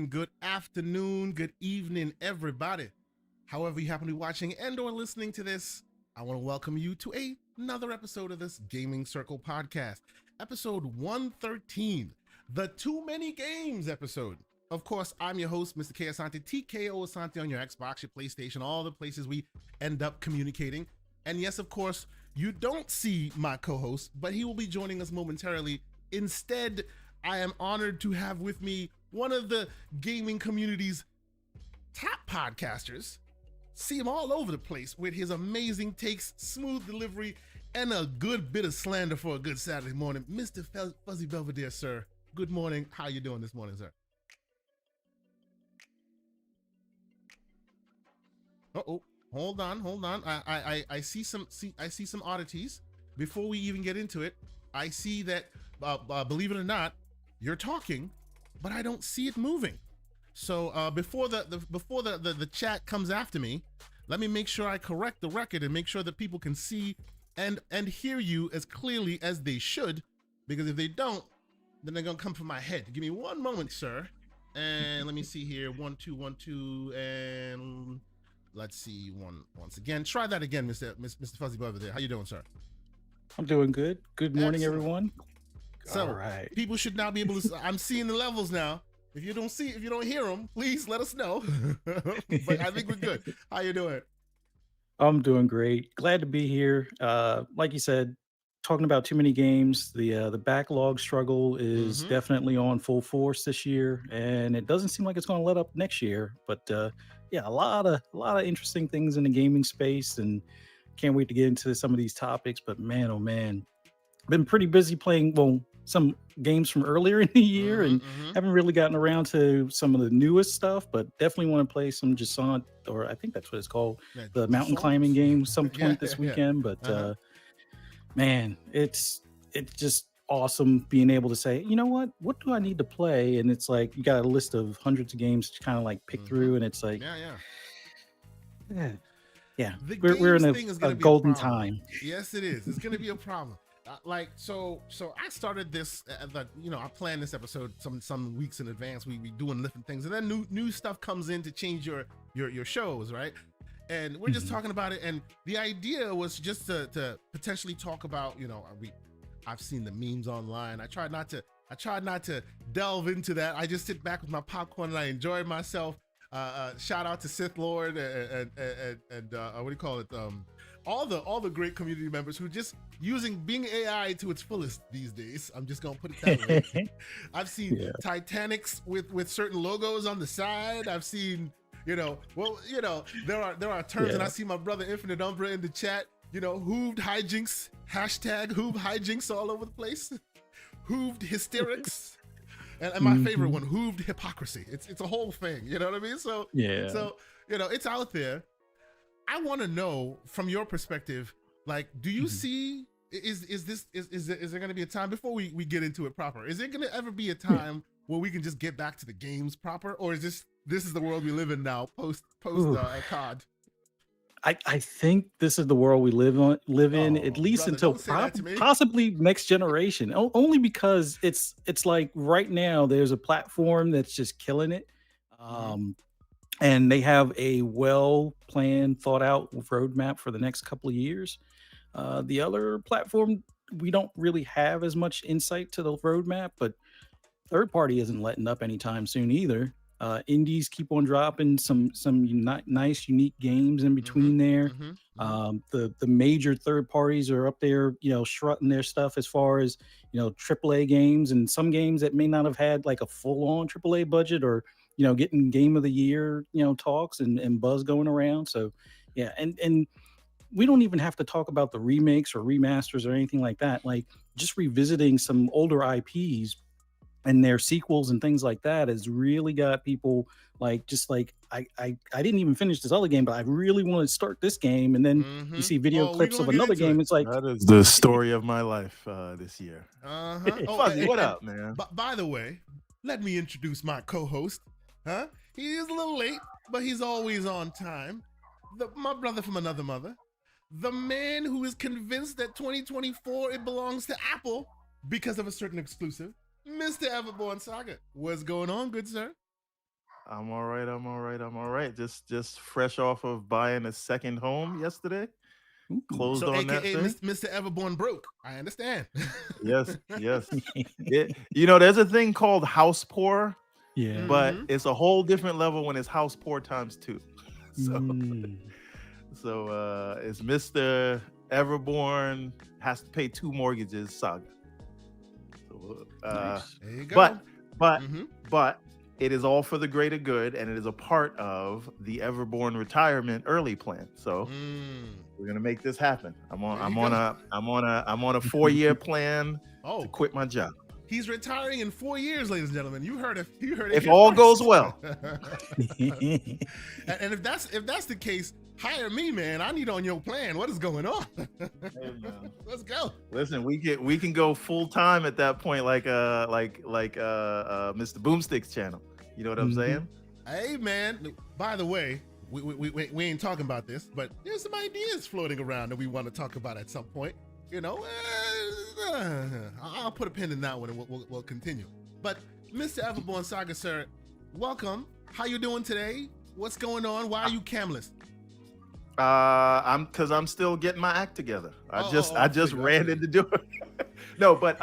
morning, good afternoon, good evening, everybody. However you happen to be watching and or listening to this, I want to welcome you to another episode of this Gaming Circle podcast, episode 113, the Too Many Games episode. Of course, I'm your host, Mr. K. Asante, TKO Asante on your Xbox, your PlayStation, all the places we end up communicating. And yes, of course, you don't see my co-host, but he will be joining us momentarily. Instead, I am honored to have with me one of the gaming community's top podcasters. See him all over the place with his amazing takes, smooth delivery, and a good bit of slander for a good Saturday morning. Mr. Fuzzy Belvedere, sir. Good morning. How you doing this morning, sir? Uh-oh. Hold on. I see some oddities. Before we even get into it, I see that believe it or not, you're talking, but I don't see it moving. So before the chat comes after me, let me make sure I correct the record and make sure that people can see and hear you as clearly as they should, because if they don't, then they're gonna come for my head. Give me one moment, sir. And let me see here. 1 2 1 2, and let's see once again. Try that again, Mr. Fuzzy Boy over there. How you doing, sir? I'm doing good. Good morning, Excellent. Everyone. So all right. People should now be able to. I'm seeing the levels now. If you don't hear them, please let us know. But I think we're good. How you doing? I'm doing great. Glad to be here. Like you said, talking about too many games. The backlog struggle is definitely on full force this year, and it doesn't seem like it's going to let up next year. But yeah, a lot of interesting things in the gaming space, and can't wait to get into some of these topics. But man, oh man, been pretty busy playing some games from earlier in the year, and haven't really gotten around to some of the newest stuff, but definitely want to play some Jasant, or I think that's what it's called, the mountain climbing game some point this weekend. But man, it's just awesome being able to say, you know what do I need to play? And it's like you got a list of hundreds of games to kind of like pick through, and it's like we're in a golden time. Yes, it is. It's gonna be a problem. So I started this, I planned this episode some weeks in advance. We doing different things, and then new stuff comes in to change your shows, right? And we're just talking about it, and the idea was just to potentially talk about, I've seen the memes online. I tried not to delve into that. I just sit back with my popcorn and I enjoy myself. Shout out to Sith Lord and what do you call it? All the great community members who just using Bing AI to its fullest these days. I'm just gonna put it that way. I've seen Titanics with certain logos on the side. I've seen, there are terms, and I see my brother Infinite Umbra in the chat. Hooved hijinks, hashtag hooved hijinks all over the place. Hooved hysterics. And my favorite one, hooved hypocrisy. It's a whole thing, you know what I mean? So it's out there. I want to know from your perspective, like, do you see, is there going to be a time, before we get into it proper, is there going to ever be a time where we can just get back to the games proper, or is this is the world we live in now, post COD? I think this is the world we live in, at least until possibly next generation. Only because it's like right now there's a platform that's just killing it, and they have a well-planned, thought-out roadmap for the next couple of years. The other platform, we don't really have as much insight to the roadmap, but third party isn't letting up anytime soon either. Indies keep on dropping some nice, unique games in between there. The major third parties are up there, strutting their stuff as far as, AAA games, and some games that may not have had like a full-on AAA budget, or, getting game of the year, talks and buzz going around. So, yeah. And we don't even have to talk about the remakes or remasters or anything like that. Like, just revisiting some older IPs and their sequels and things like that has really got people I didn't even finish this other game, but I really want to start this game. And then you see video clips of another game. It's like, that is the story of my life this year. Fuzzy, what up, man? By the way, let me introduce my co-host. He is a little late, but he's always on time. My brother from another mother. The man who is convinced that 2024 it belongs to Apple because of a certain exclusive. Mr. Everborn Saga, what's going on, good sir? I'm all right. I'm all right. I'm all right. Just fresh off of buying a second home yesterday. Closed so on AKA that thing. Mr. Everborn broke. I understand. Yes. There's a thing called house poor, Yeah. but it's a whole different level when it's house poor times 2. So it's Mr. Everborn has to pay 2 mortgages saga. So, nice. There you go. But it is all for the greater good, and it is a part of the Everborn retirement early plan. So we're gonna make this happen. I'm on a 4-year plan to quit my job. He's retiring in 4 years, ladies and gentlemen. You heard it. If all goes well. And if that's the case, hire me, man. I need on your plan. What is going on? Hey, man. Let's go. Listen, we can go full time at that point, like Mr. Boomstick's channel. You know what I'm saying? Hey, man. By the way, we ain't talking about this, but there's some ideas floating around that we want to talk about at some point. You know, I'll put a pin in that one, and we'll continue. But Mr. Everborn Saga, sir, welcome. How you doing today? What's going on? Why are you camless? I'm still getting my act together. I just ran in the door. No, but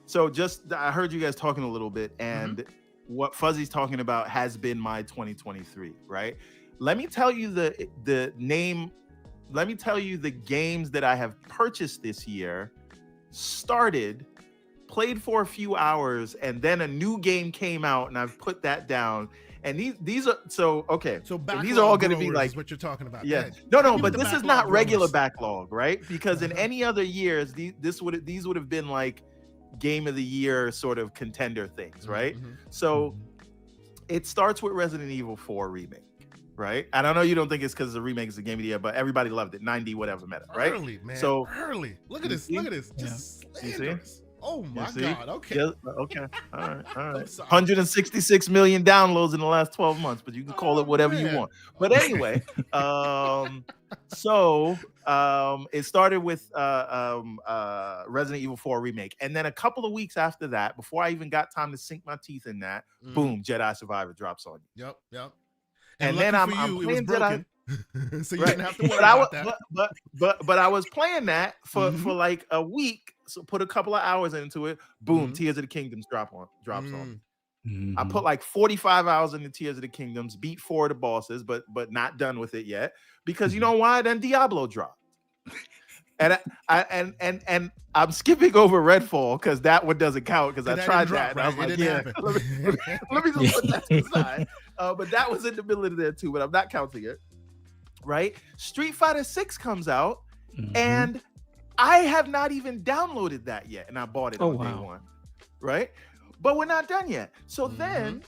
so I heard you guys talking a little bit, and what Fuzzy's talking about has been my 2023, right? Let me tell you the name. Let me tell you the games that I have purchased this year, started, played for a few hours, and then a new game came out, and I've put that down. And these are so these are all going to be like what you're talking about. Yeah, no, but this is not regular backlog, right? Because in any other years, these would have been like game of the year sort of contender things, right? So it starts with Resident Evil 4 remake. Right, and I know you don't think it's because the remake is the game of the year, but everybody loved it. 90 whatever meta, right? Early, man. So early. Look at this. Look at this. Just slanderous. Oh my God. Okay. Okay. All right. 166 million downloads in the last 12 months, but you can call it whatever you want. But anyway, it started with Resident Evil 4 remake, and then a couple of weeks after that, before I even got time to sink my teeth in that, boom, Jedi Survivor drops on you. Yep. And then I'm playing Jedi, so you didn't have to worry about that. But I was playing that for like a week, so put a couple of hours into it. Boom, Tears of the Kingdoms drops on. I put like 45 hours into Tears of the Kingdoms, beat 4 of the bosses, but not done with it yet, because you know why? Then Diablo dropped. And I'm skipping over Redfall because that one doesn't count, because I tried that. Right? And I was like, let me just put that to the side. But that was in the middle of there too, but I'm not counting it. Right? Street Fighter 6 comes out, and I have not even downloaded that yet, and I bought it on day one. Right? But we're not done yet. So then,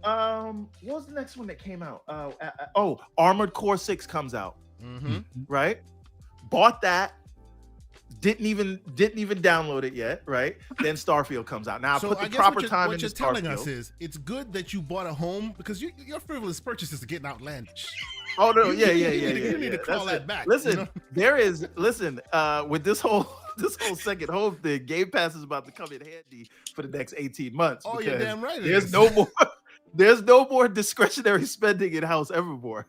what was the next one that came out? Armored Core 6 comes out. Right? Bought that. Didn't even download it yet, right? Then Starfield comes out. Now I put the proper time into Starfield. What you're telling us is it's good that you bought a home, because your frivolous purchases are getting outlandish. Oh no, you need to call that back. Listen, with this whole second home thing, Game Pass is about to come in handy for the next 18 months. Oh, you're damn right. There's no more discretionary spending in House Evermore,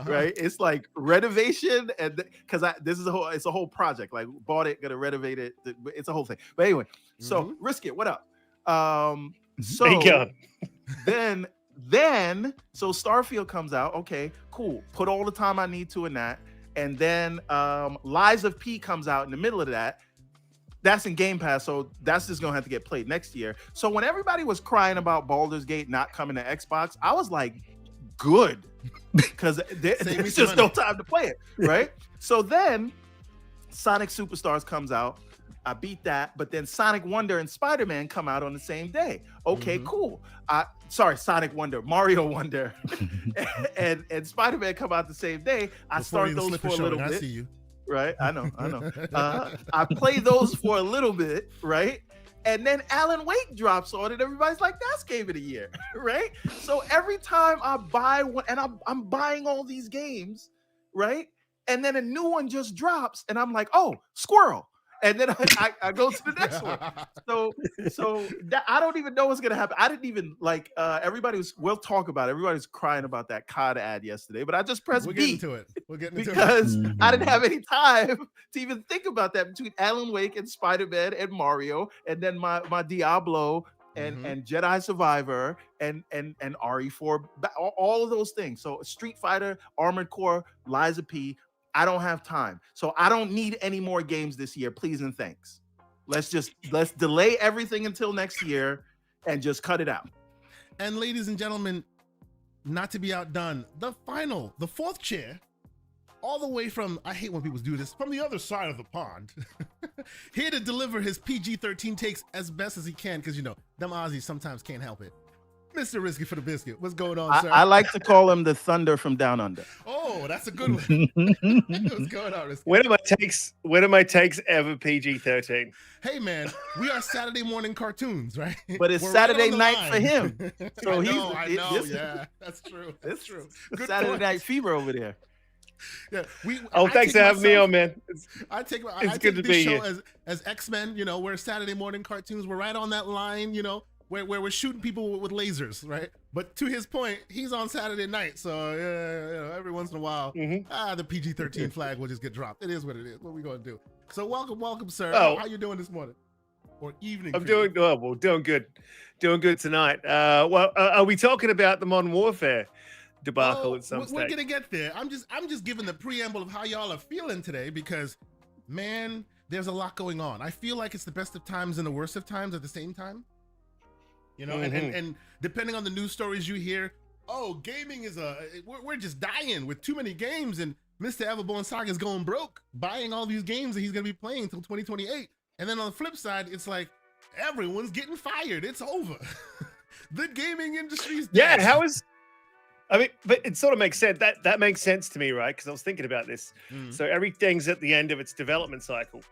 right? It's like renovation, and because it's a whole project. Like, bought it, gonna renovate it. It's a whole thing. But anyway, so Risk It. What up? So then Starfield comes out. Okay, cool. Put all the time I need to in that, and then Lies of P comes out in the middle of that. That's in Game Pass, so that's just gonna have to get played next year. So when everybody was crying about Baldur's Gate not coming to Xbox, I was like, good, because there's just no time to play it, right? So then Sonic Superstars comes out. I beat that, but then Sonic Wonder and Spider-Man come out on the same day. Okay, cool. Sonic Wonder, Mario Wonder, and Spider-Man come out the same day. I start those for a little bit. I see you. Right, I know. I play those for a little bit, right? And then Alan Wake drops on it. Everybody's like, that's game of the year, right? So every time I buy one, and I'm buying all these games, right? And then a new one just drops, and I'm like, oh, squirrel. And then I go to the next one. So that, I don't even know what's gonna happen. I didn't even like. We'll talk about it. Everybody's crying about that COD ad yesterday, but I just pressed B. We're getting into it because I didn't have any time to even think about that between Alan Wake and Spider-Man and Mario, and then my Diablo and Jedi Survivor and RE4, all of those things. So Street Fighter, Armored Core, Liza P. I don't have time. So I don't need any more games this year. Please and thanks. Let's delay everything until next year and just cut it out. And ladies and gentlemen, not to be outdone, the fourth chair, all the way from, I hate when people do this, from the other side of the pond, here to deliver his PG-13 takes as best as he can, because, you know, them Aussies sometimes can't help it. Mr. Risky for the Biscuit. What's going on, sir? I like to call him the Thunder from Down Under. Oh, that's a good one. What's going on, Risky? When are my takes ever PG-13? Hey, man, we are Saturday morning cartoons, right? But it's Saturday night for him. So I know, yeah, that's true. That's true. Good Saturday point. Night Fever over there. Yeah, thanks for having me on, man. I take good to be show here. as X-Men. You know, we're Saturday morning cartoons. We're right on that line. You know, where we're shooting people with lasers, right? But to his point, he's on Saturday night, so you know, every once in a while, the PG-13 flag will just get dropped. It is what it is. What are we gonna do? So welcome, sir. How you doing this morning or evening? I'm doing good tonight. Are we talking about the Modern Warfare debacle at some stage? We're gonna get there. I'm just giving the preamble of how y'all are feeling today, because man, there's a lot going on. I feel like it's the best of times and the worst of times at the same time. You know, and depending on the news stories you hear, gaming is we're just dying with too many games, and Mr. Everborn Saga is going broke buying all these games that he's gonna be playing until 2028. And then on the flip side, it's like everyone's getting fired. It's over. The gaming industry's dead. Yeah, but it sort of makes sense. That makes sense to me, right? Because I was thinking about this. So everything's at the end of its development cycle,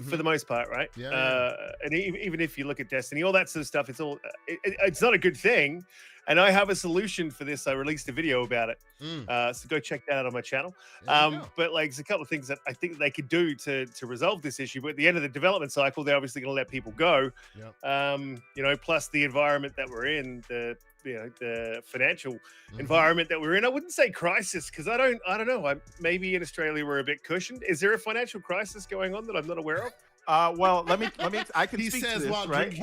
for the most part, right? Yeah. And even if you look at Destiny, all that sort of stuff, it's not a good thing. And I have a solution for this. I released a video about it. So go check that out on my channel. But like, there's a couple of things that I think they could do to resolve this issue. But at the end of the development cycle, they're obviously going to let people go. Yep. You know, plus the environment that we're in, the financial environment that we're in. I wouldn't say crisis, because I don't know. Maybe in Australia we're a bit cushioned. Is there a financial crisis going on that I'm not aware of? Well, let me. I can He speak says to this, while right?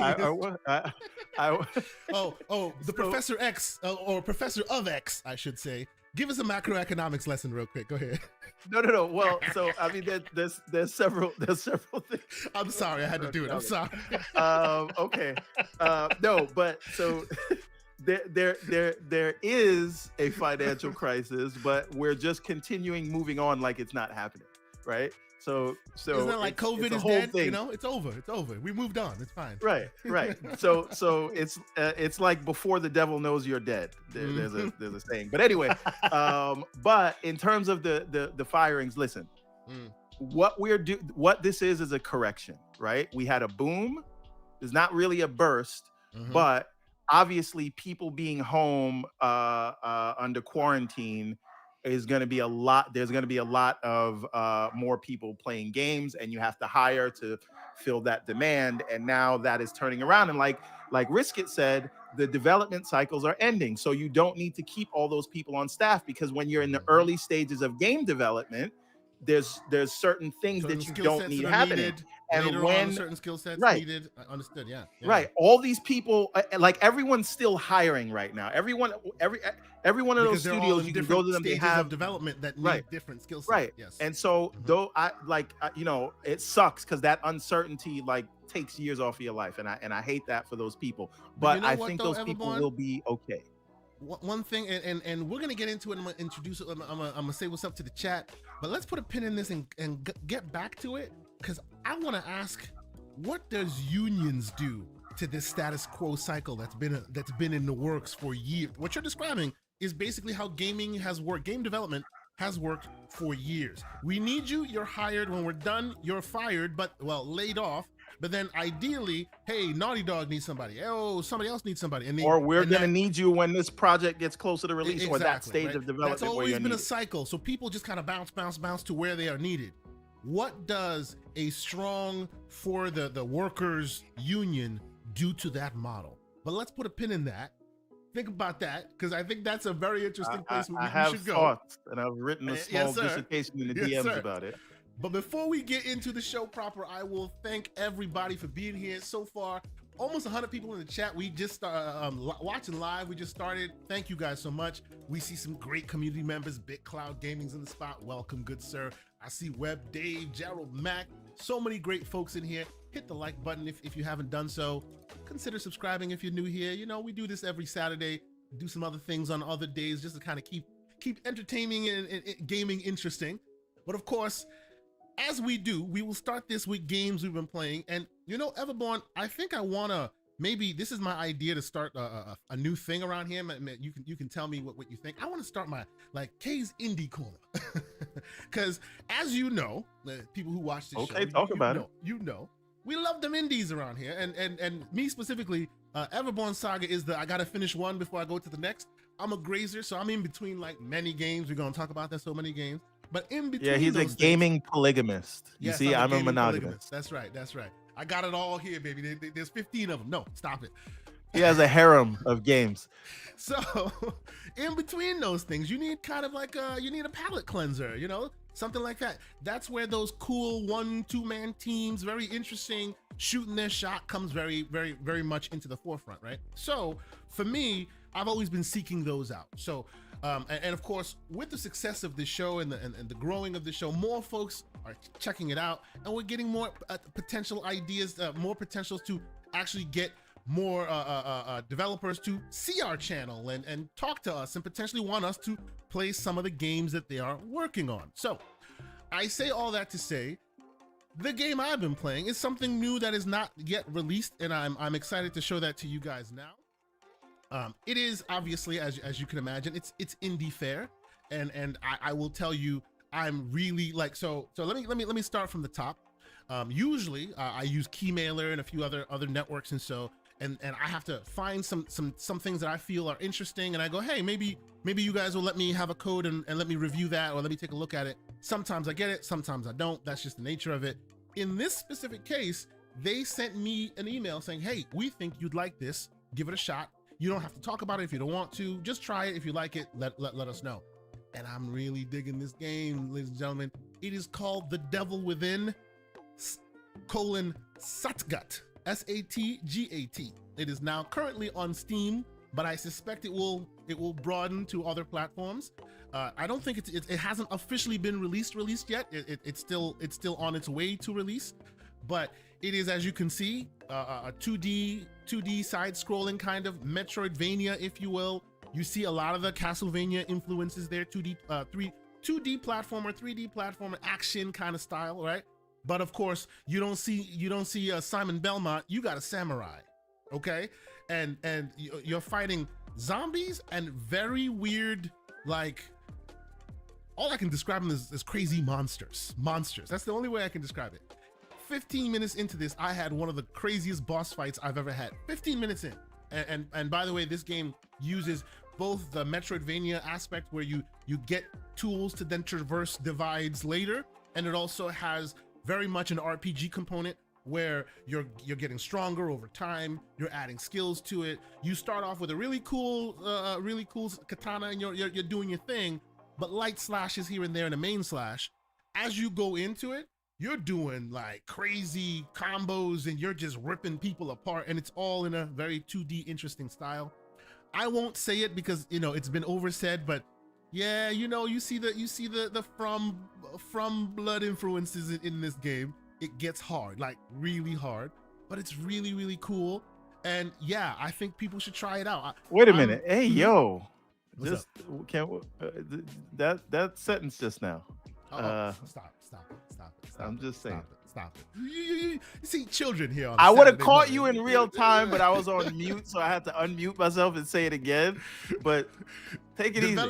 Professor X or Professor of X, I should say. Give us a macroeconomics lesson real quick. Go ahead. No. Well, so I mean, there's several things. I'm sorry, I had to do it. I'm sorry. Okay. No, but so there is a financial crisis, but we're just continuing moving on like it's not happening, right? So isn't it like COVID is dead? Thing. You know, it's over. We moved on. It's fine. Right. So it's like before the devil knows you're dead. There's a saying. But anyway, but in terms of the firings, listen, what this is a correction, right? We had a boom. It's not really a burst, but obviously people being home under quarantine is going to be a lot. There's going to be a lot of more people playing games, and you have to hire to fill that demand. And now that is turning around. And like Riskit said, the development cycles are ending. So you don't need to keep all those people on staff, because when you're in the early stages of game development, there's certain things that you don't need happening. And when certain skill sets needed, understood, yeah. Right. All these people, like everyone's still hiring right now. Every one of those studios, you can go to them. They have development that need different skill sets. Right. Yes. And so though it sucks because that uncertainty takes years off of your life, and I hate that for those people. But I think those people will be okay. One thing, and we're gonna get into it. I'm gonna introduce it. I'm gonna say what's up to the chat, but let's put a pin in this and get back to it, because I want to ask, what does unions do to this status quo cycle that's been in the works for years? What you're describing is basically how gaming has worked. Game development has worked for years. We need you. You're hired. When we're done, you're fired, laid off. But then ideally, hey, Naughty Dog needs somebody. Oh, somebody else needs somebody. Or we're going to need you when this project gets closer to release, or that stage of development. That's always been a cycle. So people just kind of bounce to where they are needed. what does a strong for the workers union do to that model? But let's put a pin in that. Think about that, because I think that's a very interesting place we should go. Thoughts, and I've written a small dissertation in the DMs about it. But before we get into the show proper, I will thank everybody for being here so far. Almost 100 people in the chat. We just watching live. We just started. Thank you guys so much. We see some great community members. Big Cloud Gaming's in the spot. Welcome, good sir. I see Web Dave, Gerald Mack. So many great folks in here. Hit the like button if you haven't done so. Consider subscribing if you're new here. You know, we do this every Saturday. Do some other things on other days just to kind of keep entertaining and gaming interesting. But of course, as we do, we will start this with games we've been playing. And you know, Everborn, I think I wanna, maybe this is my idea to start a new thing around here. You can tell me what you think. I want to start my K's Indie Corner, because as you know, people who watch this show, talk about it. You know, we love them indies around here, and me specifically, Everborn Saga is I gotta finish one before I go to the next. I'm a grazer, so I'm in between many games. We're gonna talk about that, so many games. But in between, yeah, he's a gaming polygamist. You see, I'm a monogamist. That's right. I got it all here, baby. There's 15 of them. No, stop it. He has a harem of games. So, in between those things, you need kind of you need a palate cleanser, you know, something like that. That's where those cool 1-2 man teams, very interesting, shooting their shot comes very, very, very much into the forefront, right? So, for me, I've always been seeking those out. So, and of course, with the success of this show and the growing of the show, more folks are checking it out, and we're getting more potential ideas, more potentials to actually get more developers to see our channel and talk to us and potentially want us to play some of the games that they are working on. So I say all that to say, the game I've been playing is something new that is not yet released, and I'm excited to show that to you guys now. It is obviously, as you can imagine, it's indie fare, and I will tell you, I'm really so let me start from the top. Usually I use Keymailer and a few other networks, and I have to find some things that I feel are interesting, and I go, hey, maybe you guys will let me have a code and let me review that, or let me take a look at it. Sometimes I get it, sometimes I don't. That's just the nature of it. In this specific case, they sent me an email saying, hey, we think you'd like this, give it a shot. You don't have to talk about it if you don't want to. Just try it. If you like it, let us know. And I'm really digging this game, ladies and gentlemen. It is called The Devil Within, Satgat, Satgat. It is now currently on Steam, but I suspect it will broaden to other platforms. I don't think it hasn't officially been released yet. It's still on its way to release, but it is, as you can see, a 2D side-scrolling kind of Metroidvania, if you will. You see a lot of the Castlevania influences there, 2D platformer, 3D platformer, action kind of style, right? But of course, you don't see Simon Belmont. You got a samurai, okay? And you're fighting zombies and very weird, all I can describe them as crazy monsters. That's the only way I can describe it. 15 minutes into this, I had one of the craziest boss fights I've ever had. 15 minutes in. And by the way, this game uses both the Metroidvania aspect where you get tools to then traverse divides later, and it also has very much an RPG component where you're getting stronger over time. You're adding skills to it. You start off with a really cool katana, and you're doing your thing, but light slashes here and there in the main slash. As you go into it, you're doing crazy combos and you're just ripping people apart, and it's all in a very 2D interesting style. I won't say it because it's been oversaid, but yeah, you see the from blood influences in this game. It gets hard, really hard, but it's really, really cool. And yeah, I think people should try it out. Wait a minute. Hey, yo, What's that sentence just now. Stop it. I'm just saying. Stop it. You see children here on I would have caught you in real time, but I was on mute, so I had to unmute myself and say it again. But take it easy.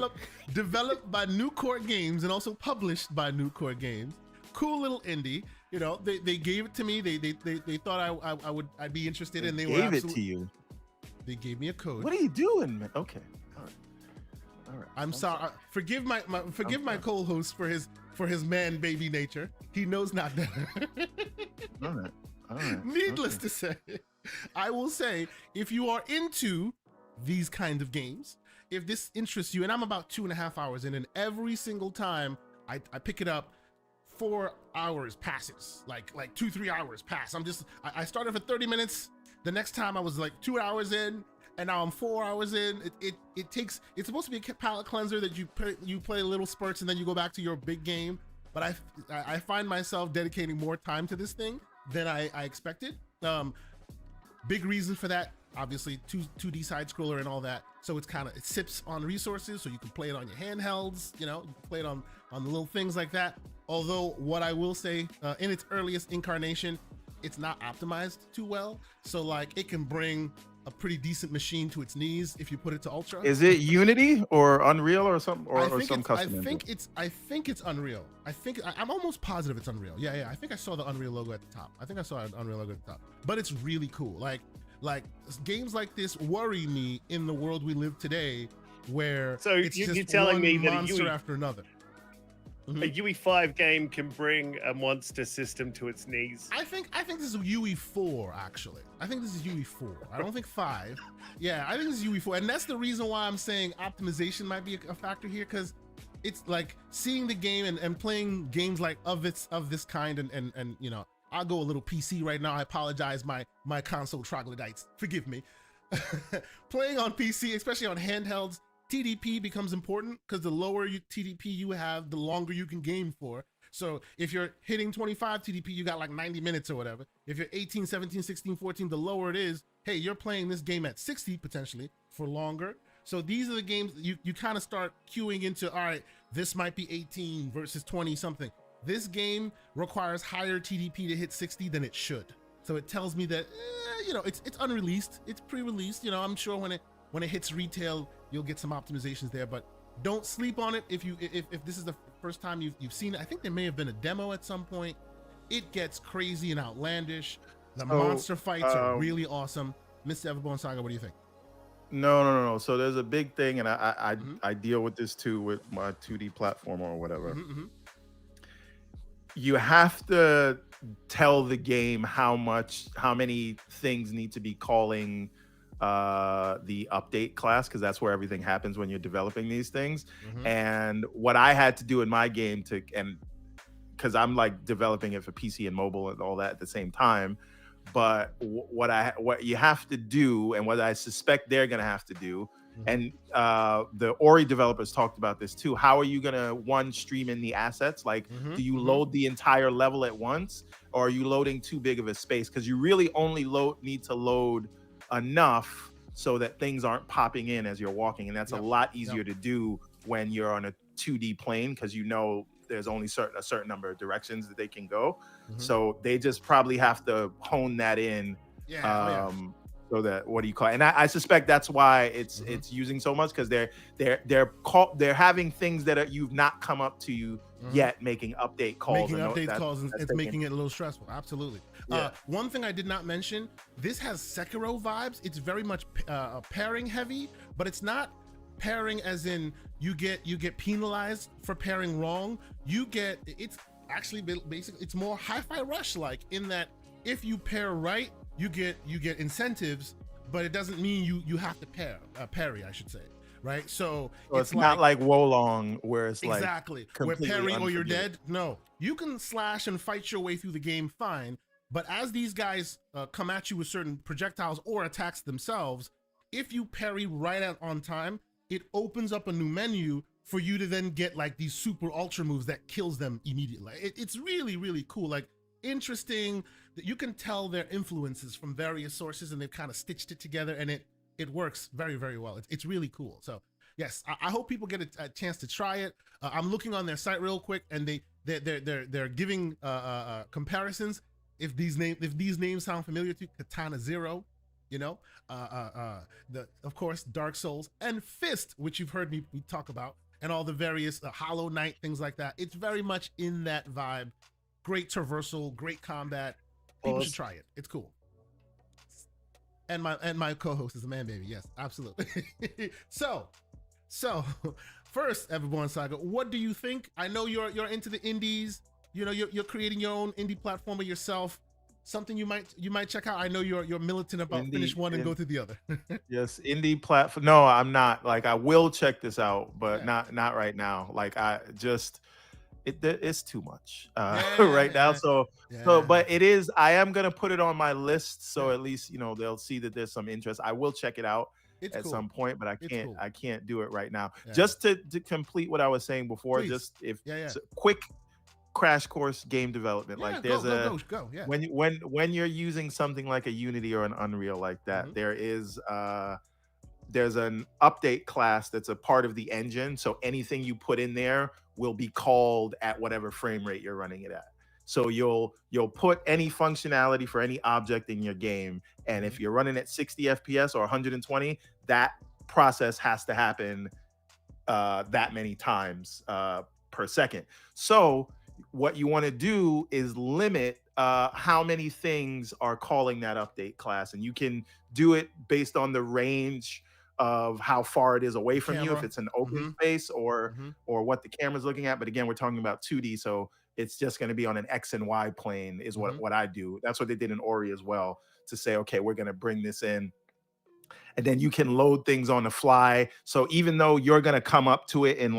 Developed by New Court Games and also published by New Court Games. Cool little indie. They gave it to me. They thought I'd be interested, and they gave it to you. They gave me a code. What are you doing, man? Okay. All right. I'm sorry. Forgive my co-host for his for his man baby nature. He knows not better. All right. Needless to say, I will say, if you are into these kind of games, if this interests you, and I'm about 2.5 hours in, and every single time I pick it up, 4 hours passes, like 2-3 hours pass. I started for 30 minutes. The next time I was like 2 hours in, and now I'm 4 hours in. It's supposed to be a palate cleanser that you play little spurts and then you go back to your big game. But I find myself dedicating more time to this thing than I expected. Big reason for that, obviously 2D side scroller and all that. So it sips on resources, so you can play it on your handhelds, you can play it on the little things like that. Although what I will say, in its earliest incarnation, it's not optimized too well. So like it can bring a pretty decent machine to its knees if you put it to ultra. Is it Unity or Unreal or something, or some custom? I think it's Unreal. I'm almost positive it's Unreal. Yeah. I think I saw the Unreal logo at the top. But it's really cool. Like games like this worry me in the world we live today, where it's you're just telling one me that monster after another. A UE5 game can bring a monster system to its knees. I think this is UE4 actually. I think this is UE4. I don't think 5. Yeah, I think this is UE4, and that's the reason why I'm saying optimization might be a factor here, because it's like seeing the game and playing games like of this kind, and I'll go a little PC right now. I apologize, my console troglodytes. Forgive me. Playing on PC, especially on handhelds, TDP becomes important, because the lower TDP you have, the longer you can game for. So if you're hitting 25 TDP, you got like 90 minutes or whatever. If you're 18, 17, 16, 14, the lower it is, hey, you're playing this game at 60 potentially for longer. So these are the games you kind of start queuing into, all right, this might be 18 versus 20 something. This game requires higher TDP to hit 60 than it should. So it tells me that, it's unreleased, it's pre-released. I'm sure when it hits retail, you'll get some optimizations there, but don't sleep on it. If this is the first time you've seen it, I think there may have been a demo at some point. It gets crazy and outlandish. The monster fights are really awesome. Mr. Everbone Saga, what do you think? No. So there's a big thing, and I deal with this too with my 2D platform or whatever. You have to tell the game how many things need to be calling the update class, because that's where everything happens when you're developing these things. And what I had to do in my game because I'm like developing it for PC and mobile and all that at the same time, but what you have to do, and what I suspect they're gonna have to do, and the Ori developers talked about this too, how are you gonna stream in the assets? Like, do you load the entire level at once, or are you loading too big of a space? Because you really only need to load enough so that things aren't popping in as you're walking, and that's a lot easier to do when you're on a 2D plane, because there's only a certain number of directions that they can go. So they just probably have to hone that in, so that, what do you call it? And I suspect that's why it's using so much, because they're having things that you've not come up to yet, making update calls. And it's making it a little stressful. Absolutely. Yeah. One thing I did not mention, this has Sekiro vibes. It's very much pairing heavy, but it's not pairing as in you get penalized for pairing wrong. It's actually basically, it's more Hi-Fi Rush like, in that if you pair right, you get incentives, but it doesn't mean you have to parry, I should say. Right, so it's not like Wolong, where it's exactly where parry or you're dead. No, you can slash and fight your way through the game fine, but as these guys come at you with certain projectiles or attacks themselves, if you parry right on time, it opens up a new menu for you to then get like these super ultra moves that kills them immediately. It's really, really cool. Like, interesting that you can tell their influences from various sources, and they've kind of stitched it together, and it works very, very well. It's really cool. So yes, I hope people get a chance to try it. I'm looking on their site real quick, and they're giving comparisons. If these names sound familiar to Katana Zero, of course Dark Souls and Fist, which you've heard me talk about, and all the various Hollow Knight, things like that. It's very much in that vibe. Great traversal, great combat. People should try it. It's cool. And my co-host is a man baby. Yes, absolutely. So first, Everborn Saga, what do you think? I know you're into the indies. You know, you're creating your own indie platformer yourself. Something you might check out. I know you're militant about finish one and go to the other. Yes, indie platform. No, I'm not. Like, I will check this out, but not right now. Like, I just it's too much right now. So but it is. I am gonna put it on my list, so at least they'll see that there's some interest. I will check it out at some point, but I can't do it right now. Just to complete what I was saying before, just quick crash course game development. Like there's go. When you're using something like a Unity or an Unreal like that, there's an update class that's a part of the engine. So anything you put in there will be called at whatever frame rate you're running it at. So you'll put any functionality for any object in your game, and if you're running at 60 FPS or 120, that process has to happen that many times per second. So what you want to do is limit how many things are calling that update class, and you can do it based on the range of how far it is away from you, if it's an open space or what the camera's looking at. But again, we're talking about 2D, so it's just going to be on an X and Y plane is what I do. That's what they did in Ori as well, to say, okay, we're going to bring this in, and then you can load things on the fly. So even though you're going to come up to it in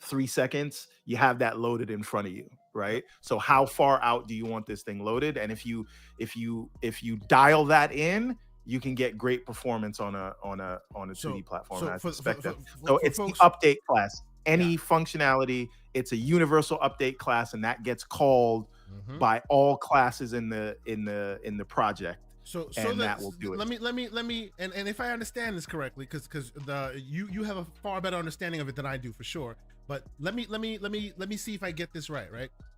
3 seconds, you have that loaded in front of you, right? So how far out do you want this thing loaded? And if you dial that in, you can get great performance on a 2D platform. I suspect that. So it's the update class. Any functionality, it's a universal update class, and that gets called by all classes in the project. So that will do it. Let me and if I understand this correctly, because you have a far better understanding of it than I do for sure. But let me see if I get this right.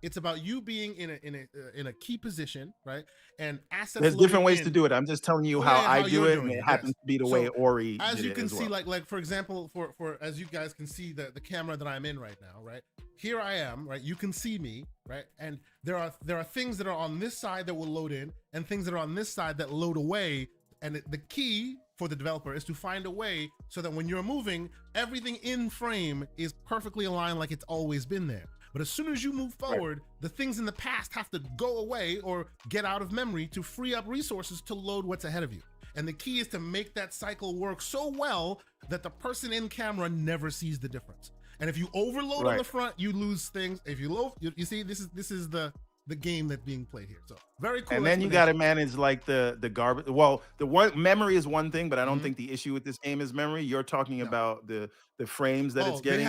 It's about you being in a key position, right? And assets. There's different ways to do it. I'm just telling you how I do it, and it happens to be the way Ori did it. As you can see, like for example, for as you guys can see the camera that I'm in right now, right? Here I am, right? You can see me, right? And there are things that are on this side that will load in, and things that are on this side that load away. And the key for the developer is to find a way so that when you're moving, everything in frame is perfectly aligned like it's always been there. But as soon as you move forward, the things in the past have to go away or get out of memory to free up resources to load what's ahead of you. And the key is to make that cycle work so well that the person in camera never sees the difference. And if you overload on the front, you lose things. If you load, you see, this is the game that's being played here. So very cool. And then you got to manage like the garbage. Well, memory is one thing, but I don't think the issue with this game is memory. You're talking about the frames that it's getting. They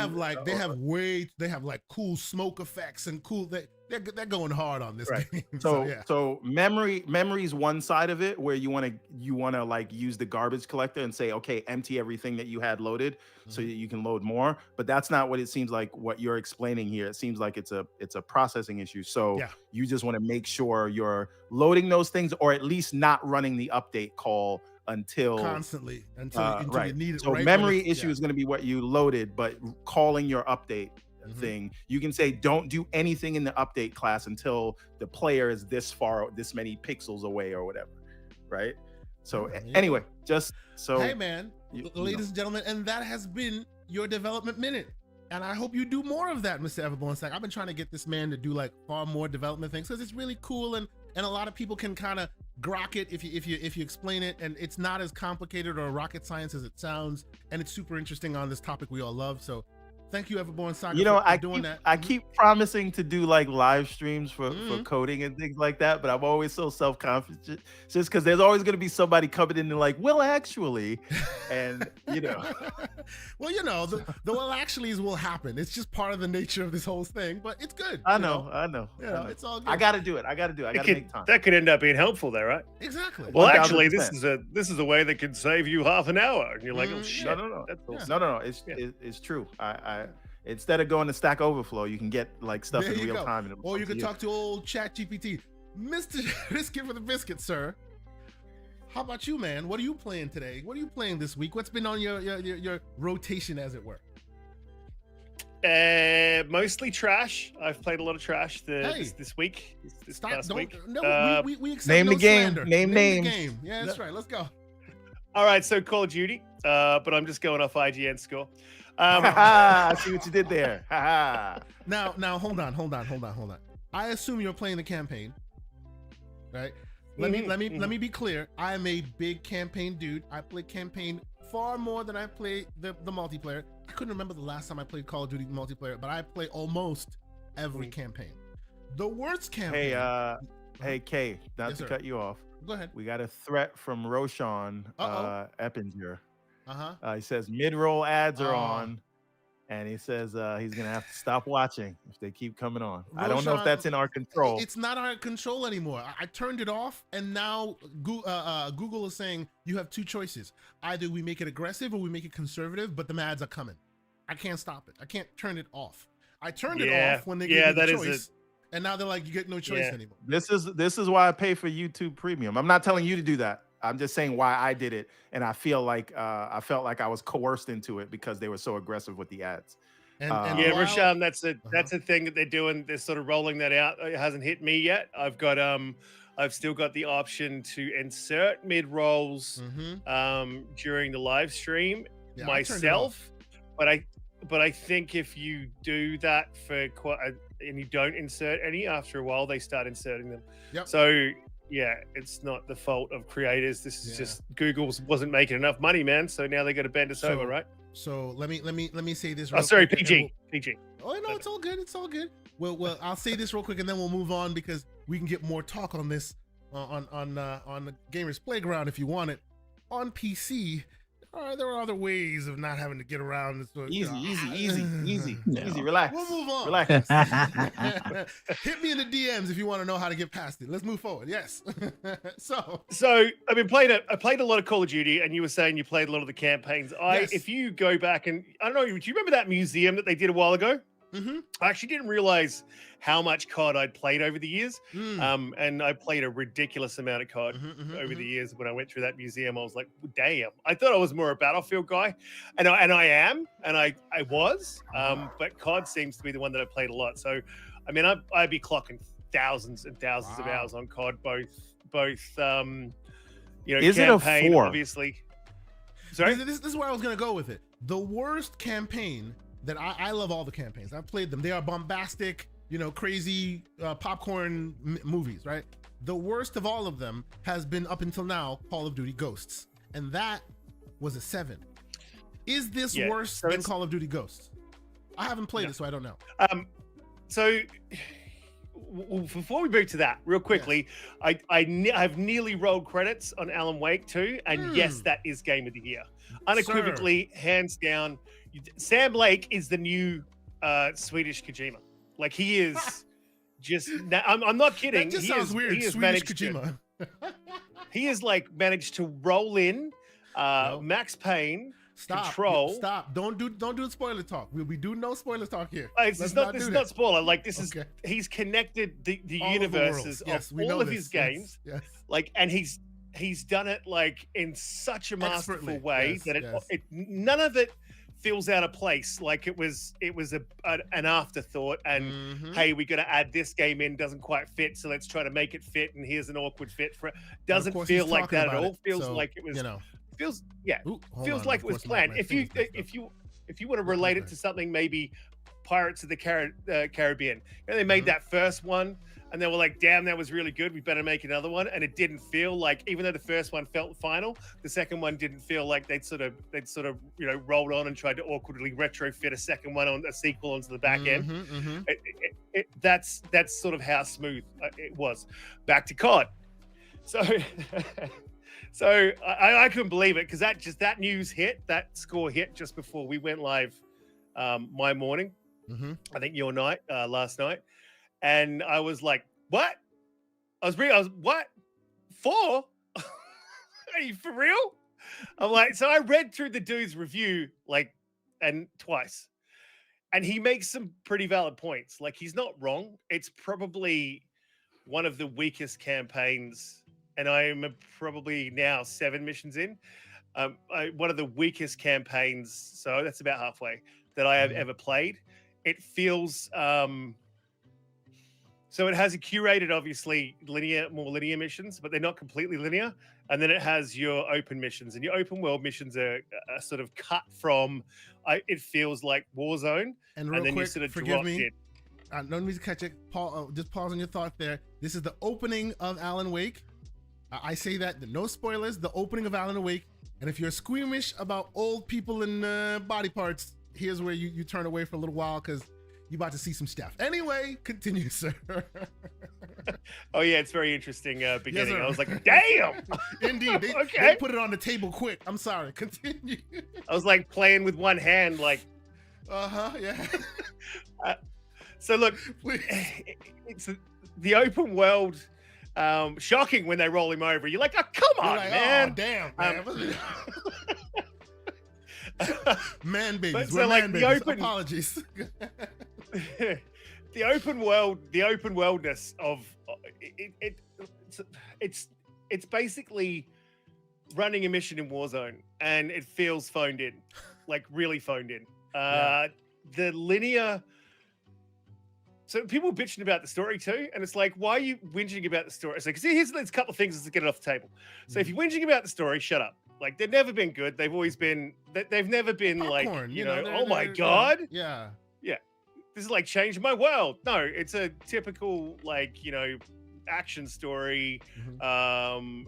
have like cool smoke effects and cool. They're going hard on this game. So memory is one side of it, where you want to like use the garbage collector and say, okay, empty everything that you had loaded so that you can load more. But that's not what it seems like what you're explaining here. It seems like it's a processing issue. So you just want to make sure you're loading those things, or at least not running the update call until you need it. So memory issue is going to be what you loaded, but calling your update thing, you can say don't do anything in the update class until the player is this many pixels away or whatever, right? So anyway, just so hey man, ladies and gentlemen, and that has been your development minute, and I hope you do more of that, Mr. Everborn. I've been trying to get this man to do like far more development things because it's really cool, and a lot of people can kind of grok it if you explain it, and it's not as complicated or rocket science as it sounds, and it's super interesting on this topic we all love. So thank you, Everborn Saga, for doing that. I keep promising to do like live streams for coding and things like that, but I'm always so self-confident just because there's always going to be somebody coming in and like, well, actually, and well, the well, actuallys will happen. It's just part of the nature of this whole thing, but it's good. I know. It's all good. I got to do it. I got to make time. That could end up being helpful there, right? Exactly. Well, actually, this is a way that could save you half an hour, and you're like, oh shit. No. It's true. I instead of going to Stack Overflow, you can get like stuff in real time. Or you can talk to old ChatGPT. Mr. Biscuit for the biscuit, sir. How about you, man? What are you playing today? What are you playing this week? What's been on your rotation, as it were? Mostly trash. I've played a lot of trash this week. This past week. No, we accept name no the game. slander. Name names. the game. Yeah, that's right. Let's go. All right, so Call of Duty, but I'm just going off IGN score. I see what you did there. Now, hold on. I assume you're playing the campaign, right? Let me be clear. I am a big campaign dude. I play campaign far more than I play the multiplayer. I couldn't remember the last time I played Call of Duty multiplayer, but I play almost every campaign. The worst campaign. Hey, Kay, not to cut you off. Go ahead. We got a threat from Roshan Eppinger. He says mid-roll ads are on, and he says he's gonna have to stop watching if they keep coming on. Roshan, I don't know if that's in our control. It's not our control anymore. I turned it off, and now Google is saying you have two choices: either we make it aggressive or we make it conservative. But the ads are coming. I can't stop it. I can't turn it off. I turned it off when they gave me the choice. And now they're like, you get no choice anymore. This is why I pay for YouTube Premium. I'm not telling you to do that. I'm just saying why I did it, and I feel like I felt like I was coerced into it because they were so aggressive with the ads. Roshan, that's a thing that they're doing. They're sort of rolling that out. It hasn't hit me yet. I've still got the option to insert mid rolls during the live stream myself, but I think if you do that for and you don't insert any, after a while they start inserting them. So it's not the fault of creators. This is just Google wasn't making enough money, man. So now they got to bend us over, right? So let me say this. PG. Oh no, it's all good. It's all good. Well, I'll say this real quick and then we'll move on because we can get more talk on this on the Gamers Playground if you want it on PC. There are other ways of not having to get around. Easy. Relax. We'll move on. Relax. Hit me in the DMs if you want to know how to get past it. Let's move forward. Yes. So I've been playing I played a lot of Call of Duty, and you were saying you played a lot of the campaigns. If you go back and I don't know, do you remember that museum that they did a while ago? I actually didn't realize how much COD I'd played over the years. And I played a ridiculous amount of COD over the years. When I went through that museum, I was like, damn, I thought I was more a Battlefield guy. And I am, and I was, but COD seems to be the one that I played a lot. So, I mean, I'd be clocking thousands and thousands of hours on COD, both is campaign, it a 4? Obviously. Sorry? This is where I was going to go with it. The worst campaign that I love all the campaigns. I've played them. They are bombastic, crazy popcorn movies, right? The worst of all of them has been up until now Call of Duty Ghosts. And that was a 7. Is this worse than Call of Duty Ghosts? I haven't played it, so I don't know. So before we move to that, real quickly, I've nearly rolled credits on Alan Wake 2, and yes, that is Game of the Year. Unequivocally, hands down. Sam Lake is the new Swedish Kojima. Like, he is just. I'm not kidding. That just sounds weird. He has Swedish Kojima. He has managed to roll in Max Payne. Control. Stop. Don't do spoiler talk. We do no spoiler talk here. This is not spoiler. Like, this is he's connected the universes of all of his games. Yes. Like, and he's done it in such a masterful way that it none of it feels out of place. Like it was an afterthought, and hey, we're gonna add this game in, doesn't quite fit, so let's try to make it fit, and here's an awkward fit for it. Doesn't feel like that at all. Feels like it was feels like it was planned. If you want to relate it to something, maybe Pirates of the Caribbean. They made that first one, and they were like, damn, that was really good, we better make another one. And it didn't feel like, even though the first one felt final, the second one didn't feel like they'd sort of rolled on and tried to awkwardly retrofit a second one on a sequel onto the back end. That's sort of how smooth it was. Back to COD. So I couldn't believe it, because that news hit, that score hit just before we went live my morning. I think your night, last night. And I was like, what? I was what? 4? Are you for real? I'm like, so I read through the dude's review and twice. And he makes some pretty valid points. Like, he's not wrong. It's probably one of the weakest campaigns, and I am probably now 7 missions in. One of the weakest campaigns, so that's about halfway, that I have ever played. It feels So it has a curated, obviously, more linear missions, but they're not completely linear. And then it has your open missions, and your open world missions are sort of cut from. It feels like Warzone, and then quick, you sort of forgive me. No need to catch it. Paul, just pause on your thought there. This is the opening of Alan Wake. I say that, no spoilers, the opening of Alan Wake. And if you're squeamish about old people and body parts, here's where you turn away for a little while, because you're about to see some stuff. Anyway, continue, sir. Oh, yeah, it's very interesting beginning. Yes, I was like, damn! Indeed, they put it on the table quick. I'm sorry, continue. I was like playing with one hand, like... yeah. So look, it's the open world... shocking when they roll him over. You're like, oh, come on, man. Oh, damn, man. Man babies. But so like the open apologies. the open worldness of it's basically running a mission in Warzone, and it feels phoned in, like really phoned in. The linear. So people bitching about the story too, and it's like, why are you whinging about the story? It's like, see, here's a couple of things to get it off the table. So if you're whinging about the story, shut up. Like, they've never been good. They've always been. They've never been popcorn, like, you know, oh my god, yeah. This is like changing my world. No, it's a typical like, you know, action story.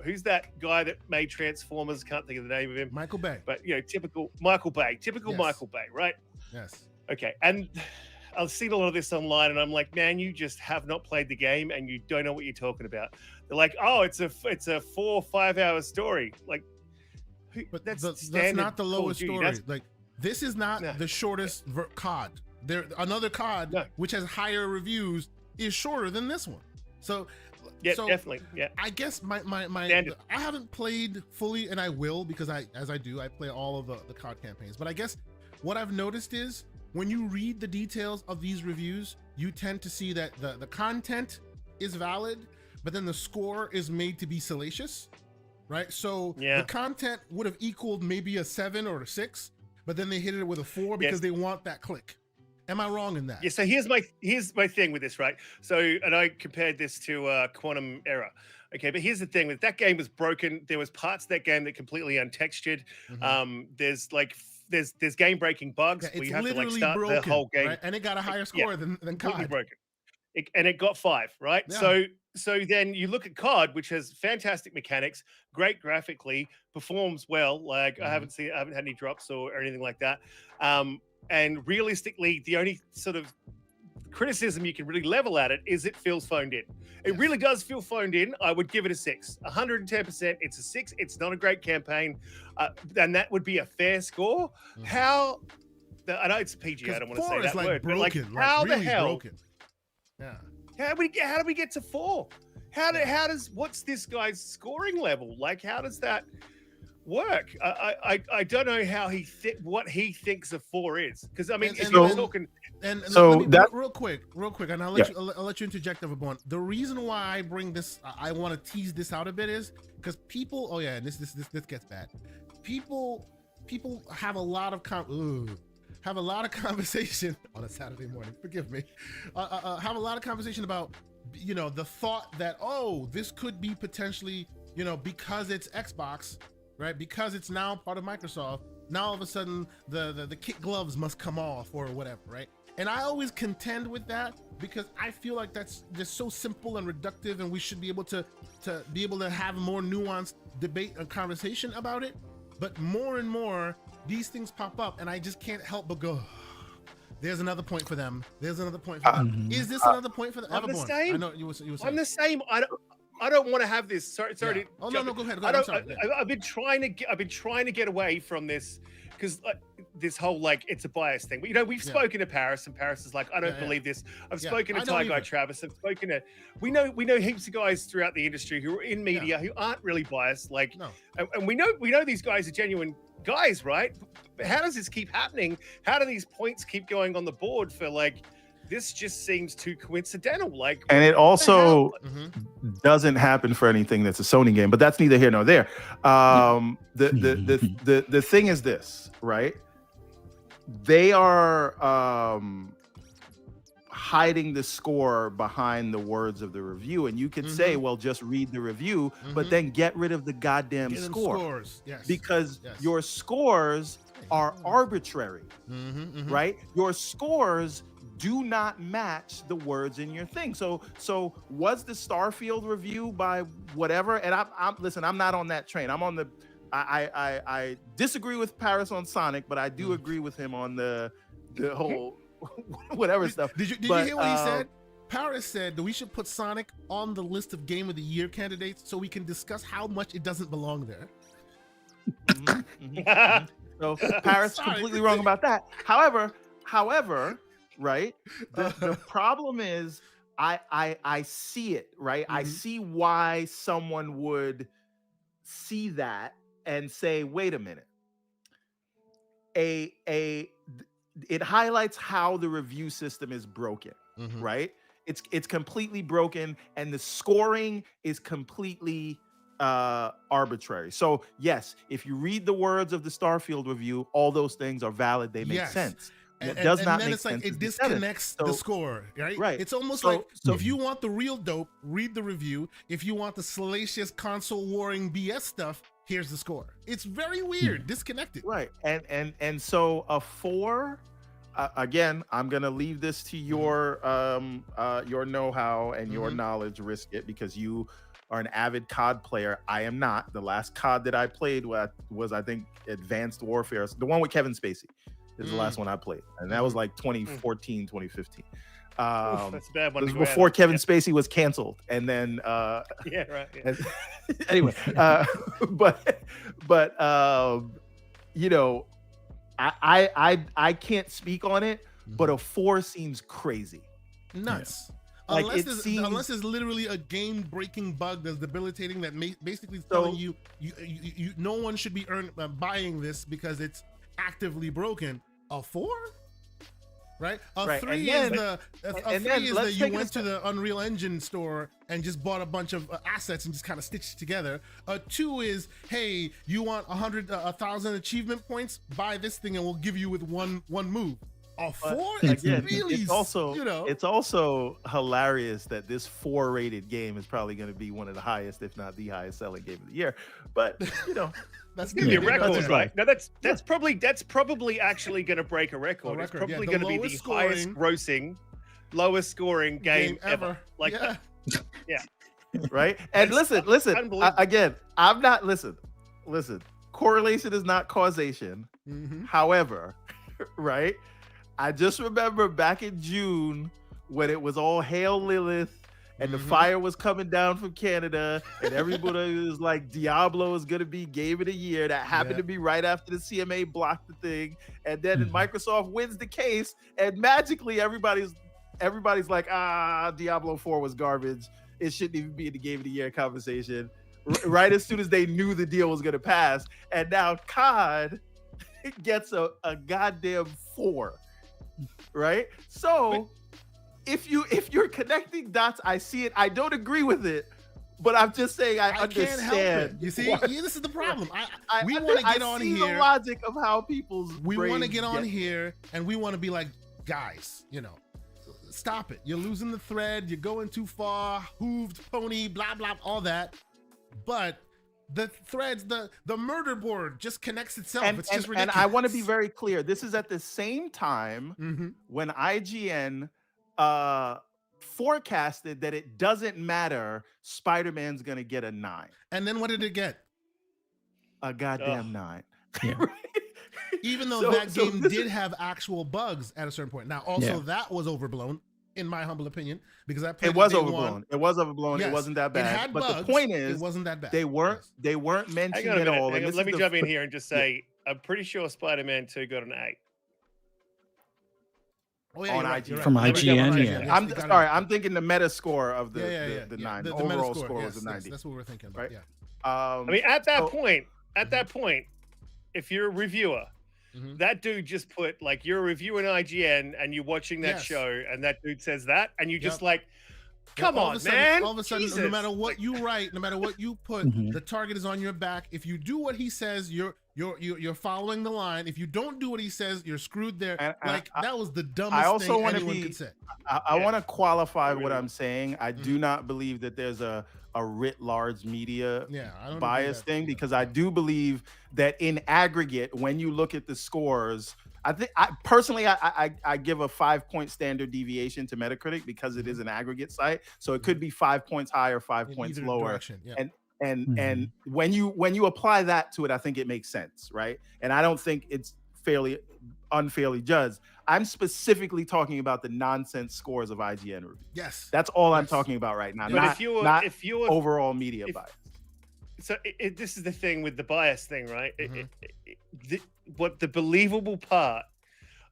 Who's that guy that made Transformers? Can't think of the name of him. Michael Bay. But you know, typical Michael Bay, right? Yes. Okay, and I've seen a lot of this online, and I'm like, man, you just have not played the game, and you don't know what you're talking about. They're like, oh, it's a 4 or 5 hour story. Like, but that's not the lowest story. Like, this is not the shortest COD. Another COD, which has higher reviews, is shorter than this one. So, definitely. Yeah. I guess I haven't played fully, and I will, because I play all of the COD campaigns. But I guess what I've noticed is, when you read the details of these reviews, you tend to see that the content is valid, but then the score is made to be salacious, right? So the content would have equaled maybe a 7 or a 6, but then they hit it with a 4 because they want that click. Am I wrong in that? Yeah, so here's my thing with this, right? So, and I compared this to Quantum Error. Okay, but here's the thing: with that game was broken. There was parts of that game that completely untextured. There's game breaking bugs where you have to like start broken, the whole game, right? And it got a higher score than COD. Broken. And it got 5, right? Yeah. So then you look at COD, which has fantastic mechanics, great graphically, performs well. Like I haven't had any drops or anything like that. And realistically, the only sort of criticism you can really level at it is it feels phoned in. It really does feel phoned in. I would give it a 6, 110%. It's a 6. It's not a great campaign, and that would be a fair score. How? I know it's PG. I don't want to say that word, broken, but like how really the hell? Broken. Yeah. How do we get to 4? What's this guy's scoring level? Like, how does that work? I don't know how what he thinks a 4 is, because I mean, if you're talking. And so that real quick, and I'll let you interject, everyone. The reason why I bring this, I want to tease this out a bit, is because people. Oh yeah, this gets bad. People have a lot of conversation on a Saturday morning. Forgive me. Have a lot of conversation about, you know, the thought that, oh, this could be potentially, you know, because it's Xbox, right? Because it's now part of Microsoft. Now all of a sudden the kid gloves must come off or whatever, right? And I always contend with that, because I feel like that's just so simple and reductive, and we should be able to be able to have more nuanced debate and conversation about it. But more and more, these things pop up, and I just can't help but go, there's another point for them. There's another point for them. Is this another point for them? I'm the same. I know you were saying. I'm the same. I don't want to have this. Sorry. Yeah. Oh no, go ahead. I've been trying to get away from this, because this whole like it's a bias thing. But, you know, we've spoken to Paris, and Paris is like, I don't believe this. I've spoken to Ty Guy Travis. I've spoken to we know heaps of guys throughout the industry who are in media who aren't really biased. Like, and we know these guys are genuine guys, right? But how does this keep happening? How do these points keep going on the board for like? This just seems too coincidental. Like, and it also doesn't happen for anything that's a Sony game, but that's neither here nor there. The thing is this, right? They are hiding the score behind the words of the review. And you could say, well, just read the review, but then get rid of the goddamn score. Scores. Yes. Because your scores are arbitrary, right? Your scores do not match the words in your thing. So was the Starfield review by whatever? And I'm not on that train. I'm on the, I disagree with Paris on Sonic, but I do agree with him on the whole whatever stuff. Did you hear what he said? Paris said that we should put Sonic on the list of Game of the Year candidates so we can discuss how much it doesn't belong there. So Paris completely wrong about that. However, right? The problem is I see it, right? I see why someone would see that and say, wait a minute. It highlights how the review system is broken, right? It's completely broken, and the scoring is completely arbitrary. So yes, if you read the words of the Starfield review, all those things are valid. They make sense. It does not make sense. It disconnects the score, right? Right. It's almost like if you want the real dope, read the review. If you want the salacious console warring BS stuff, here's the score. It's very weird, disconnected. Right. And so a 4. Again, I'm gonna leave this to your know-how and your knowledge. Risk it because you are an avid COD player. I am not. The last COD that I played was I think Advanced Warfare, the one with Kevin Spacey. Is the last one I played, and that was like 2014, 2015. That's a bad one. It was before Kevin Spacey was canceled, and then yeah, right. Yeah. Anyway, but you know, I can't speak on it, but a 4 seems crazy, nuts. Yeah. Unless it's literally a game-breaking bug that's debilitating that basically telling you no one should be buying this because it's actively broken. A 4, right? A 3 is that you went to the Unreal Engine store and just bought a bunch of assets and just kind of stitched together. A 2 is, hey, you want 1,000 achievement points? Buy this thing and we'll give you with one move. A 4? It's also hilarious that this 4 rated game is probably going to be one of the highest, if not the highest selling game of the year. But you know, that's gonna be a record, right? No, that's probably actually going to break a record. It's probably going to be the highest grossing, lowest scoring game ever. Like, yeah, right. And listen. Again, I'm not listen. Correlation is not causation. However, right. I just remember back in June when it was all hail Lilith and the fire was coming down from Canada and everybody was like, Diablo is going to be Game of the Year. That happened to be right after the CMA blocked the thing. And then Microsoft wins the case and magically everybody's like, Diablo 4 was garbage. It shouldn't even be in the Game of the Year conversation. Right as soon as they knew the deal was going to pass. And now COD gets a goddamn 4. Right? So if you're connecting dots, I see it. I don't agree with it, but I'm just saying I understand. Can't help it. You see, this is the problem. We want to get on here. The logic of how people's we want to get on here and we want to be like, guys, stop it. You're losing the thread. You're going too far. Hooved pony, blah blah, all that. But the threads, the murder board just connects itself. It's just ridiculous. And I want to be very clear. This is at the same time when IGN forecasted that it doesn't matter, Spider-Man's gonna get a 9. And then what did it get? A goddamn 9. Yeah. Even though that game did have actual bugs at a certain point. Now, also that was overblown, in my humble opinion, because I played it was overblown. It was overblown. Yes, it wasn't that bad. It had but bugs, the point is, it wasn't that bad. They weren't mentioned at all. Let me jump in here and just say, I'm pretty sure Spider-Man 2 got an 8. Oh, yeah, on right, IGN. From IGN, I'm sorry. I'm thinking the meta score of the 9. The overall score was a 90. That's what we're thinking about. Right? Yeah. I mean, at that point, if you're a reviewer, that dude just put, like, you're reviewing IGN and you're watching that show, and that dude says that, and you just like, come on, man. All of a sudden, no matter what you write, no matter what you put, the target is on your back. If you do what he says, You're following the line. If you don't do what he says, you're screwed there. That was the I dumbest also thing want anyone to could say. I want to qualify what I'm saying. I do not believe that there's a writ large media bias thing, because I do believe that in aggregate, when you look at the scores, I personally give a 5-point standard deviation to Metacritic because it is an aggregate site. So it could be 5 points higher, 5 points lower. And when you apply that to it, I think it makes sense, right? And I don't think it's unfairly judged. I'm specifically talking about the nonsense scores of IGN reviews. Yes, that's all I'm talking about right now. But not if you're overall media bias. So this is the thing with the bias thing, right? What the believable part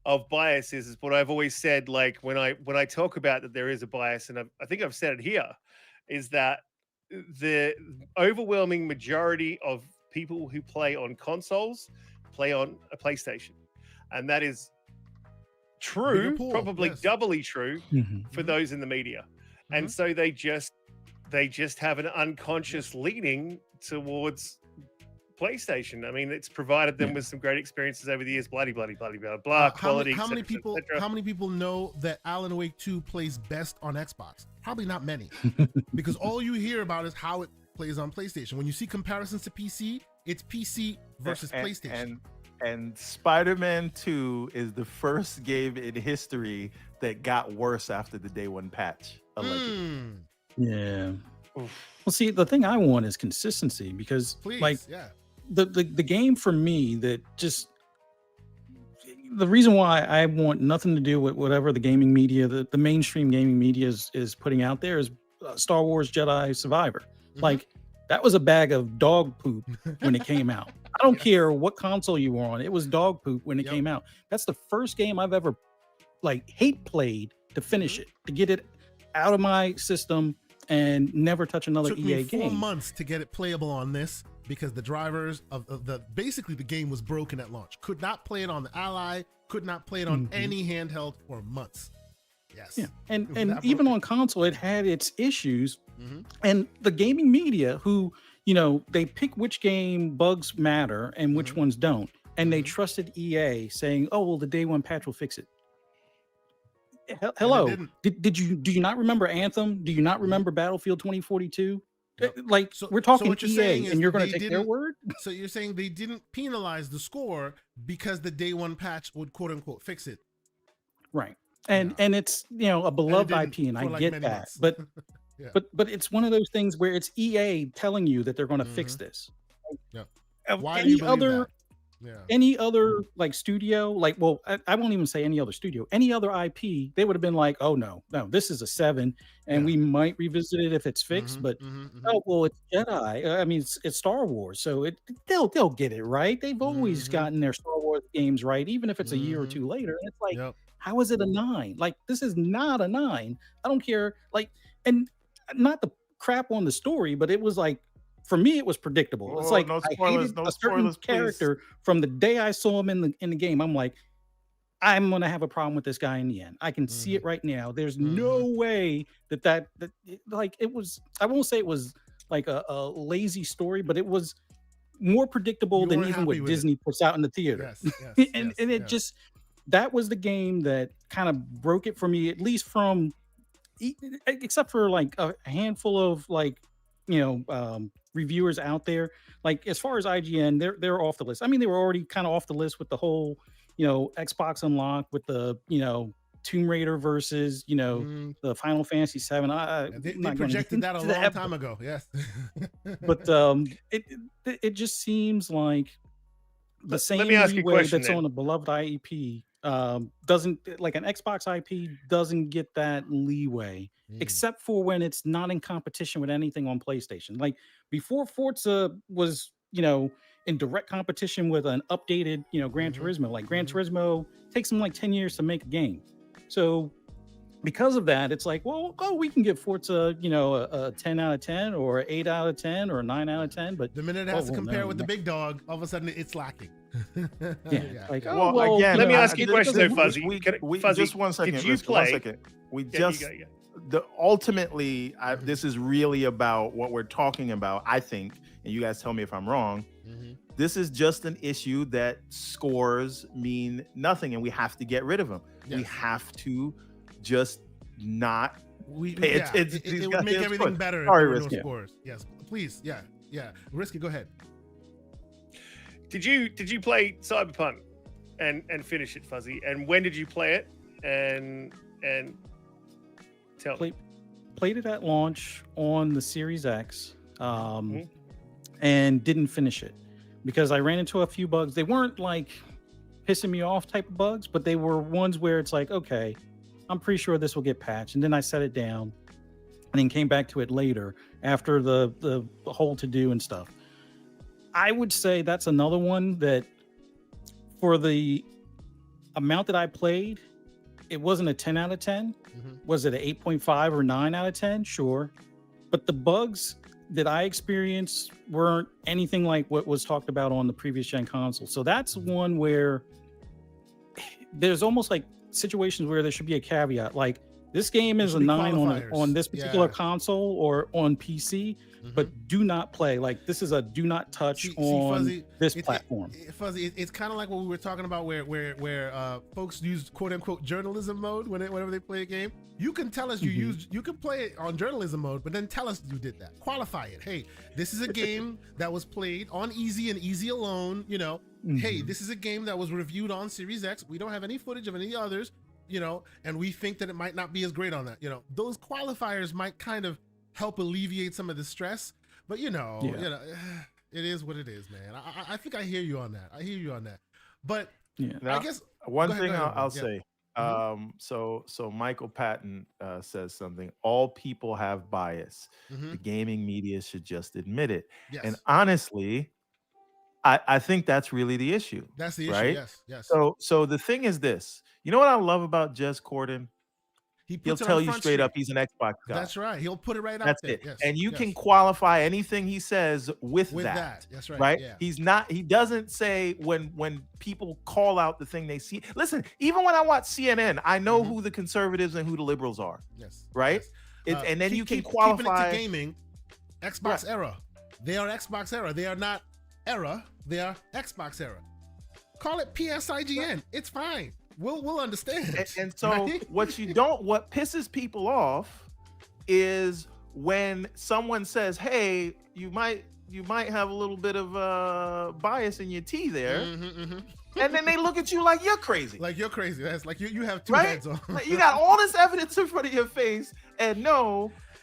of bias is what I've always said. Like when I talk about that there is a bias, and I think I've said it here, is that the overwhelming majority of people who play on consoles play on a PlayStation, and that is true, probably doubly true for those in the media. And so they just have an unconscious leaning towards PlayStation. I mean, it's provided them with some great experiences over the years. Blah blah blah blah blah. Quality. How many people know that Alan Wake 2 plays best on Xbox? Probably not many, because all you hear about is how it plays on PlayStation. When you see comparisons to PC, it's PC versus PlayStation. And Spider-Man 2 is the first game in history that got worse after the day one patch. Allegedly. Yeah. Well, see, the thing I want is consistency, because the game for me that just the reason why I want nothing to do with whatever the gaming media, the mainstream gaming media is putting out there is Star Wars Jedi Survivor. Like, that was a bag of dog poop when it came out. I don't care what console you were on. It was dog poop when it came out. That's the first game I've ever hate played to finish it, to get it out of my system and never touch another EA game. Took me 4 months to get it playable on this, because the drivers basically the game was broken at launch. Could not play it on the Ally, could not play it on any handheld for months. Yes. Yeah. And even on console, it had its issues. And the gaming media, who, they pick which game bugs matter and which ones don't. And they trusted EA saying, oh, well, the day one patch will fix it. Hello. Do you not remember Anthem? Do you not remember Battlefield 2042? Yep. We're talking EA, and you're going to take their word? So you're saying they didn't penalize the score because the day one patch would quote unquote fix it. Right. And it's, a beloved IP, and I get that. But but it's one of those things where it's EA telling you that they're going to fix this. Why do you believe that? Any other studio, I won't even say any other studio, any other IP, they would have been like, oh no, this is a 7, and we might revisit it if it's fixed. But oh well, it's Jedi. I mean, it's Star Wars, so they'll get it right. They've always gotten their Star Wars games right, even if it's a year or two later. And it's like, how is it a 9? This is not a 9. I don't care. And not the crap on the story, but it was for me, it was predictable. It's I hated a certain character from the day I saw him in the game. I'm like, I'm gonna have a problem with this guy in the end. I can see it right now. There's no way that it was. I won't say it was a lazy story, but it was more predictable than even what Disney puts out in the theater. And it just, that was the game that kind of broke it for me, at least from, except for a handful of reviewers out there. As far as IGN, they're off the list. I mean, they were already kind of off the list with the whole Xbox Unlocked, with the Tomb Raider versus the Final Fantasy 7. They projected that a long time ago. Yes. But it just seems like the same leeway that's on a beloved IEP doesn't, an Xbox IP doesn't get that leeway, except for when it's not in competition with anything on PlayStation. Before Forza was in direct competition with an updated Gran Turismo. Gran Turismo takes them 10 years to make a game. So because of that, it's we can give Forza a 10 out of 10 or 8 out of 10 or 9 out of 10. But the minute it has to compare with the big dog, all of a sudden it's lacking. Again, let me ask you a question though, Fuzzy. Fuzzy, just 1 second. Did you play? 1 second. We just ultimately, this is really about what we're talking about, I think, and you guys tell me if I'm wrong. This is just an issue that scores mean nothing, and we have to get rid of them. Yes. We have to just not pay yeah, attention. It would make everything better if Sorry, there were no Risky. scores. Yes, please. Yeah. Risky, go ahead. Did you play Cyberpunk and finish it, Fuzzy? And when did you play it? And tell me. Played it at launch on the Series X, and didn't finish it because I ran into a few bugs. They weren't like pissing me off type of bugs, but they were ones where it's like, okay, I'm pretty sure this will get patched. And then I set it down and then came back to it later after the whole to-do and stuff. I would say that's another one that for the amount that I played, it wasn't a 10 out of 10. Was it an 8.5 or 9 out of 10? Sure. But the bugs that I experienced weren't anything like what was talked about on the previous gen console. So that's one where there's almost like situations where there should be a caveat. Like this game is a 9 on this particular console or on PC, but do not play. Like this is a do not touch on Fuzzy, this platform. Fuzzy, it's kind of like what we were talking about where folks use quote unquote journalism mode whenever they play a game. You can tell us you can play it on journalism mode, but then tell us you did that. Qualify it. Hey, this is a game that was played on easy and easy alone. You know, hey, this is a game that was reviewed on Series X. We don't have any footage of any others. You know, and we think that it might not be as great on that. You know, those qualifiers might kind of help alleviate some of the stress, but you know, it is what it is, man. I think I hear you on that. But now, I guess one thing I'll say. So Michael Patton says something. All people have bias. The gaming media should just admit it. Yes. And honestly, I think that's really the issue. That's the issue, right? Yes. So the thing is this. You know what I love about Jez Corden? He'll tell you straight up he's an Xbox guy. That's right. He'll put it right out there. That's it. Yes. And you can qualify anything he says with that. That's right. Right? Yeah. He doesn't say when people call out the thing they see. Listen, even when I watch CNN, I know who the conservatives and who the liberals are. Yes. Right? Yes. And then you can qualify. Keeping it to gaming, Xbox era. They are Xbox era. They are not era. They are Xbox era. Call it PSIGN. It's fine. We'll understand. And so what pisses people off is when someone says, "Hey, you might have a little bit of bias in your tea there," and then they look at you like you're crazy. Like you're crazy. That's like you have two heads on. You got all this evidence in front of your face, and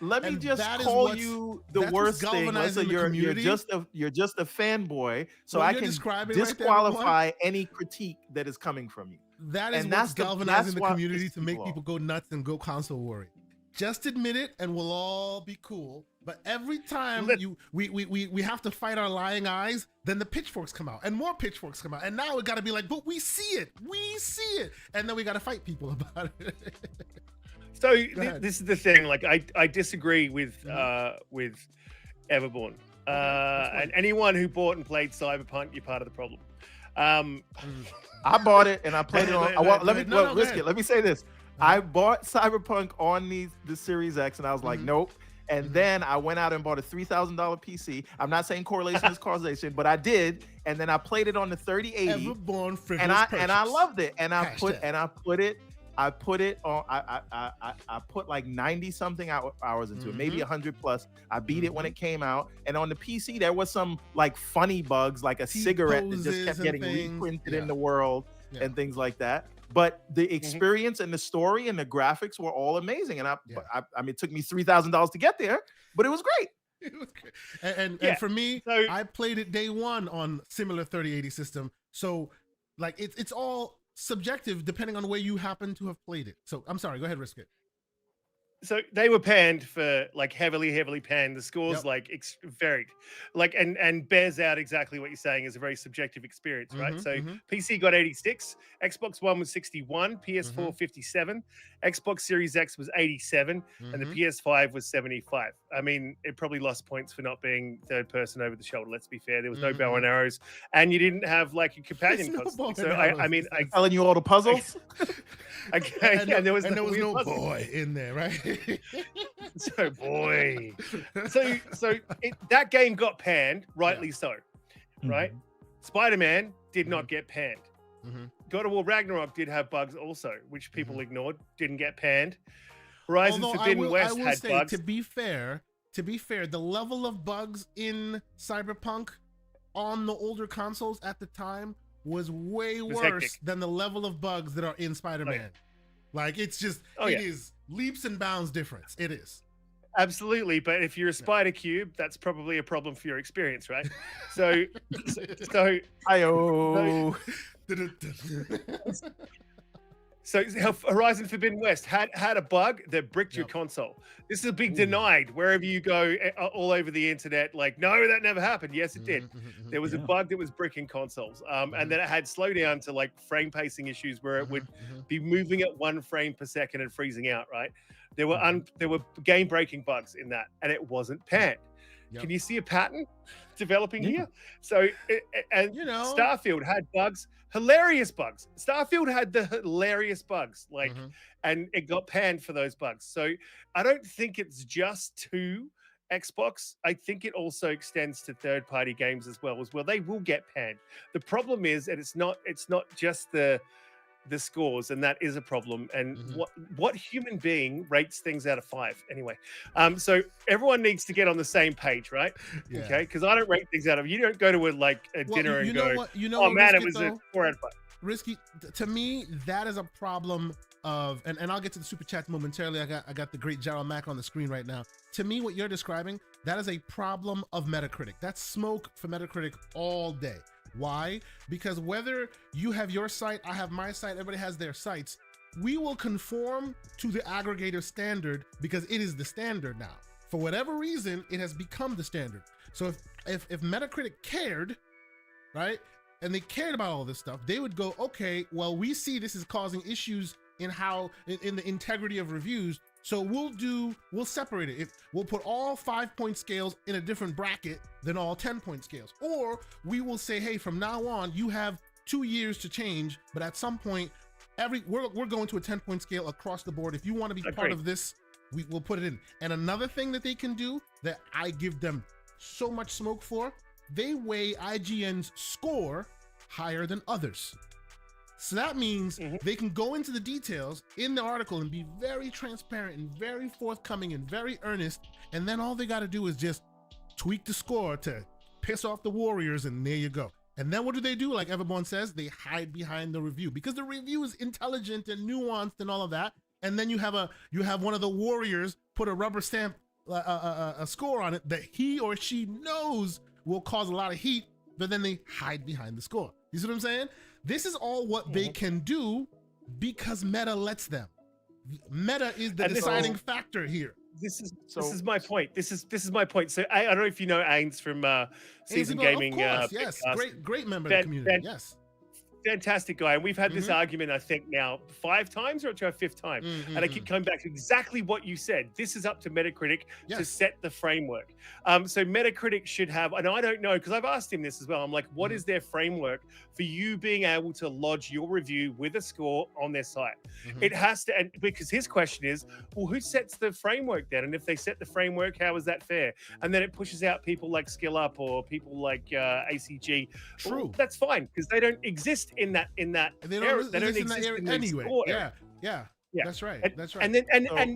let me just call you the worst thing. Listen, you're just a fanboy, so I can disqualify any critique that is coming from you. That is what's galvanizing the community to make people go nuts and go console warring. Just admit it, and we'll all be cool. But every time we have to fight our lying eyes, then the pitchforks come out, and more pitchforks come out, and now we got to be like, but we see it, and then we got to fight people about it. So this is the thing. Like I disagree with Everborn. And anyone who bought and played Cyberpunk, you're part of the problem. I bought it and I played it on. Let me say this. I bought Cyberpunk on the Series X, and I was like, nope. And then I went out and bought a $3,000 PC. I'm not saying correlation is causation, but I did. And then I played it on the 3080. Everborn and I loved it. And I put it on. I put like 90 something hours into it, maybe 100 plus. I beat it when it came out, and on the PC there was some like funny bugs, like a cigarette that just kept getting reprinted in the world and things like that. But the experience and the story and the graphics were all amazing, and I mean, it took me $3,000 to get there, but it was great. It was great. And for me, I played it day one on similar 3080 system, so like it's all subjective depending on where you happen to have played it. So I'm sorry, go ahead, Risk It. So they were panned for like heavily panned. The scores varied, like and bears out exactly what you're saying is a very subjective experience, right? So PC got 86, Xbox One was 61, PS4 57, Xbox Series X was 87, and the PS5 was 75. I mean, it probably lost points for not being third person over the shoulder. Let's be fair, there was no bow and arrows, and you didn't have like a companion constantly. So I mean, I'm telling you all the puzzles. And there was no boy in there, right? So boy, so that game got panned, rightly so, right? Spider-Man did not get panned. Mm-hmm. God of War Ragnarok did have bugs also, which people ignored, didn't get panned. Horizon Forbidden West had bugs. To be fair, the level of bugs in Cyberpunk on the older consoles at the time was way worse hectic. than the level of bugs that are in Spider-Man. Oh, yeah. Like, it's just, it is leaps and bounds difference. It is. Absolutely, but if you're a spider cube, that's probably a problem for your experience, right? So Hi-oh. So Horizon Forbidden West had a bug that bricked your console. This is a big denied wherever you go, all over the internet. Like, no, that never happened. Yes, it did. There was a bug that was bricking consoles, and then it had slowdown to like frame pacing issues where it would be moving at 1 frame per second and freezing out. Right? There were game breaking bugs in that, and it wasn't panned. Can you see a pattern developing here? So, Starfield had bugs. Hilarious bugs. Starfield had the hilarious bugs, and it got panned for those bugs. So I don't think it's just to Xbox. I think it also extends to third-party games as well. They will get panned. The problem is that it's not just the scores, and that is a problem. And what human being rates things out of 5 anyway? So everyone needs to get on the same page, right? Okay, because I don't rate things out of. You don't go to a dinner and go, oh man, it was a 4 out of 5. Risky to me. That is a problem of, and I'll get to the super chat momentarily. I got the great Gerald Mack on the screen right now. To me, what you're describing, that is a problem of Metacritic. That's smoke for Metacritic all day. Why? Because whether you have your site, I have my site, everybody has their sites, we will conform to the aggregator standard because it is the standard now. For whatever reason, it has become the standard. So if Metacritic cared, right, and they cared about all this stuff, they would go, okay, well, we see this is causing issues in the integrity of reviews. So we'll separate it. We'll put all 5-point scales in a different bracket than all 10-point scales. Or we will say, hey, from now on, you have 2 years to change, but at some point, we're going to a 10-point scale across the board. If you want to be part of this, we'll put it in. And another thing that they can do that I give them so much smoke for, they weigh IGN's score higher than others. So that means they can go into the details in the article and be very transparent and very forthcoming and very earnest. And then all they got to do is just tweak the score to piss off the Warriors, and there you go. And then what do? Like Everborn says, they hide behind the review because the review is intelligent and nuanced and all of that. And then you have one of the Warriors put a rubber stamp, a score on it that he or she knows will cause a lot of heat, but then they hide behind the score. You see what I'm saying? This is all what they can do because Meta lets them. Meta is the deciding factor here. This is my point. This is my point. So I don't know if you know Ains from Season Gaming. Of course, yes, great member of the community. Yes. Fantastic guy, and we've had this argument I think now 5 times or to our 5th time, and I keep coming back to exactly what you said. This is up to Metacritic to set the framework. So Metacritic should have, and I don't know because I've asked him this as well. I'm like, what is their framework for you being able to lodge your review with a score on their site? It has to, and because his question is, well, who sets the framework then? And if they set the framework, how is that fair? And then it pushes out people like Skill Up or people like ACG. True, well, that's fine because they don't exist in that they don't exist in that area anyway. Yeah, that's right. And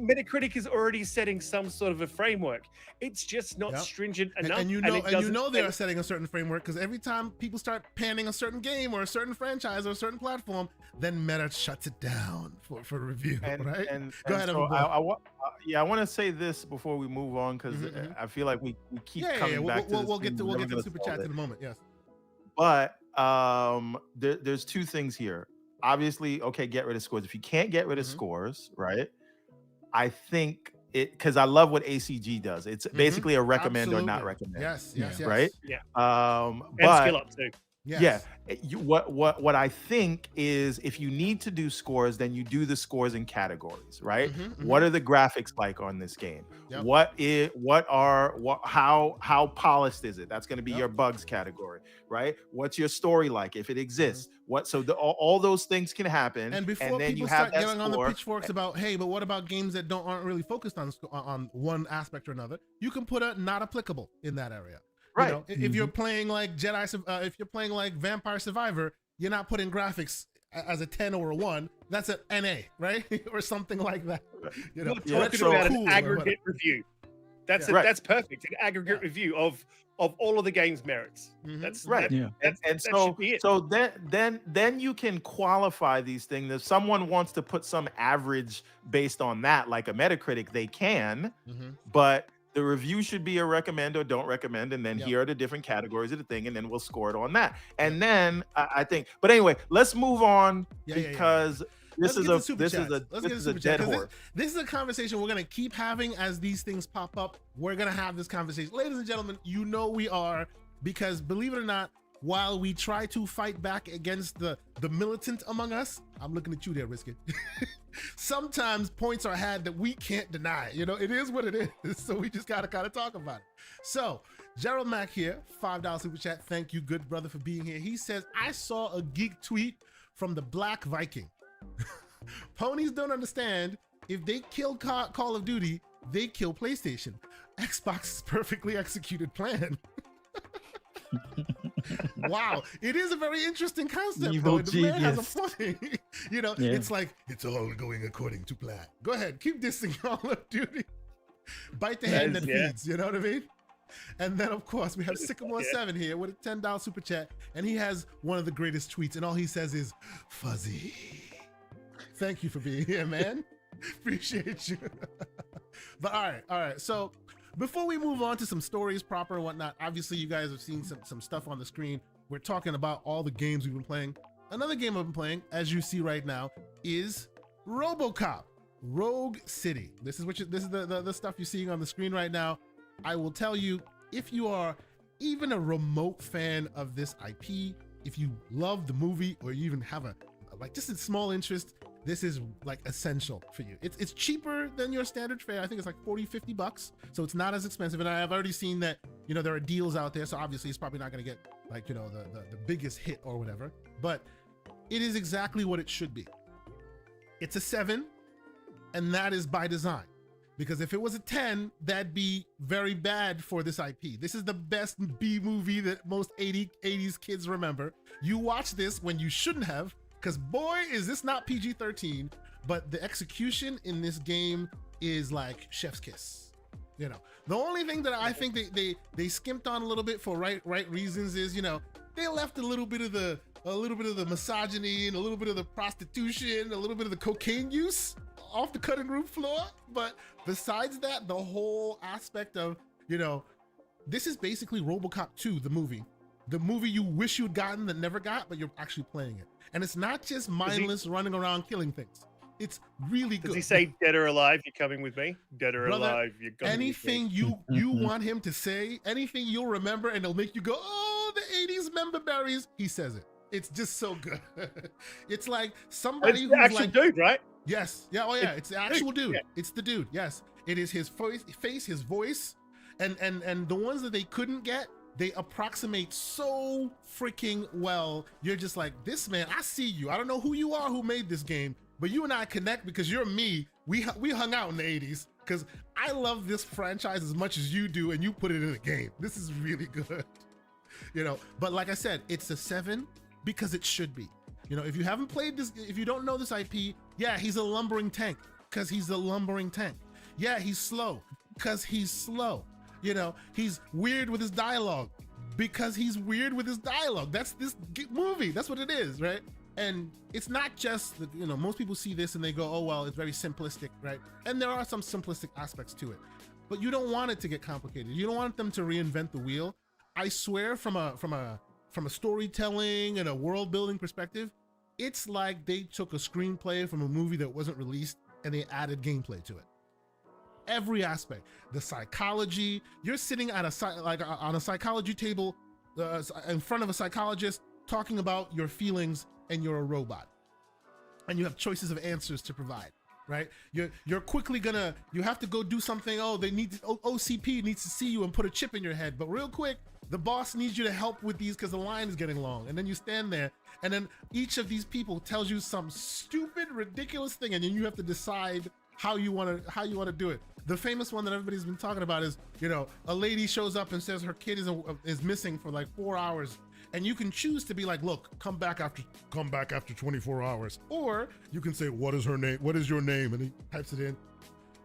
Metacritic is already setting some sort of a framework. It's just not stringent enough. And you know they are setting a certain framework because every time people start panning a certain game or a certain franchise or a certain platform, then Meta shuts it down for review. Right? Go ahead. So I want to say this before we move on because I feel like we keep coming back to this. We'll get to the super chat in a moment. Yes. But there's 2 things here. Obviously, okay, get rid of scores. If you can't get rid of scores, right? I think because I love what ACG does. It's basically a recommend or not recommend. Yes. Right? Yeah. And Skill Up too. Yes. Yeah. What I think is if you need to do scores, then you do the scores in categories, right? What are the graphics like on this game? How polished is it? That's going to be your bugs category, right? What's your story like if it exists? All those things can happen. And before then people start getting on the pitchforks about, hey, but what about games that aren't really focused on one aspect or another? You can put a not applicable in that area. Right. You know, if you're playing like if you're playing like Vampire Survivor, you're not putting graphics as a 10 or a 1. That's an NA, right? Or something like that. You know, you're talking about an aggregate review. That's that's perfect. An aggregate review of all of the game's merits. That's right. So then you can qualify these things. If someone wants to put some average based on that, like a Metacritic, they can. But the review should be a recommend or don't recommend, and then here are the different categories of the thing, and then we'll score it on that. And then I think, but anyway, let's move on because this is a dead horse. This is a conversation we're gonna keep having as these things pop up. We're gonna have this conversation, ladies and gentlemen. You know we are, because believe it or not, while we try to fight back against the militant among us, I'm looking at you there, Risky. Sometimes points are had that we can't deny. You know, it is what it is. So we just gotta kind of talk about it. So Gerald Mack here, $5 super chat. Thank you, good brother, for being here. He says, I saw a geek tweet from the Black Viking. Ponies don't understand. If they kill Call of Duty, they kill PlayStation. Xbox's perfectly executed plan. Wow, it is a very interesting concept. Evil though. The man has a funny, you know, it's like it's all going according to plan. Go ahead, keep dissing Call of Duty. Bite the hand that feeds. You know what I mean? And then of course we have Sycamore7 here with a $10 super chat, and he has one of the greatest tweets, and all he says is fuzzy. Thank you for being here, man. Appreciate you. But all right. So before we move on to some stories proper and whatnot, obviously you guys have seen some stuff on the screen. We're talking about all the games we've been playing. Another game I've been playing, as you see right now, is Robocop Rogue City. This is the stuff you're seeing on the screen right now. I will tell you, if you are even a remote fan of this IP, if you love the movie, or you even have just a small interest, this is like essential for you. It's cheaper than your standard fare. I think it's like $40-50, so it's not as expensive. And I've already seen that, you know, there are deals out there, so obviously it's probably not going to get like, you know, the biggest hit or whatever, but it is exactly what it should be. It's a 7, and that is by design, because if it was a 10, that'd be very bad for this IP. This is the best B movie that most 80s kids remember. You watch this when you shouldn't have, because boy, is this not PG-13, but the execution in this game is like chef's kiss. You know, the only thing that I think they skimped on a little bit for right reasons is, you know, they left a little bit of the misogyny and a little bit of the prostitution, a little bit of the cocaine use off the cutting room floor. But besides that, the whole aspect of, you know, this is basically RoboCop 2, the movie you wish you'd gotten that never got, but you're actually playing it. And it's not just mindless running around killing things. It's really good. Does he say dead or alive, you're coming with me? Dead or alive, you're going anything with me. you want him to say, anything you'll remember, and it'll make you go, oh, the 80s member berries. He says it. It's just so good. It's like somebody who's the actual like, dude, right? Yes. Yeah. Oh yeah. It's the actual dude. Yeah. It's the dude. Yes. It is his face, his voice, and the ones that they couldn't get, they approximate so freaking well. You're just like, this man, I see you. I don't know who you are, who made this game, but you and I connect because you're me. We hung out in the 80s because I love this franchise as much as you do, and you put it in a game. This is really good. You know, but like I said, it's a 7 because it should be. You know, if you haven't played this, if you don't know this IP, yeah, he's a lumbering tank because he's a lumbering tank. Yeah, he's slow because he's slow. You know, he's weird with his dialogue because he's weird with his dialogue. That's this movie. That's what it is, right? And it's not just, you know, most people see this and they go, oh, well, it's very simplistic, right? And there are some simplistic aspects to it, but you don't want it to get complicated. You don't want them to reinvent the wheel. I swear, from a storytelling and a world building perspective, it's like they took a screenplay from a movie that wasn't released and they added gameplay to it. Every aspect, the psychology, you're sitting at on a psychology table in front of a psychologist talking about your feelings, and you're a robot and you have choices of answers to provide, right? You're quickly you have to go do something. Oh, OCP needs to see you and put a chip in your head, but real quick, the boss needs you to help with these because the line is getting long. And then you stand there, and then each of these people tells you some stupid, ridiculous thing, and then you have to decide how you want to do it. The famous one that everybody's been talking about is, a lady shows up and says her kid is missing for like 4 hours, and you can choose to be like, look, come back after 24 hours, or you can say, what is her name? What is your name? And he types it in.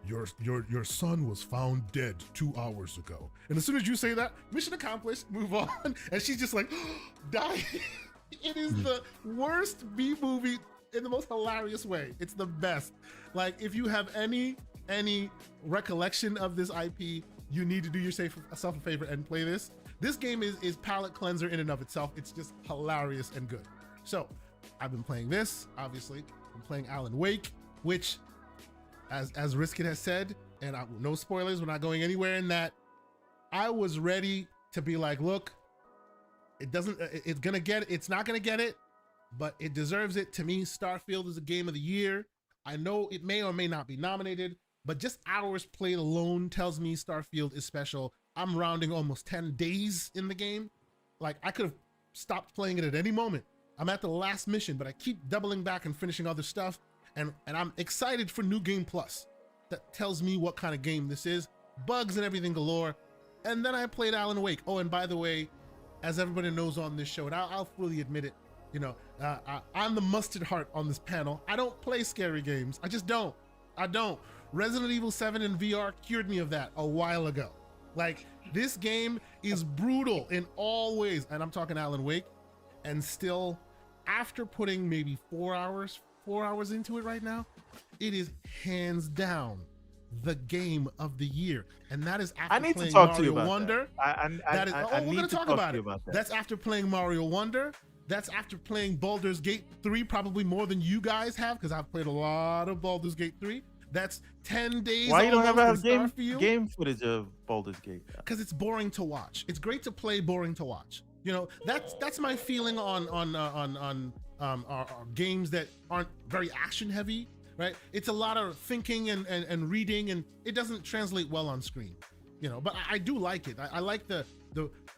Your son was found dead 2 hours ago. And as soon as you say that, mission accomplished, move on. And she's just like, die. It is the worst B movie in the most hilarious way. It's the best. Like, if you have any recollection of this IP, you need to do yourself a favor and play this. This game is palate cleanser in and of itself. It's just hilarious and good. So I've been playing this, obviously. I'm playing Alan Wake, which, as Riskin has said, and no spoilers, we're not going anywhere in that, I was ready to be like, look, it's not gonna get it, but it deserves it. To me, Starfield is a game of the year. I know it may or may not be nominated, but just hours played alone tells me Starfield is special. I'm rounding almost 10 days in the game. Like, I could have stopped playing it at any moment. I'm at the last mission, but I keep doubling back and finishing other stuff. And I'm excited for New Game Plus. That tells me what kind of game this is. Bugs and everything galore. And then I played Alan Wake. Oh, and by the way, as everybody knows on this show, and I'll fully admit it, I'm the mustard heart on this panel. I don't play scary games. I just don't. I don't. Resident Evil 7 in VR cured me of that a while ago. Like, this game is brutal in all ways. And I'm talking Alan Wake. And still, after putting maybe 4 hours into it right now, it is hands down the game of the year. And that is after playing Mario Wonder. We're going to talk about it. That's after playing Mario Wonder. That's after playing Baldur's Gate 3, probably more than you guys have, because I've played a lot of Baldur's Gate 3. That's 10 days. Why you don't have game footage of Baldur's Gate? Because it's boring to watch. It's great to play, boring to watch. That's my feeling on games that aren't very action heavy, right? It's a lot of thinking and reading, and it doesn't translate well on screen, but I do like it. I like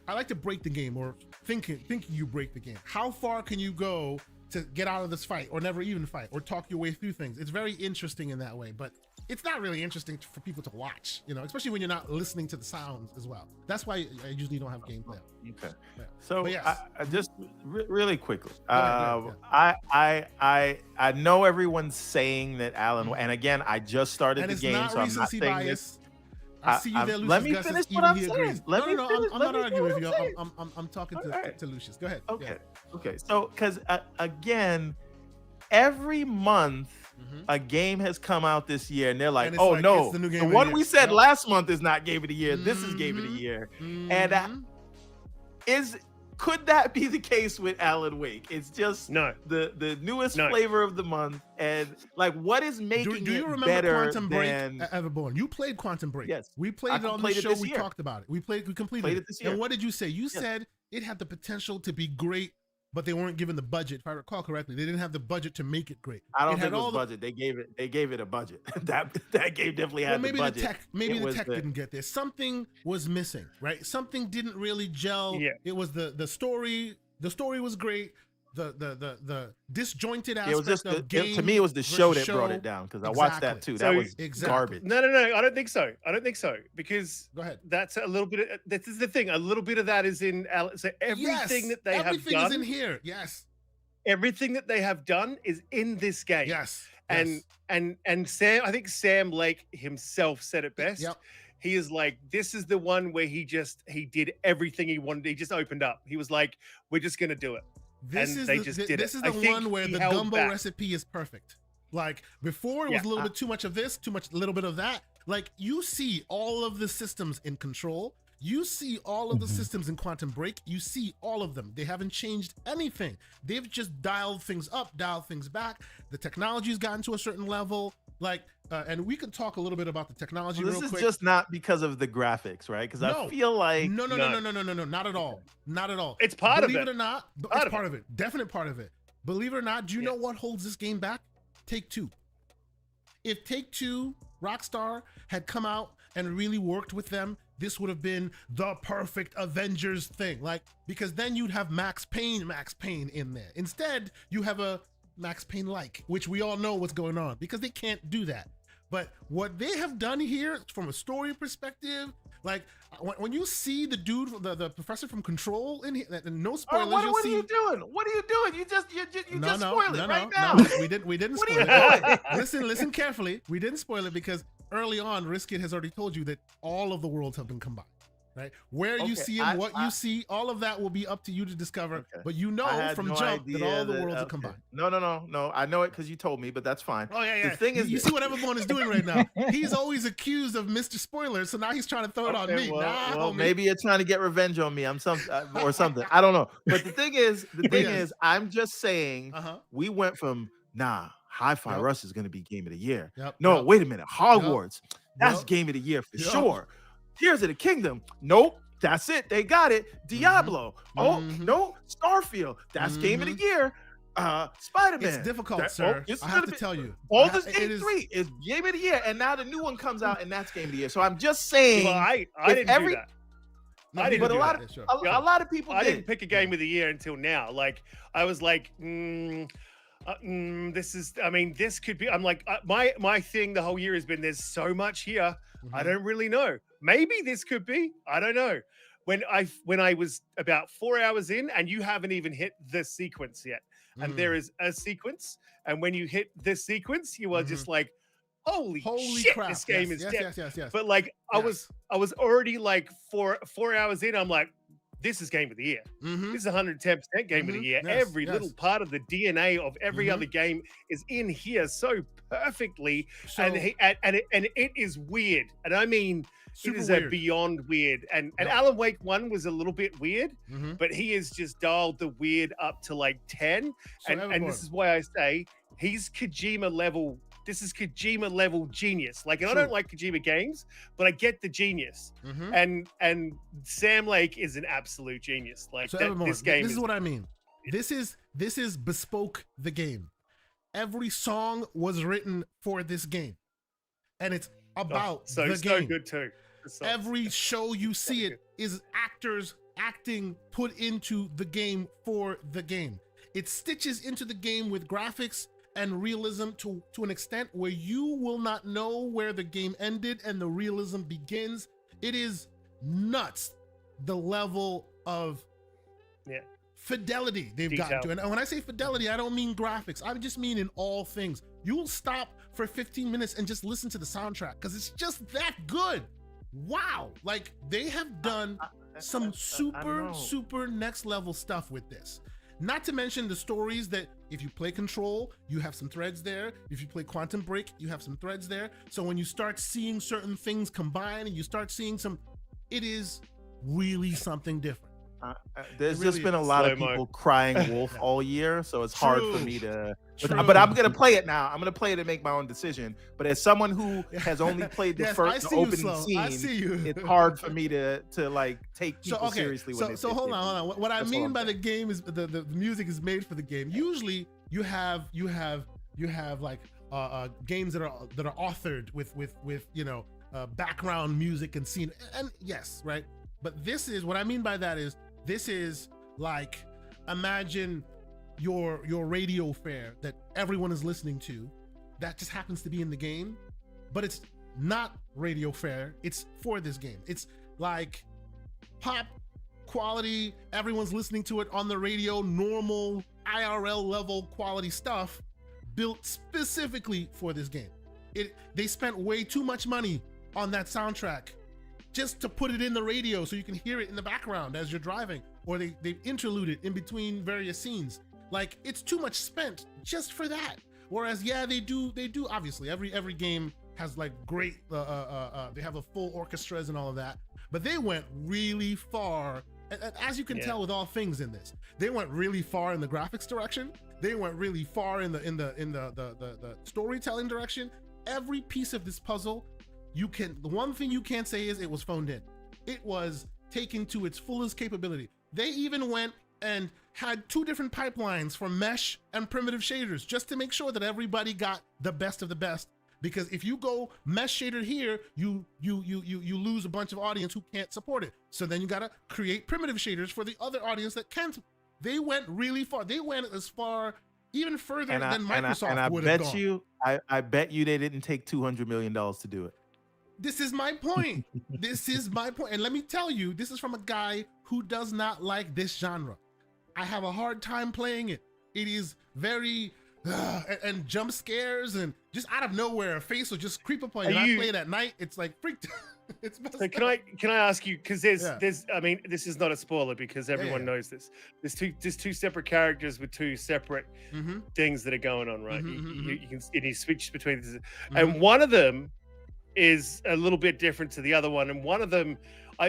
I like to break the game, or thinking you break the game. How far can you go to get out of this fight, or never even fight, or talk your way through things? It's very interesting in that way, but it's not really interesting for people to watch, especially when you're not listening to the sounds as well. That's why I usually don't have gameplay. Okay. Yeah. So yes. I just really quickly, ahead. I know everyone's saying that Alan, and again, I just started the game, so I'm not saying bias. this. I see you there, Lucius. Let me finish what I'm saying. I'm not arguing with you. I'm talking to Lucius. Go ahead. Okay. So, because again, every month a game has come out this year, and they're like, "Oh no, the one we said last month is not game of the year. This is game of the year." And could that be the case with Alan Wake? It's just the newest flavor of the month, and like, what is making do you it remember better Quantum Break, than Everborn? You played Quantum Break. Yes, we played it on the show. We talked about it. We completed it this year. And what did you say? You said it had the potential to be great, but they weren't given the budget. If I recall correctly, they didn't have the budget to make it great. I don't think it was budget. They gave it a budget. that game definitely had the budget. Maybe the tech didn't get there. Something was missing, right? Something didn't really gel. Yeah. It was the story. The story was great. The disjointed aspect of game. To me, it was the show that brought it down, because I watched that too. That was garbage. No. I don't think so. Because go ahead. That's a little bit. This is the thing. A little bit of that is in. So everything that they have done. Everything is in here. Yes. Everything that they have done is in this game. Yes. And Sam, I think Sam Lake himself said it best. Yep. He is like, this is the one where he did everything he wanted. He just opened up. He was like, we're just going to do it. This is the one where the gumbo recipe is perfect. Like, before it was a little bit too much of this, a little bit of that. Like, you see all of the systems in Control. You see all of the systems in Quantum Break. You see all of them. They haven't changed anything. They've just dialed things up, dialed things back. The technology's gotten to a certain level. Like, and we can talk a little bit about the technology real quick. This is just not because of the graphics, right? Because I feel like no, not at all. Not at all. It's part of it. Believe it or not, it's part of it. Definite part of it. Believe it or not, do you know what holds this game back? Take-Two. If Take-Two, Rockstar, had come out and really worked with them, this would have been the perfect Avengers thing. Like, because then you'd have Max Payne in there. Instead, you have a Max Payne-like, which we all know what's going on, because they can't do that. But what they have done here from a story perspective, like when you see the dude, the professor from Control in here, no spoilers. What are you doing? What are you doing? You just spoiled it right now. No, we didn't spoil it. Listen carefully. We didn't spoil it because early on, Riskit has already told you that all of the worlds have been combined. Right, where you see him, you see, all of that will be up to you to discover. Okay. But you know from jump that all the worlds are combined. No. I know it because you told me, but that's fine. Oh yeah. The thing is, you see what Everborn is doing right now. He's always accused of Mr. Spoiler, so now he's trying to throw it on me. Well, maybe you're trying to get revenge on me. I'm or something. I don't know. But the thing is, I'm just saying, we went from Hi-Fi Rush is going to be Game of the Year. Wait a minute, Hogwarts. That's Game of the Year for sure. Tears of the Kingdom. Nope. That's it. They got it. Diablo. No. Starfield. That's Game of the Year. Spider-Man. It's difficult, sir. I have to tell you. Baldur's Gate 3 is Game of the Year, and now the new one comes out, and that's Game of the Year. So I'm just saying. Well, I didn't do that. I didn't. But a lot of people. I didn't pick a Game of the Year until now. Like I was like. This is. I mean, this could be. I'm like my thing. The whole year has been. There's so much here. I don't really know. Maybe this could be. I don't know. When I was about 4 hours in, and you haven't even hit the sequence yet, and there is a sequence, and when you hit this sequence, you are just like, holy shit, crap. This game is dead. Yes. But like, I was already like four hours in. I'm like, this is Game of the Year. This is 110% Game of the Year. Every little part of the DNA of every other game is in here so perfectly, and it is weird. And I mean, it is a beyond weird. And Alan Wake 1 was a little bit weird, but he has just dialed the weird up to like 10. And this is why I say he's Kojima level. This is Kojima level genius. Like, and I don't like Kojima games, but I get the genius. And Sam Lake is an absolute genius. Like this game. This is what I mean. This is bespoke the game. Every song was written for this game, and it's about the game. So good too. Every show you see it is actors acting put into the game for the game. It stitches into the game with graphics and realism to an extent where you will not know where the game ended and the realism begins. It is nuts, the level of fidelity they've gotten to. And when I say fidelity, I don't mean graphics. I just mean in all things. You will stop for 15 minutes and just listen to the soundtrack because it's just that good. Wow. Like, they have done some super next level stuff with this. Not to mention the stories that if you play Control, you have some threads there. If you play Quantum Break, you have some threads there. So when you start seeing certain things combine and you start seeing it is really something different. There's just been a lot of people crying wolf all year, so it's hard for me to. But I'm gonna play it now. I'm gonna play it and make my own decision. But as someone who has only played the opening scene, it's hard for me to like take people seriously. So hold on. What I mean by the game is the music is made for the game. Usually you have like games that are authored with background music and scene, and yes, right. But this is what I mean by that is. This is like, imagine your radio fare that everyone is listening to that just happens to be in the game, but it's not radio fare, it's for this game. It's like pop quality, everyone's listening to it on the radio, normal IRL level quality stuff built specifically for this game. They spent way too much money on that soundtrack just to put it in the radio so you can hear it in the background as you're driving, or they interlude it in between various scenes. Like, it's too much spent just for that. Whereas, they do obviously every game has like great they have a full orchestras and all of that, but they went really far, as you can tell with all things in this. They went really far in the graphics direction. They went really far in the storytelling direction. Every piece of this puzzle, the one thing you can't say is it was phoned in. It was taken to its fullest capability. They even went and had 2 different pipelines for mesh and primitive shaders just to make sure that everybody got the best of the best. Because if you go mesh shader here, you lose a bunch of audience who can't support it. So then you gotta create primitive shaders for the other audience that can't. They went really far. They went as far even further than Microsoft and I would have bet gone. you, I bet you they didn't take $200 million to do it. This is my point. This is my point. And let me tell you, this is from a guy who does not like this genre. I have a hard time playing it. It is very and jump scares and just out of nowhere a face will just creep up on you. And I play it at night. It's like freaked. It's messed up. Can I ask you, because there's I mean, this is not a spoiler because everyone knows this. There's two separate characters with two separate things that are going on, right? You switch between this, and one of them is a little bit different to the other one, and one of them,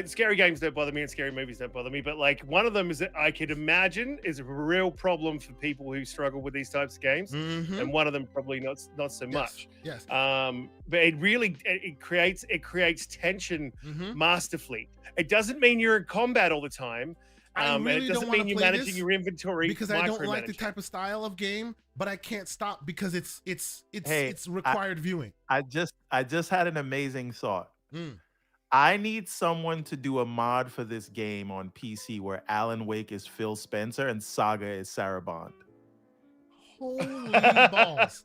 scary games don't bother me and scary movies don't bother me, but like one of them is that I could imagine is a real problem for people who struggle with these types of games, and one of them probably not so much. Yes. But it creates tension masterfully. It doesn't mean you're in combat all the time. I really and it doesn't mean you're managing your inventory because I don't like the type of style of game, but I can't stop because it's required viewing. I just had an amazing thought. I need someone to do a mod for this game on PC where Alan Wake is Phil Spencer and Saga is Sarah Bond. Holy balls.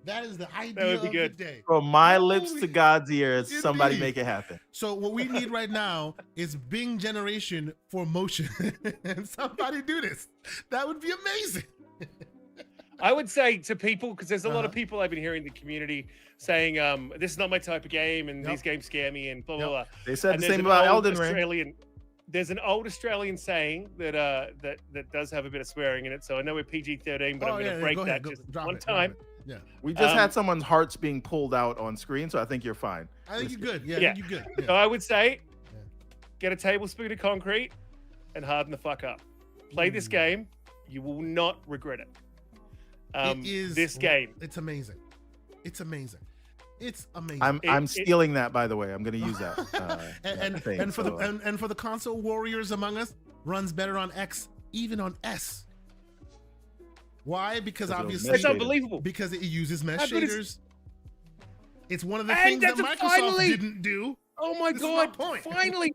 That is the idea of the day. From my lips to God's ears, somebody make it happen. So what we need right now is Bing generation for motion. And somebody do this. That would be amazing. I would say to people, because there's a lot of people I've been hearing in the community saying, this is not my type of game and these games scare me and blah, blah, blah. They said the same about Elden Ring. There's an old Australian saying that does have a bit of swearing in it. So I know we're PG-13, but I'm going to break that just one time. Yeah, we just had someone's hearts being pulled out on screen, so I think you're fine. I think you're good. Yeah, I think you're good. Yeah. So I would say, get a tablespoon of concrete and harden the fuck up. Play this game, you will not regret it. It is this game. It's amazing. It's amazing. It's amazing. I'm stealing that, by the way. I'm going to use that. And for the console warriors among us, runs better on X, even on S. Why? Because obviously it's unbelievable. Because it uses mesh shaders. It's one of the things that Microsoft didn't do. Oh my God! Finally,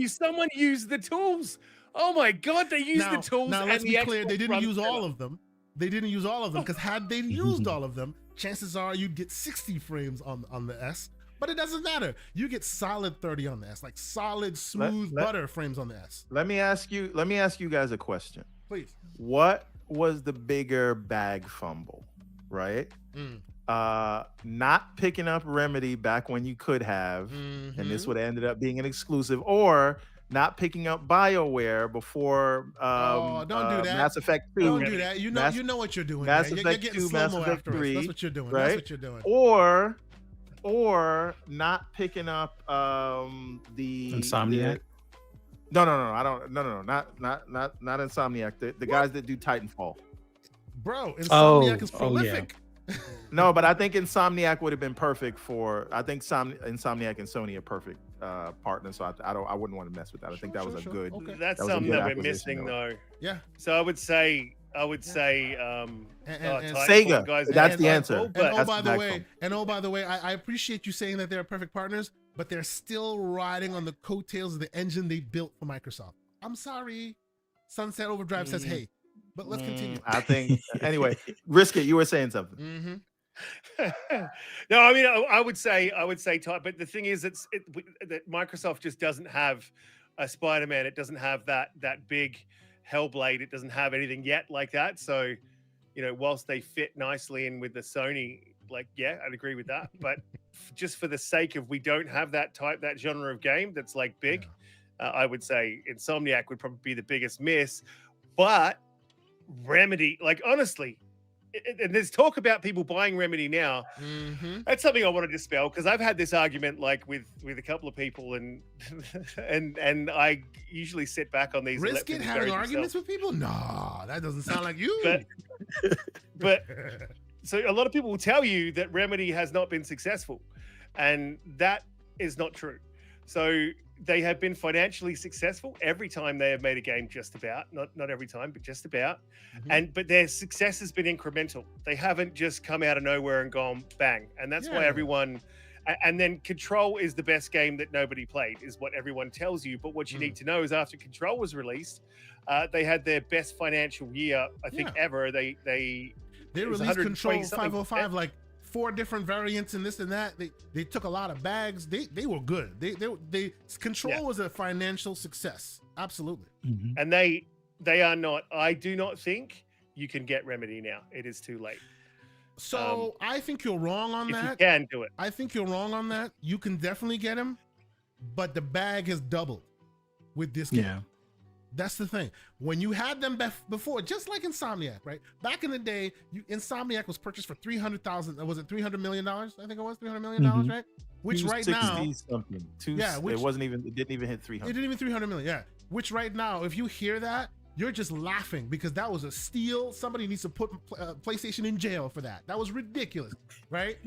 someone used the tools. Oh my God, they used the tools. Now let's be clear, they didn't use all of them. They didn't use all of them because had they used all of them, chances are you'd get 60 frames on the S. But it doesn't matter. You get solid 30 on the S, like solid smooth butter frames on the S. Let me ask you guys a question. Please. What was the bigger bag fumble, right? Not picking up Remedy back when you could have, and this would have ended up being an exclusive, or not picking up BioWare before don't do that. Mass Effect 2. Don't do that. You know what you're doing. Mass Effect 2, Mass Effect 3. That's what you're doing. Right? That's what you're doing. Or not picking up the Insomniac. No, I don't. No, not Insomniac. The guys that do Titanfall. Bro, Insomniac is prolific. No, but I think Insomniac would have been perfect for. I think Insomniac and Sony are perfect partners. So I wouldn't want to mess with that. I think that was a good. Okay. That's something that we're missing, though. Yeah. So I would say. Sega. Guys, that's the answer. And by the way, I appreciate you saying that they're perfect partners, but they're still riding on the coattails of the engine they built for Microsoft. I'm sorry. Sunset Overdrive says, hey, but let's continue. I think anyway. Risk it. You were saying something. No, I mean, I would say, but the thing is, that Microsoft just doesn't have a Spider-Man. It doesn't have that big Hellblade. It doesn't have anything yet like that. So, whilst they fit nicely in with the Sony, I'd agree with that. But just for the sake of we don't have that genre of game that's big, I would say Insomniac would probably be the biggest miss. But Remedy, honestly, and there's talk about people buying Remedy now. That's something I want to dispel because I've had this argument with a couple of people, and I usually sit back on these. Risk it having arguments with people? No, that doesn't sound like you. But so a lot of people will tell you that Remedy has not been successful, and that is not true. So they have been financially successful every time they have made a game, just about. Not every time, but just about. But their success has been incremental. They haven't just come out of nowhere and gone bang. And that's why everyone And then Control is the best game that nobody played, is what everyone tells you. But what you need to know is after Control was released, they had their best financial year, I think, ever. They released Control 505, like 4 different variants and this and that. They took a lot of bags. They were good. Control was a financial success. Absolutely. And they are not. I do not think you can get Remedy now. It is too late. So I think you're wrong on that. You can do it. I think you're wrong on that. You can definitely get him, but the bag has doubled with this game. Yeah. That's the thing. When you had them before, just like Insomniac, right? Back in the day, Insomniac was purchased for $300,000. Was it $300 million? I think it was $300 million, right? Which right now, something. It didn't even hit 300. It didn't even 300 million. Yeah. Which right now, if you hear that, you're just laughing because that was a steal. Somebody needs to put PlayStation in jail for that. That was ridiculous, right?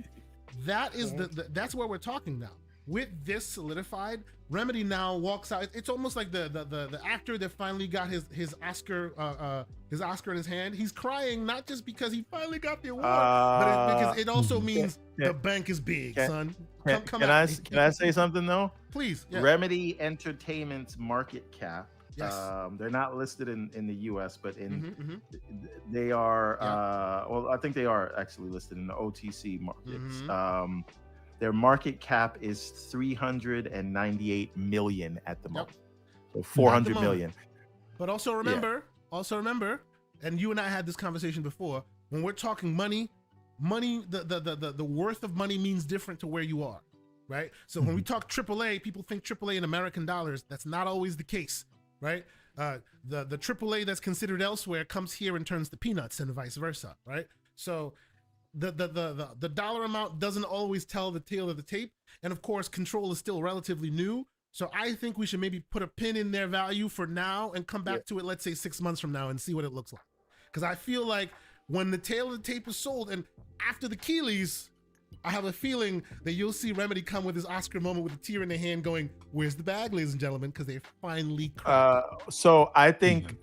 That is that's where we're talking now. With this solidified, Remedy now walks out. It's almost like the actor that finally got his Oscar in his hand. He's crying not just because he finally got the award, but because it also means the bank is big, son. Come can I say something though? Please. Yeah. Remedy Entertainment's market cap. Yes. They're not listed in the US, but they are. Well, I think they are actually listed in the OTC markets. Their market cap is 398 million at the moment. So 400 million. But also remember, and you and I had this conversation before, when we're talking money, the worth of money means different to where you are, right? So when we talk AAA, people think AAA in American dollars. That's not always the case, right? The AAA that's considered elsewhere comes here and turns to peanuts and vice versa, right? So the dollar amount doesn't always tell the tale of the tape. And of course, Control is still relatively new. So I think we should maybe put a pin in their value for now and come back to it, let's say 6 months from now and see what it looks like. Because I feel like when the tale of the tape is sold and after the Keeleys, I have a feeling that you'll see Remedy come with his Oscar moment with a tear in their hand going, where's the bag, ladies and gentlemen? Because they finally so I think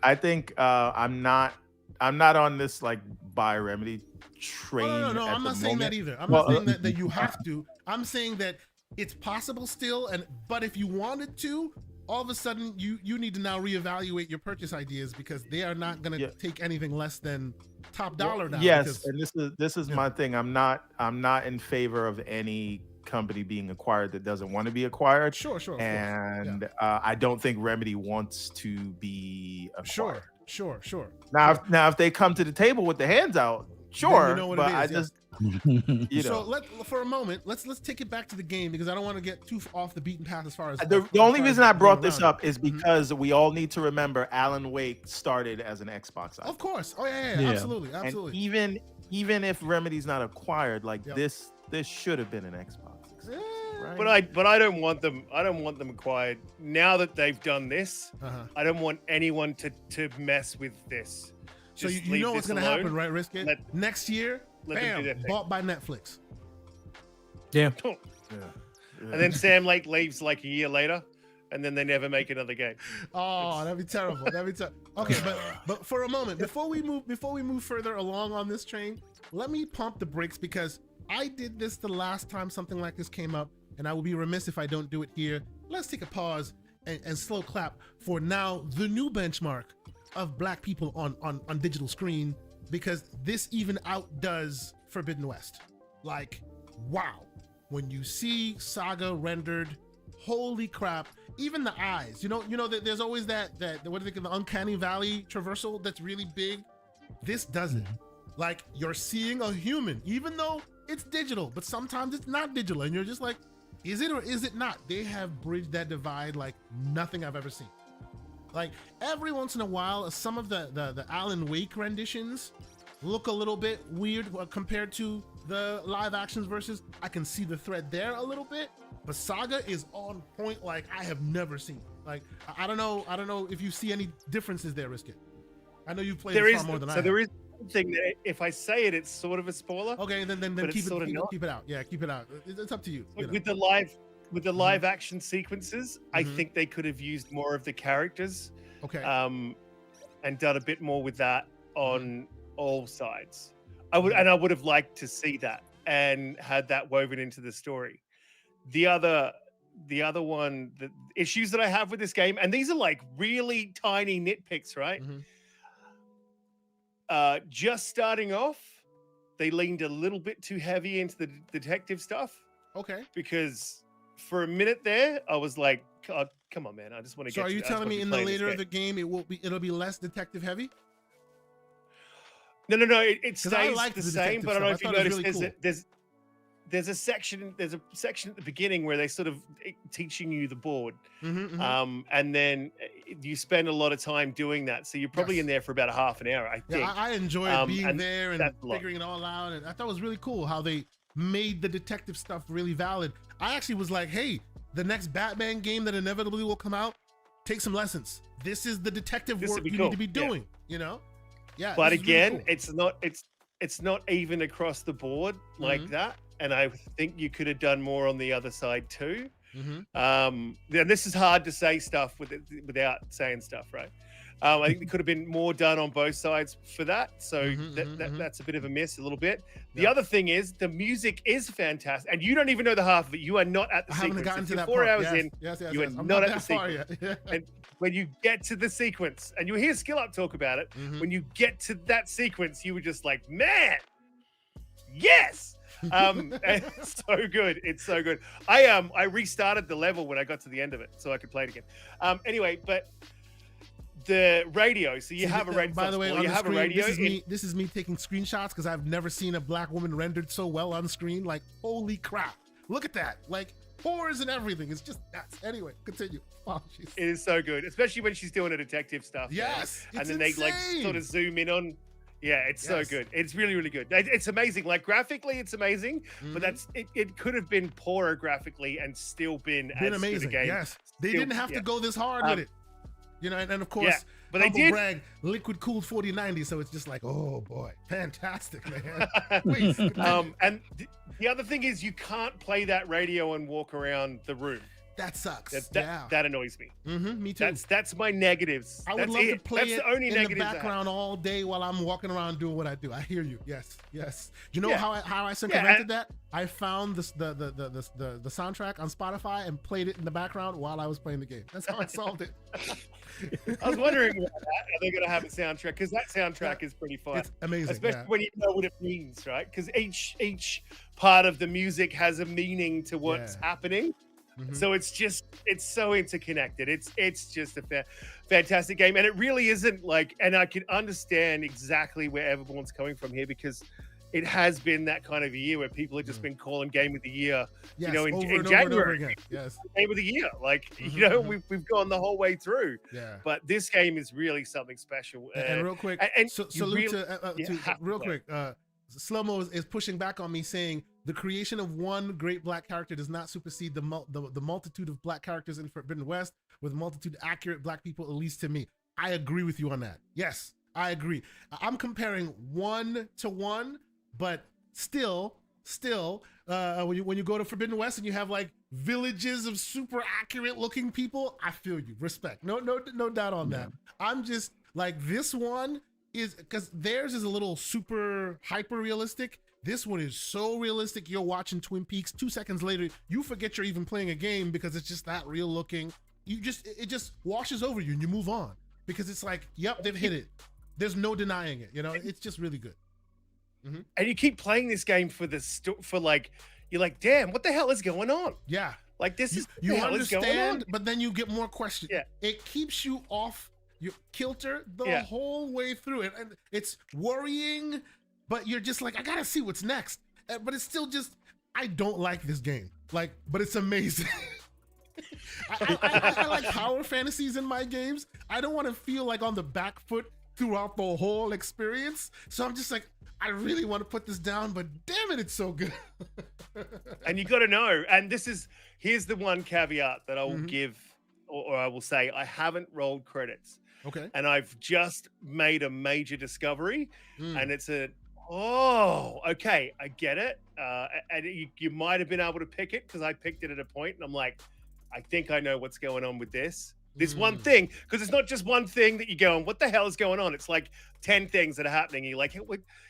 I'm not on this like buy Remedy train. No, I'm not saying that either. I'm not saying that you have to. I'm saying that it's possible still, but if you wanted to, all of a sudden you need to now reevaluate your purchase ideas because they are not going to take anything less than top dollar now. Yes, and this is my thing. I'm not in favor of any company being acquired that doesn't want to be acquired. Sure. And I don't think Remedy wants to be acquired. Sure. Now, if they come to the table with the hands out, sure. You know what but it is, I just, So for a moment, let's take it back to the game because I don't want to get too off the beaten path as far as the only reason I brought this up is because we all need to remember Alan Wake started as an Xbox IP. Of course. Oh yeah. Absolutely. And even if Remedy's not acquired, like this should have been an Xbox. Right? But I don't want them. I don't want them acquired now that they've done this. I don't want anyone to mess with this. So you know what's going to happen, right, Risk It? Next year, bam, bought by Netflix. Yeah. And then Sam Lake leaves like a year later, and then they never make another game. Oh, that'd be terrible. Okay, but for a moment, before we move further along on this train, let me pump the brakes because I did this the last time something like this came up, and I will be remiss if I don't do it here. Let's take a pause and slow clap for now the new benchmark of Black people on digital screen, because this even outdoes Forbidden West. Like, wow. When you see Saga rendered, holy crap, even the eyes, you know that there's always that what do they call the uncanny valley traversal that's really big. This does it. Like, you're seeing a human, even though it's digital, but sometimes it's not digital, and you're just like, is it or is it not? They have bridged that divide like nothing I've ever seen. Like, every once in a while, some of the Alan Wake renditions look a little bit weird compared to the live actions versus I can see the thread there a little bit, but Saga is on point like I have never seen. Like, I don't know if you see any differences there, Risk It. I know you've played far more than I have. There is one thing that if I say it, it's sort of a spoiler. Okay, then keep it out. Yeah, keep it out. It's up to you. With the live action sequences, I think they could have used more of the characters. Okay. And done a bit more with that on all sides. I would have liked to see that and had that woven into the story. the other one, the issues that I have with this game, and these are like really tiny nitpicks, right? Just starting off, they leaned a little bit too heavy into the detective stuff. Okay. Because for a minute there, I was like, oh, come on, man, I just want to get. So are you telling me in the later of the game it'll be less detective heavy? No, it stays the same, but I don't know if you noticed there's a section at the beginning where they sort of teaching you the board, and then you spend a lot of time doing that. So you're probably in there for about a half an hour, I think. Yeah, I enjoyed being there and figuring it all out, and I thought it was really cool how they made the detective stuff really valid. I actually was like, hey, the next Batman game that inevitably will come out, take some lessons. This is the detective work you need to be doing, you know? Yeah. But again, really cool. it's not even across the board like that. And I think you could have done more on the other side too. And this is hard to say stuff without saying stuff, right? I think there could have been more done on both sides for that. So that's a bit of a miss, a little bit. The other thing is the music is fantastic, and you don't even know the half of it. You are not at the sequence. Gotten to that 4 part. hours in, you are not at the sequence. Yet. And when you get to the sequence, and you'll hear Skill Up talk about it, when you get to that sequence, you were just like, man, yes. It's so good. It's so good. I restarted the level when I got to the end of it so I could play it again. Anyway, but the radio. So you have a radio. By the way, you have a radio. This is me taking screenshots because I've never seen a black woman rendered so well on screen. Like, holy crap! Look at that. Like pores and everything. It's just nuts. Anyway, continue. Oh, it is so good, especially when she's doing the detective stuff. Yes, and then they like sort of zoom in on. Yeah, it's so good. It's really, really good. It's amazing. Like graphically, it's amazing. But it could have been poorer graphically and still been as amazing. Good a game. Yes, they didn't have to go this hard with it. You know, and of course, but they did. Brag, liquid cooled 4090, so it's just like, oh boy, fantastic, man. Please, and the other thing is, you can't play that radio and walk around the room. That sucks. That annoys me. Me too. That's my negatives. I would love to play it in the background all day while I'm walking around doing what I do. I hear you. Yes. You know how I circumvented that? I found the soundtrack on Spotify and played it in the background while I was playing the game. That's how I solved it. I was wondering about that. Are they going to have a soundtrack? Because that soundtrack is pretty fun. It's amazing. Especially when you know what it means, right? Because each part of the music has a meaning to what's happening. So it's so interconnected. It's just a fantastic game, and it really isn't like. And I can understand exactly where everyone's coming from here because it has been that kind of a year where people have just been calling Game of the Year. Yes, you know, in January, yes, Game of the Year. Like you know, we've gone the whole way through. Yeah. But this game is really something special. And real quick, quick. Slow-mo is pushing back on me, saying the creation of one great black character does not supersede the multitude of black characters in Forbidden West with multitude accurate black people, at least to me. I agree with you on that. Yes, I agree. I'm comparing 1 to 1, but still, when you go to Forbidden West and you have like villages of super accurate looking people, I feel you. Respect. No doubt on that. I'm just like, this one is, because theirs is a little super hyper realistic. This one is so realistic. You're watching Twin Peaks. 2 seconds later, you forget you're even playing a game because it's just that real looking. It just washes over you and you move on because it's like, yep, they've hit it. There's no denying it. You know, it's just really good. And you keep playing this game for like, you're like, damn, what the hell is going on? Yeah. Like this is you understand, but then you get more questions. Yeah. It keeps you off your kilter the whole way through it, and it's worrying, but you're just like, I gotta see what's next. But it's still just, I don't like this game. Like, but it's amazing. I like power fantasies in my games. I don't want to feel like on the back foot throughout the whole experience. So I'm just like, I really want to put this down, but damn it, it's so good. And you got to know, and here's the one caveat that I will give, or I will say, I haven't rolled credits. Okay. And I've just made a major discovery, and it's okay, I get it. And you might have been able to pick it because I picked it at a point, and I'm like, I think I know what's going on with this one thing, because it's not just one thing that you go, what the hell is going on? It's like 10 things that are happening. You're like,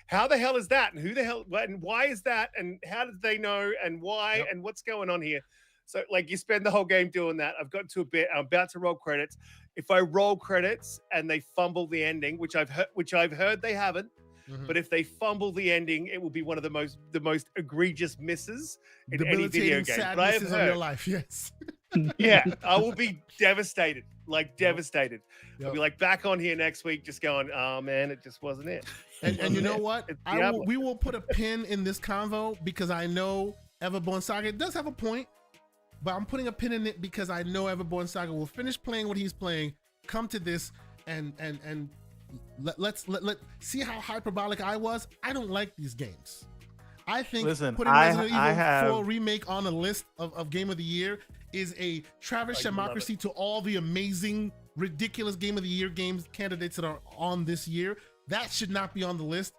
how the hell is that? And who the hell, and why is that? And how did they know? And why? And what's going on here? So like you spend the whole game doing that. I've got to a bit. I'm about to roll credits. If I roll credits and they fumble the ending, which I've heard they haven't, but if they fumble the ending, it will be one of the most egregious misses in any video game. But I have heard, of your life, yes. Yeah, I will be devastated, devastated. I'll be like back on here next week, just going, oh man, it just wasn't it. And you know what? We will put a pin in this convo because I know Everborn Saga does have a point, but I'm putting a pin in it because I know Everborn Saga will finish playing what he's playing, come to this, and let's see how hyperbolic I was. I don't like these games. I think putting Resident Evil 4 Remake on a list of Game of the Year is a Travis Democracy to all the amazing, ridiculous Game of the Year games candidates that are on this year. That should not be on the list,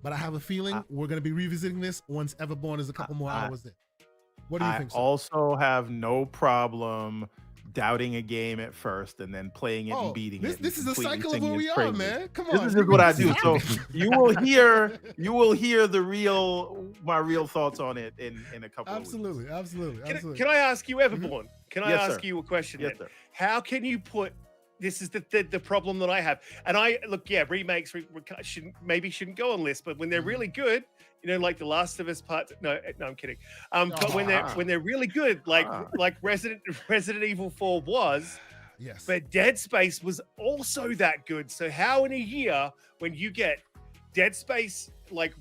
but I have a feeling we're going to be revisiting this once Everborn is a couple more hours in. What do you think, sir? I also have no problem doubting a game at first and then playing it and beating it. This is a cycle of where we are, man. Come on. This is what I do. So you will hear my real thoughts on it in a couple of weeks. Absolutely. Can I ask you, Everborn? Can I ask you a question? Yes, sir. How can you put? This is the problem that I have, and remakes shouldn't go on lists, but when they're really good, like The Last of Us Part. No, I'm kidding. But when they're really good, like Resident Evil 4 was, yes. But Dead Space was also that good. So how in a year when you get Dead Space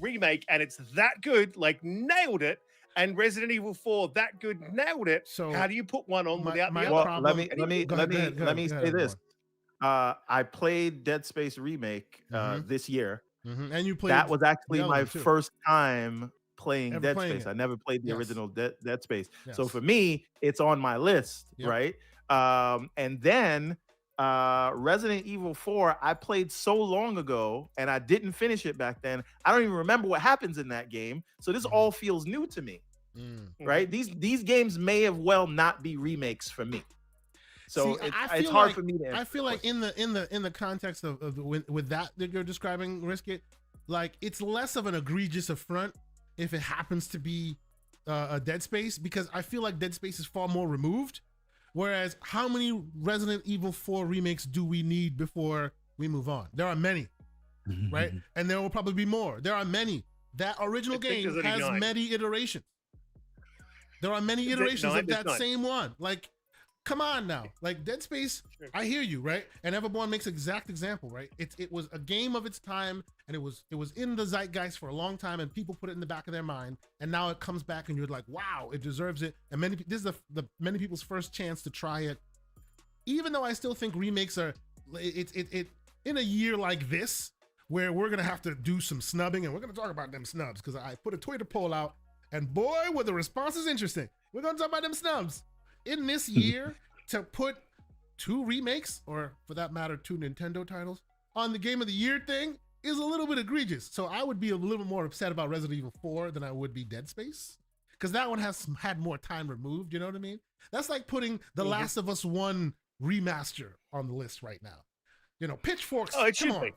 remake and it's that good, nailed it, and Resident Evil 4 that good, nailed it. So how do you put one on without the other? Let me say this. I played Dead Space Remake this year. And you played that was actually my first time playing Dead Space. I never played the original Dead Space. Yes. So for me, it's on my list, right? And then Resident Evil 4, I played so long ago and I didn't finish it back then. I don't even remember what happens in that game. So this all feels new to me, right? These games may have well not be remakes for me. So it's hard for me to. I feel like in the context of with that you're describing, Risket, it's less of an egregious affront if it happens to be a Dead Space, because I feel like Dead Space is far more removed. Whereas, how many Resident Evil 4 remakes do we need before we move on? There are many, right? And there will probably be more. There are many. That original game has many iterations. There are many iterations of that same one. Come on now, Dead Space, I hear you, right? And Everborn makes exact example, right? It was a game of its time, and it was in the zeitgeist for a long time, and people put it in the back of their mind, and now it comes back, and you're like, wow, it deserves it. And this is the many people's first chance to try it. Even though I still think remakes are, it in a year like this, where we're gonna have to do some snubbing, and we're gonna talk about them snubs, because I put a Twitter poll out, and boy, were the responses interesting. We're gonna talk about them snubs. In this year, to put 2 remakes, or for that matter, 2 Nintendo titles, on the Game of the Year thing is a little bit egregious. So I would be a little more upset about Resident Evil 4 than I would be Dead Space, because that one has had more time removed, you know what I mean? That's like putting The Last of Us 1 remaster on the list right now. Pitchforks, it should be.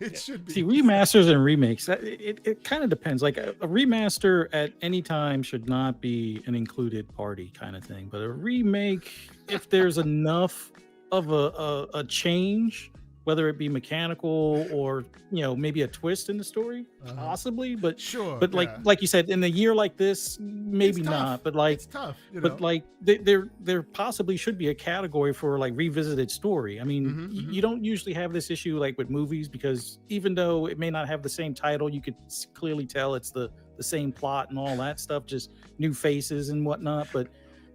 It should be. See, remasters and remakes, it kind of depends. A remaster at any time should not be an included party kind of thing. But a remake, if there's enough of a change, whether it be mechanical or maybe a twist in the story, possibly. But sure. But like you said, in a year like this, maybe not. But it's tough. But there possibly should be a category for revisited story. I mean, you don't usually have this issue with movies, because even though it may not have the same title, you could clearly tell it's the same plot and all that stuff, just new faces and whatnot. But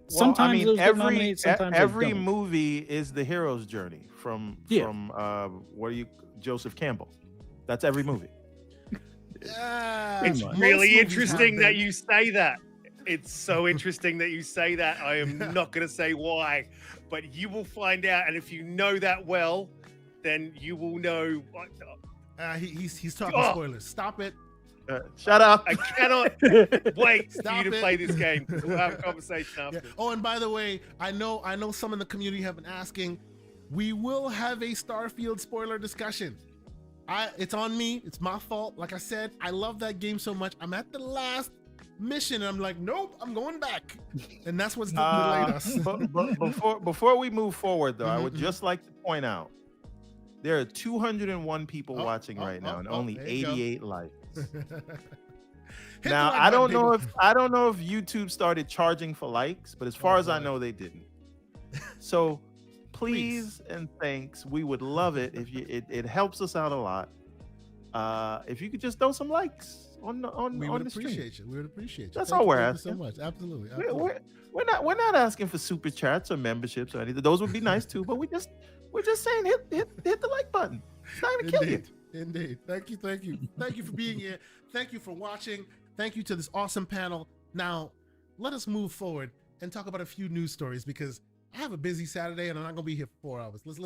sometimes every movie is the hero's journey from Joseph Campbell. That's every movie. It's really interesting that you say that. It's so interesting that you say that. I am not going to say why, but you will find out. And if you know that well, then you will know. He's talking spoilers. Stop it. Shut up. I cannot wait for you to play this game. We'll have a conversation after. Yeah. Oh, and by the way, I know some in the community have been asking. We will have a Starfield spoiler discussion. It's on me. It's my fault. Like I said, I love that game so much. I'm at the last mission. And I'm like, nope, I'm going back. And that's what's delayed us. But before we move forward, though, I would just like to point out there are 201 people watching right now, and only 88 likes. Now, I don't know if YouTube started charging for likes, but as far as I know, they didn't. So please and thanks, we would love it if you. It helps us out a lot. If you could just throw some likes on the we would stream. appreciate you. We would appreciate you. That's all we're asking. Thank you so much. Absolutely. We're not asking for super chats or memberships or anything. Those would be nice too, but we're just saying hit the like button. It's not gonna kill you. Indeed. Thank you for being here. Thank you for watching. Thank you to this awesome panel. Now, let us move forward and talk about a few news stories because I have a busy Saturday and I'm not gonna be here for 4 hours. Let's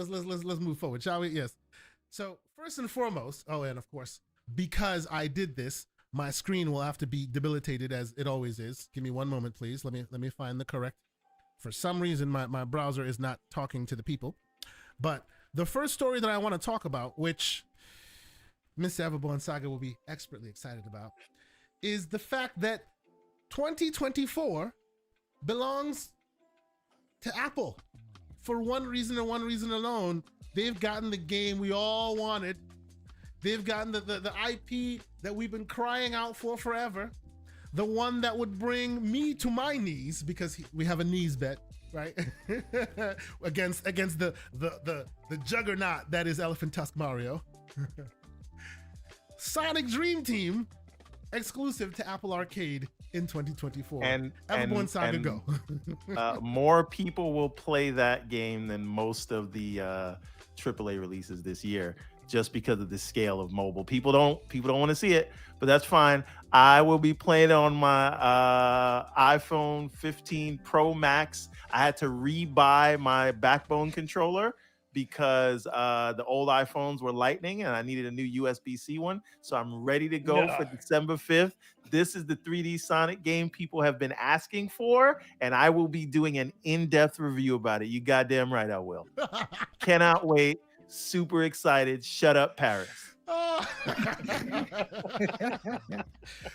move forward, shall we? Yes. So first and foremost, and of course, because I did this, my screen will have to be debilitated as it always is. Give me one moment, please. Let me find the correct. For some reason, my browser is not talking to the people. But the first story that I want to talk about, which Miss Everborn Saga will be expertly excited about, is the fact that 2024 belongs to Apple. For one reason and one reason alone, they've gotten the game we all wanted. They've gotten the IP that we've been crying out for forever. The one that would bring me to my knees, because we have a knees bet, right? against the juggernaut that is Elephant Tusk Mario. Sonic Dream Team, exclusive to Apple Arcade in 2024. And Everborn Saga, go. More people will play that game than most of the AAA releases this year, just because of the scale of mobile. People don't want to see it, but that's fine. I will be playing it on my iPhone 15 Pro Max. I had to rebuy my Backbone controller because the old iPhones were Lightning and I needed a new USB-C one. So I'm ready to go for December 5th. This is the 3D Sonic game people have been asking for, and I will be doing an in-depth review about it. You goddamn right I will. Cannot wait. Super excited. Shut up, Paris.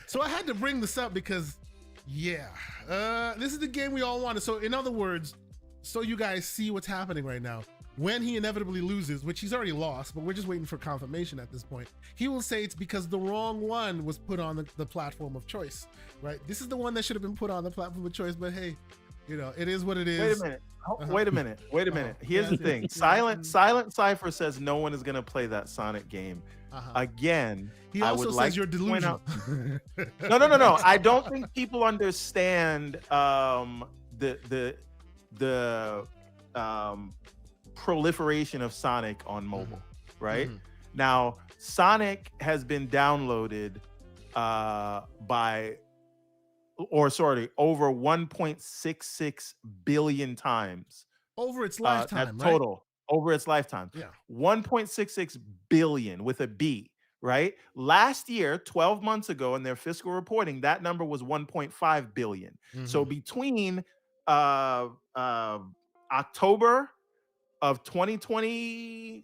So I had to bring this up because, this is the game we all wanted. So in other words, so you guys see what's happening right now, when he inevitably loses, which he's already lost, but we're just waiting for confirmation at this point, he will say it's because the wrong one was put on the platform of choice, right? This is the one that should have been put on the platform of choice, but hey, it is what it is. Wait a minute. Here's the thing. Silent Cypher says no one is going to play that Sonic game. Again, he also says you're delusional. No. I don't think people understand the proliferation of Sonic on mobile, right? Now, Sonic has been downloaded over 1.66 billion times over its lifetime, right? Total over its lifetime. 1.66 billion with a B, right? Last year, 12 months ago, in their fiscal reporting, that number was 1.5 billion. So between October of 2022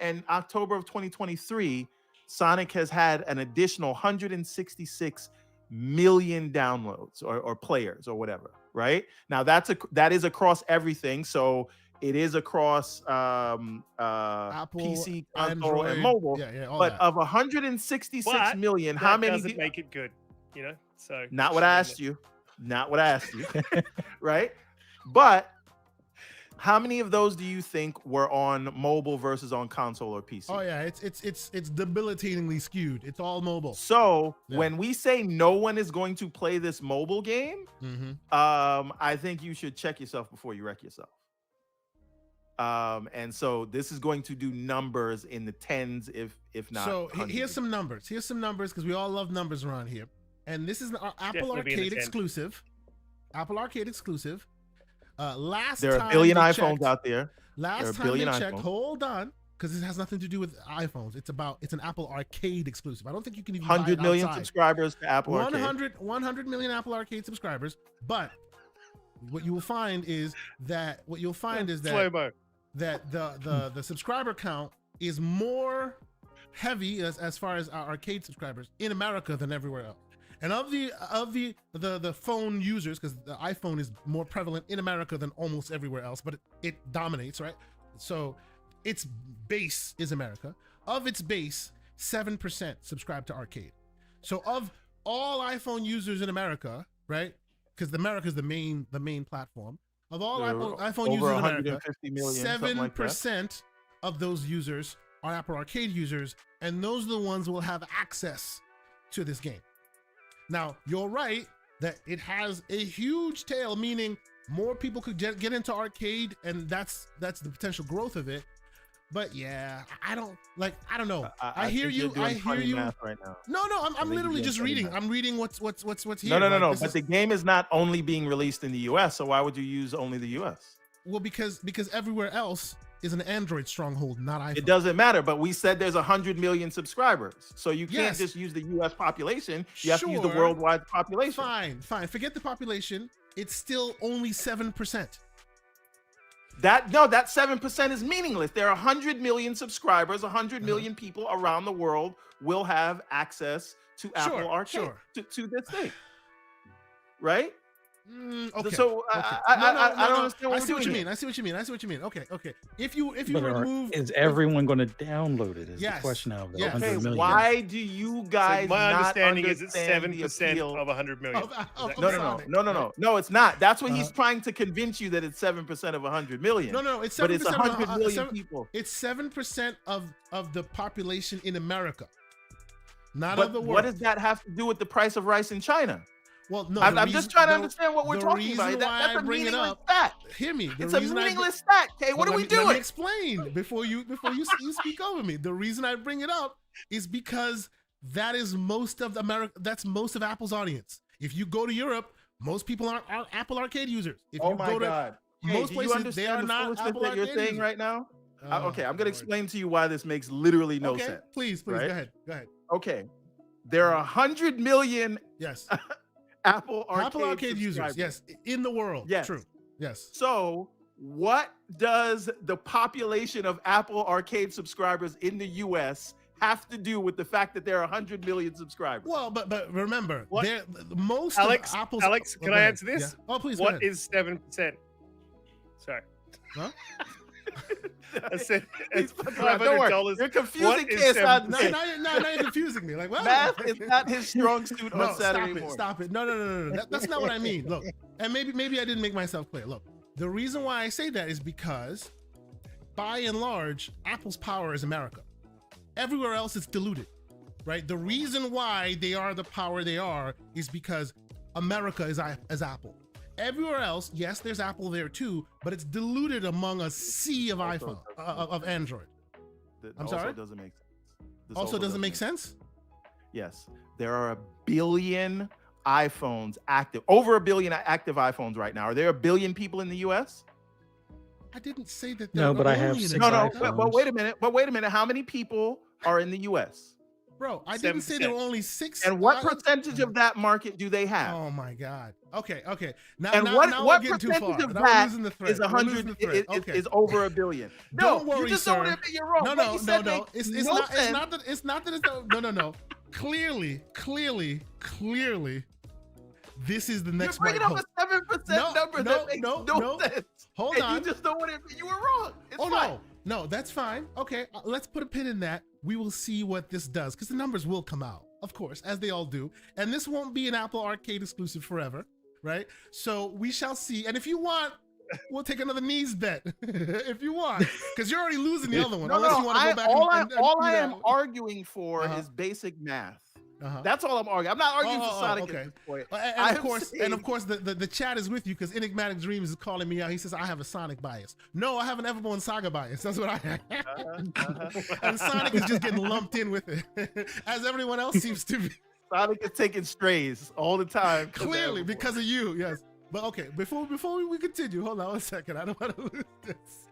and October of 2023, Sonic has had an additional 166 million downloads or players or whatever, right? Now that is across everything. So it is across Apple, PC, console, Android, and mobile. But that. Of 166 million, how many doesn't make it good, So not what I asked you, right? But how many of those do you think were on mobile versus on console or PC? Oh yeah, it's debilitatingly skewed. It's all mobile. So when we say no one is going to play this mobile game, I think you should check yourself before you wreck yourself. And so this is going to do numbers in the tens, if not. So here's some numbers. Because we all love numbers around here. And this is an Apple Arcade exclusive. Apple Arcade exclusive. There are a billion iPhones out there. Last time they checked, hold on, because it has nothing to do with iPhones. It's an Apple Arcade exclusive. I don't think you can even 100 million subscribers to Apple Arcade. 100 million Apple Arcade subscribers. But what you will find is that the subscriber count is more heavy as far as our arcade subscribers in America than everywhere else. And of the phone users, because the iPhone is more prevalent in America than almost everywhere else, but it dominates, right? So its base is America. Of its base, 7% subscribe to arcade. So of all iPhone users in America, right? Because America is the main platform. Of all iPhone users in America, 7% of those users are Apple Arcade users, and those are the ones who will have access to this game. Now, you're right that it has a huge tail, meaning more people could get into arcade, and that's the potential growth of it. But yeah, I don't know. I hear you. I hear you. Right now. No, I'm literally just reading. Math. I'm reading what's here. No. But the game is not only being released in the US, so why would you use only the US? Well, because everywhere else is an Android stronghold, not iPhone. It doesn't matter, but we said there's 100 million subscribers, so you can't just use the US population. You have to use the worldwide population. Fine. Forget the population. It's still only 7%. That 7% is meaningless. There are 100 million subscribers. 100 million people around the world will have access to Apple Arcade to this thing, right? Okay. So I don't understand what I see what you mean. I see what you mean. Okay. If you remove, is everyone going to download it? Is the question of the 100 million. Why do you guys? My not understanding is it's 7% of of 100 million. No, it's not. That's what he's trying to convince you, that it's 7% of 100 million. No, it's 7%. But it's 100 million people. It's 7% of the population in America, not but of the world. What does that have to do with the price of rice in China? Well, no, I'm just trying to understand what we're talking about. That's a meaningless stat. Hear me. It's a meaningless stat. Okay, what are we doing? Let me explain before you speak over me. The reason I bring it up is because that is most of America. That's most of Apple's audience. If you go to Europe, most people aren't Apple Arcade users. If you go to most places, they are not Apple that Arcade you're saying users. right now. Okay, I'm gonna explain to you why this makes literally no sense. Please, right? Go ahead. Okay, there are 100 million. Yes. Apple Arcade users, yes, in the world. Yes. True. Yes. So, what does the population of Apple Arcade subscribers in the US have to do with the fact that there are 100 million subscribers? Well, but remember, most Alex, of Apple's... Alex, can I answer this? Yeah. Oh, please. What is 7%? Sorry. Huh? I said it's $500. You're confusing kids. Now you're confusing me. Like, well, math is not his strong suit on Saturday morning. Stop it. No. That's not what I mean. Look, and maybe I didn't make myself clear. Look, the reason why I say that is because, by and large, Apple's power is America. Everywhere else, it's diluted, right? The reason why they are the power they are is because America is Apple. Everywhere else, yes, there's Apple there too, but it's diluted among a sea of iPhone, of Android. I'm sorry? Doesn't make sense. Also doesn't make sense? Yes. There are 1 billion iPhones active, over 1 billion active iPhones right now. Are there 1 billion people in the US? I didn't say that. No, but I have 6 iPhones. But wait a minute. How many people are in the US? Bro, I didn't say there were only 6. And what percentage of that market do they have? Oh my God. Okay. Now, and now what we're getting percentage too far. of Now that is 100 is over 1 billion? Don't worry, you just sir. don't admit you're wrong. No. It's not that. No. Clearly, this is the next. You're bringing up a 7% number that makes no sense. Hold on. You just don't want to admit you were wrong. It's fine. No, that's fine. Okay, let's put a pin in that. We will see what this does, because the numbers will come out, of course, as they all do. And this won't be an Apple Arcade exclusive forever, right? So we shall see. And if you want, we'll take another knees bet if you want, because you're already losing the other one. Unless you want to go back. All I am arguing for is basic math. That's all I'm arguing. I'm not arguing for Sonic at this point. And of course, the chat is with you, because Enigmatic Dreams is calling me out. He says, I have a Sonic bias. No, I have an Everborn Saga bias. That's what I have. And Sonic is just getting lumped in with it, as everyone else seems to be. Sonic is taking strays all the time. Clearly, because of you, yes. But okay, before we continue, hold on 1 second. I don't want to lose this.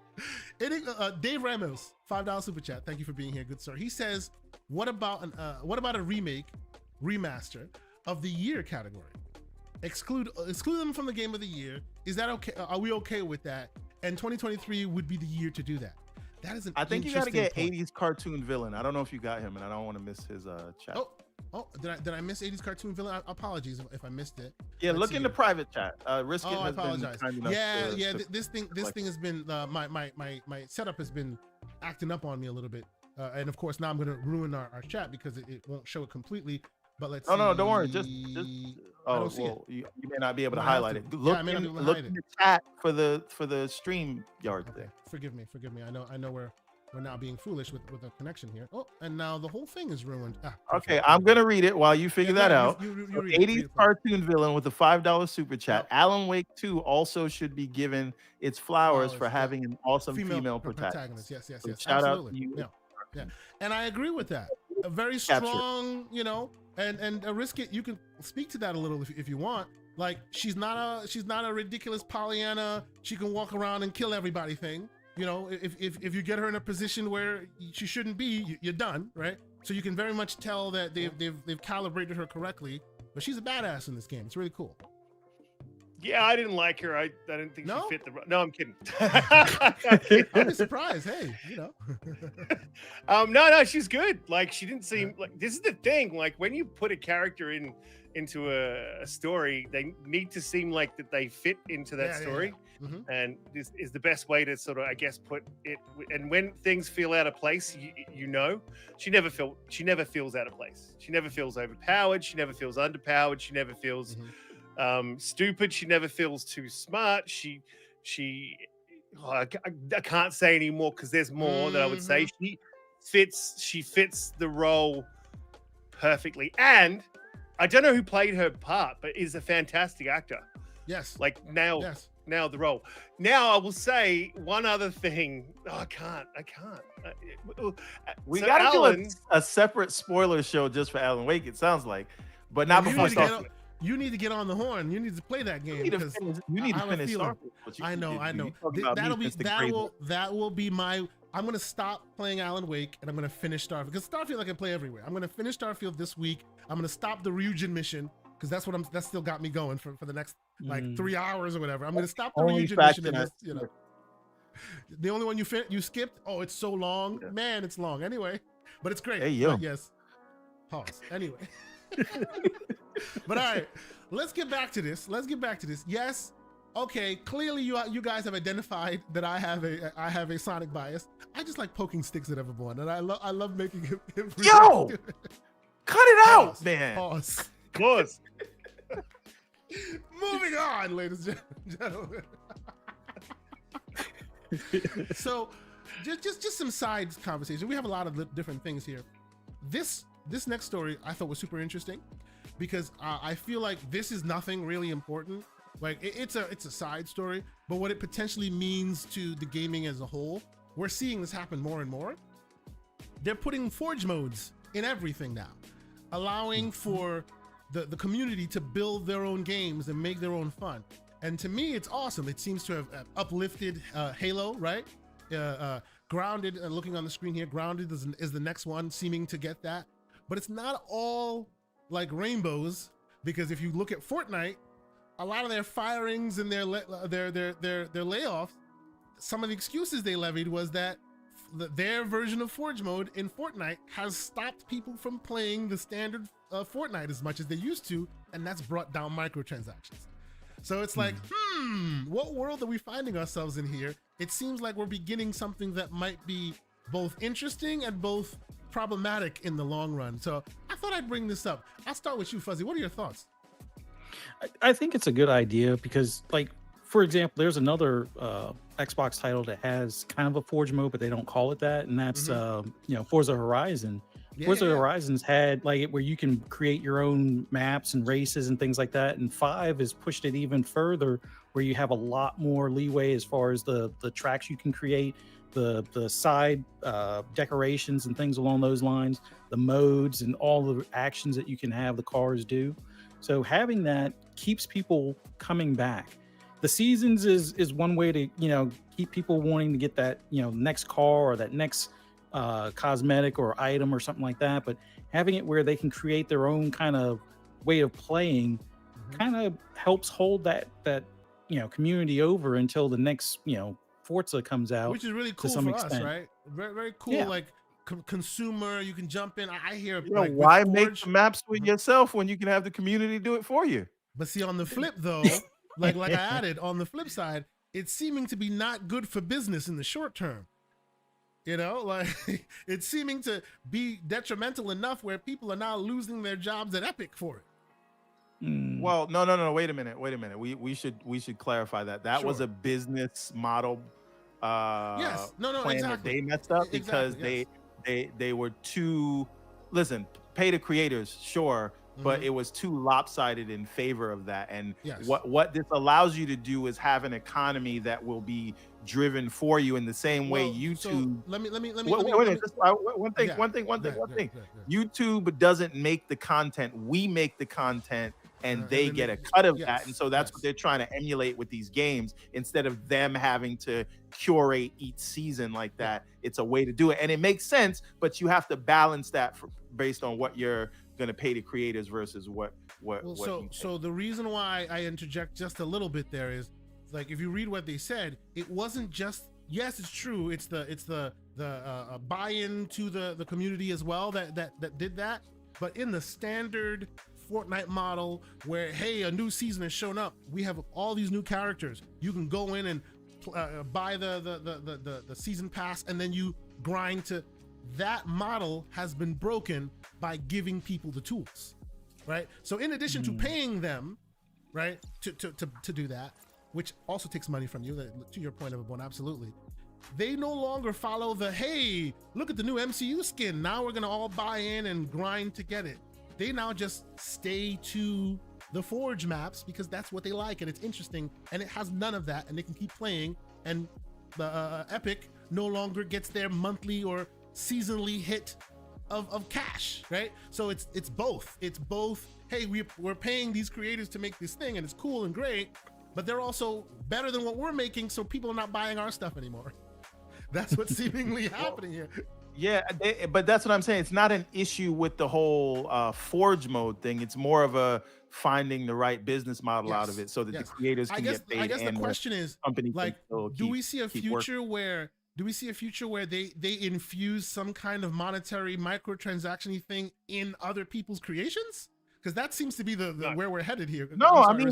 Dave Ramos, $5 super chat. Thank you for being here, good sir. He says, what about a remake, remaster of the year category? Exclude them from the game of the year. Is that okay? Are we okay with that? And 2023 would be the year to do that. That is an I think you got to get point. 80s cartoon villain. I don't know if you got him, and I don't want to miss his chat. Oh, did I miss 80s cartoon villain? Apologies if I missed it. Yeah, look in the private chat. Risk I apologize. This thing has been my setup has been acting up on me a little bit, and of course now I'm gonna ruin our chat because it won't show it completely. But let's. No, don't worry. Just you may not be able to highlight it. Look in the chat for the stream yard there. Forgive me. I know we're now being foolish with a connection here. Oh, and now the whole thing is ruined. Okay, I'm gonna read it while you figure that out. 80s cartoon villain with a $5 super chat. Alan Wake 2 also should be given its flowers for having an awesome female protagonist. Yes. Shout Absolutely. out to you. Yeah. And I agree with that. A very strong, and Risk It. You can speak to that a little if you want. Like she's not a ridiculous Pollyanna. She can walk around and kill everybody thing. If you get her in a position where she shouldn't be, you're done, right? So you can very much tell that they've calibrated her correctly. But she's a badass in this game. It's really cool. Yeah, I didn't like her. I didn't think she fit the. No, I'm kidding. I'd be surprised. Hey, No, she's good. Like she didn't seem like. This is the thing. Like when you put a character into a story, they need to seem like that they fit into that story. Yeah. Mm-hmm. And this is the best way to sort of, I guess, put it. And when things feel out of place, she never feels out of place. She never feels overpowered. She never feels underpowered. She never feels stupid. She never feels too smart. I can't say anymore because there's more that I would say. She fits the role perfectly. And I don't know who played her part, but is a fantastic actor. Yes. Like now the role. Now I will say one other thing. Oh, I can't. We got to do a separate spoiler show just for Alan Wake, it sounds like. But not before Starfield. You need to get on the horn. You need to play that game. You need to finish Starfield. I know. That will be my. I'm gonna stop playing Alan Wake and I'm gonna finish Starfield because Starfield I can play everywhere. I'm gonna finish Starfield this week. I'm gonna stop the Ryujin mission because that's still got me going for the next like 3 hours or whatever. I'm gonna stop the Ryujin mission. And the only one you skipped. Oh, it's so long, man. It's long anyway, but it's great. Hey yo. Yes. Pause. Anyway. But all right, let's get back to this. Yes. Okay, clearly you guys have identified that I have a Sonic bias. I just like poking sticks at everyone, and I love making him Yo, cut it out, man. Pause. Moving on, ladies and gentlemen. So, just some side conversation. We have a lot of different things here. This next story I thought was super interesting because I feel like this is nothing really important. Like it's a side story, but what it potentially means to the gaming as a whole, we're seeing this happen more and more. They're putting forge modes in everything now, allowing for the community to build their own games and make their own fun. And to me, it's awesome. It seems to have uplifted Halo, right? Grounded, looking on the screen here, Grounded is the next one seeming to get that. But it's not all like rainbows, because if you look at Fortnite, a lot of their firings and their layoffs, some of the excuses they levied was that their version of Forge mode in Fortnite has stopped people from playing the standard Fortnite as much as they used to, and that's brought down microtransactions. So it's like, what world are we finding ourselves in here? It seems like we're beginning something that might be both interesting and both problematic in the long run. So I thought I'd bring this up. I'll start with you, Fuzzy. What are your thoughts? I think it's a good idea because, like, for example, there's another Xbox title that has kind of a Forge mode, but they don't call it that, and that's Forza Horizon. Forza Horizon's had like where you can create your own maps and races and things like that, and 5 has pushed it even further, where you have a lot more leeway as far as the tracks you can create, the side decorations and things along those lines, the modes and all the actions that you can have the cars do. So having that keeps people coming back. The seasons is one way to, keep people wanting to get that, next car or that next cosmetic or item or something like that. But having it where they can create their own kind of way of playing kind of helps hold that community over until the next, Forza comes out. Which is really cool for us, right? Very, very cool. Yeah. Like consumer. You can jump in. I hear like, why make the maps for yourself when you can have the community do it for you? But see, on the flip though, like I added, on the flip side, it's seeming to be not good for business in the short term. You know, like it's seeming to be detrimental enough where people are now losing their jobs at Epic for it. Well, no. Wait a minute. We should clarify that. That was a business model. Yes. No. Plan Exactly. that they messed up because they were too. Listen, pay the creators, sure, but it was too lopsided in favor of that. And what this allows you to do is have an economy that will be driven for you in the same way YouTube. So let me. One thing. YouTube doesn't make the content. We make the content. And they get a cut of that. And so that's what they're trying to emulate with these games. Instead of them having to curate each season like that, it's a way to do it. And it makes sense, but you have to balance that based on what you're going to pay the creators versus what. So the reason why I interject just a little bit there is, like, if you read what they said, it wasn't just, yes, it's true. It's the buy-in to the community as well that did that. But in the standard Fortnite model where, hey, a new season has shown up, we have all these new characters, you can go in and buy the season pass, and then you grind to that model has been broken by giving people the tools, right? So in addition to paying them, right, to do that, which also takes money from you, to your point, Everborn, absolutely, they no longer follow the, hey, look at the new MCU skin, now we're gonna all buy in and grind to get it. They now just stay to the Forge maps because that's what they like and it's interesting, and it has none of that, and they can keep playing, and the Epic no longer gets their monthly or seasonally hit of cash, right? So it's both. It's both, hey, we're paying these creators to make this thing and it's cool and great, but they're also better than what we're making, so people are not buying our stuff anymore. That's what's seemingly happening here. Yeah, but that's what I'm saying. It's not an issue with the whole Forge mode thing. It's more of a finding the right business model out of it so that the creators can get paid. I guess the question is, like, do we see a future where they infuse some kind of monetary microtransaction thing in other people's creations? Because that seems to be the where we're headed here. No,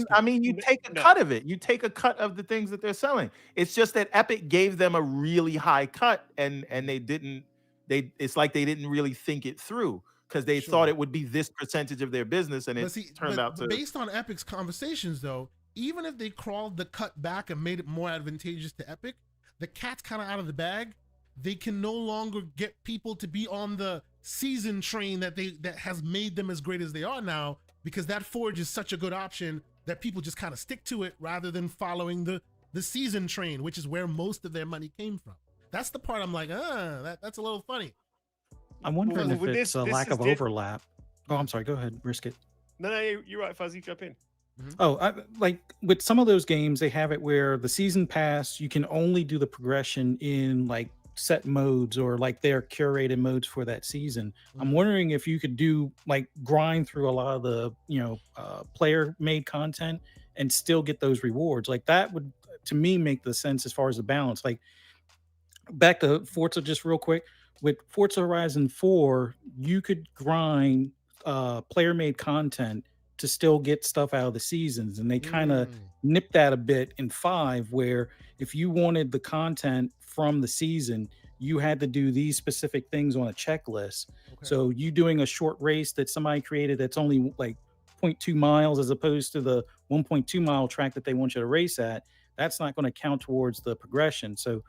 I mean, you take a cut of it. You take a cut of the things that they're selling. It's just that Epic gave them a really high cut, and they didn't. It's like they didn't really think it through because they thought it would be this percentage of their business, and turned out to. Based on Epic's conversations, though, even if they crawled the cut back and made it more advantageous to Epic, the cat's kind of out of the bag. They can no longer get people to be on the season train that has made them as great as they are now, because that Forge is such a good option that people just kind of stick to it rather than following the season train, which is where most of their money came from. That's the part I'm like, that's a little funny. I'm wondering if it's a lack of overlap. Oh, I'm sorry. Go ahead. Risk it. No, you're right, Fuzzy. Jump in. Oh, like with some of those games, they have it where the season pass, you can only do the progression in like set modes or like their curated modes for that season. I'm wondering if you could do like grind through a lot of the, player made content and still get those rewards. Like that would, to me, make the sense as far as the balance. Like, back to Forza just real quick. With Forza Horizon 4, you could grind player-made content to still get stuff out of the seasons, and they kind of nipped that a bit in 5, where if you wanted the content from the season, you had to do these specific things on a checklist. So you doing a short race that somebody created that's only like 0.2 miles as opposed to the 1.2 mile track that they want you to race at, that's not going to count towards the progression. So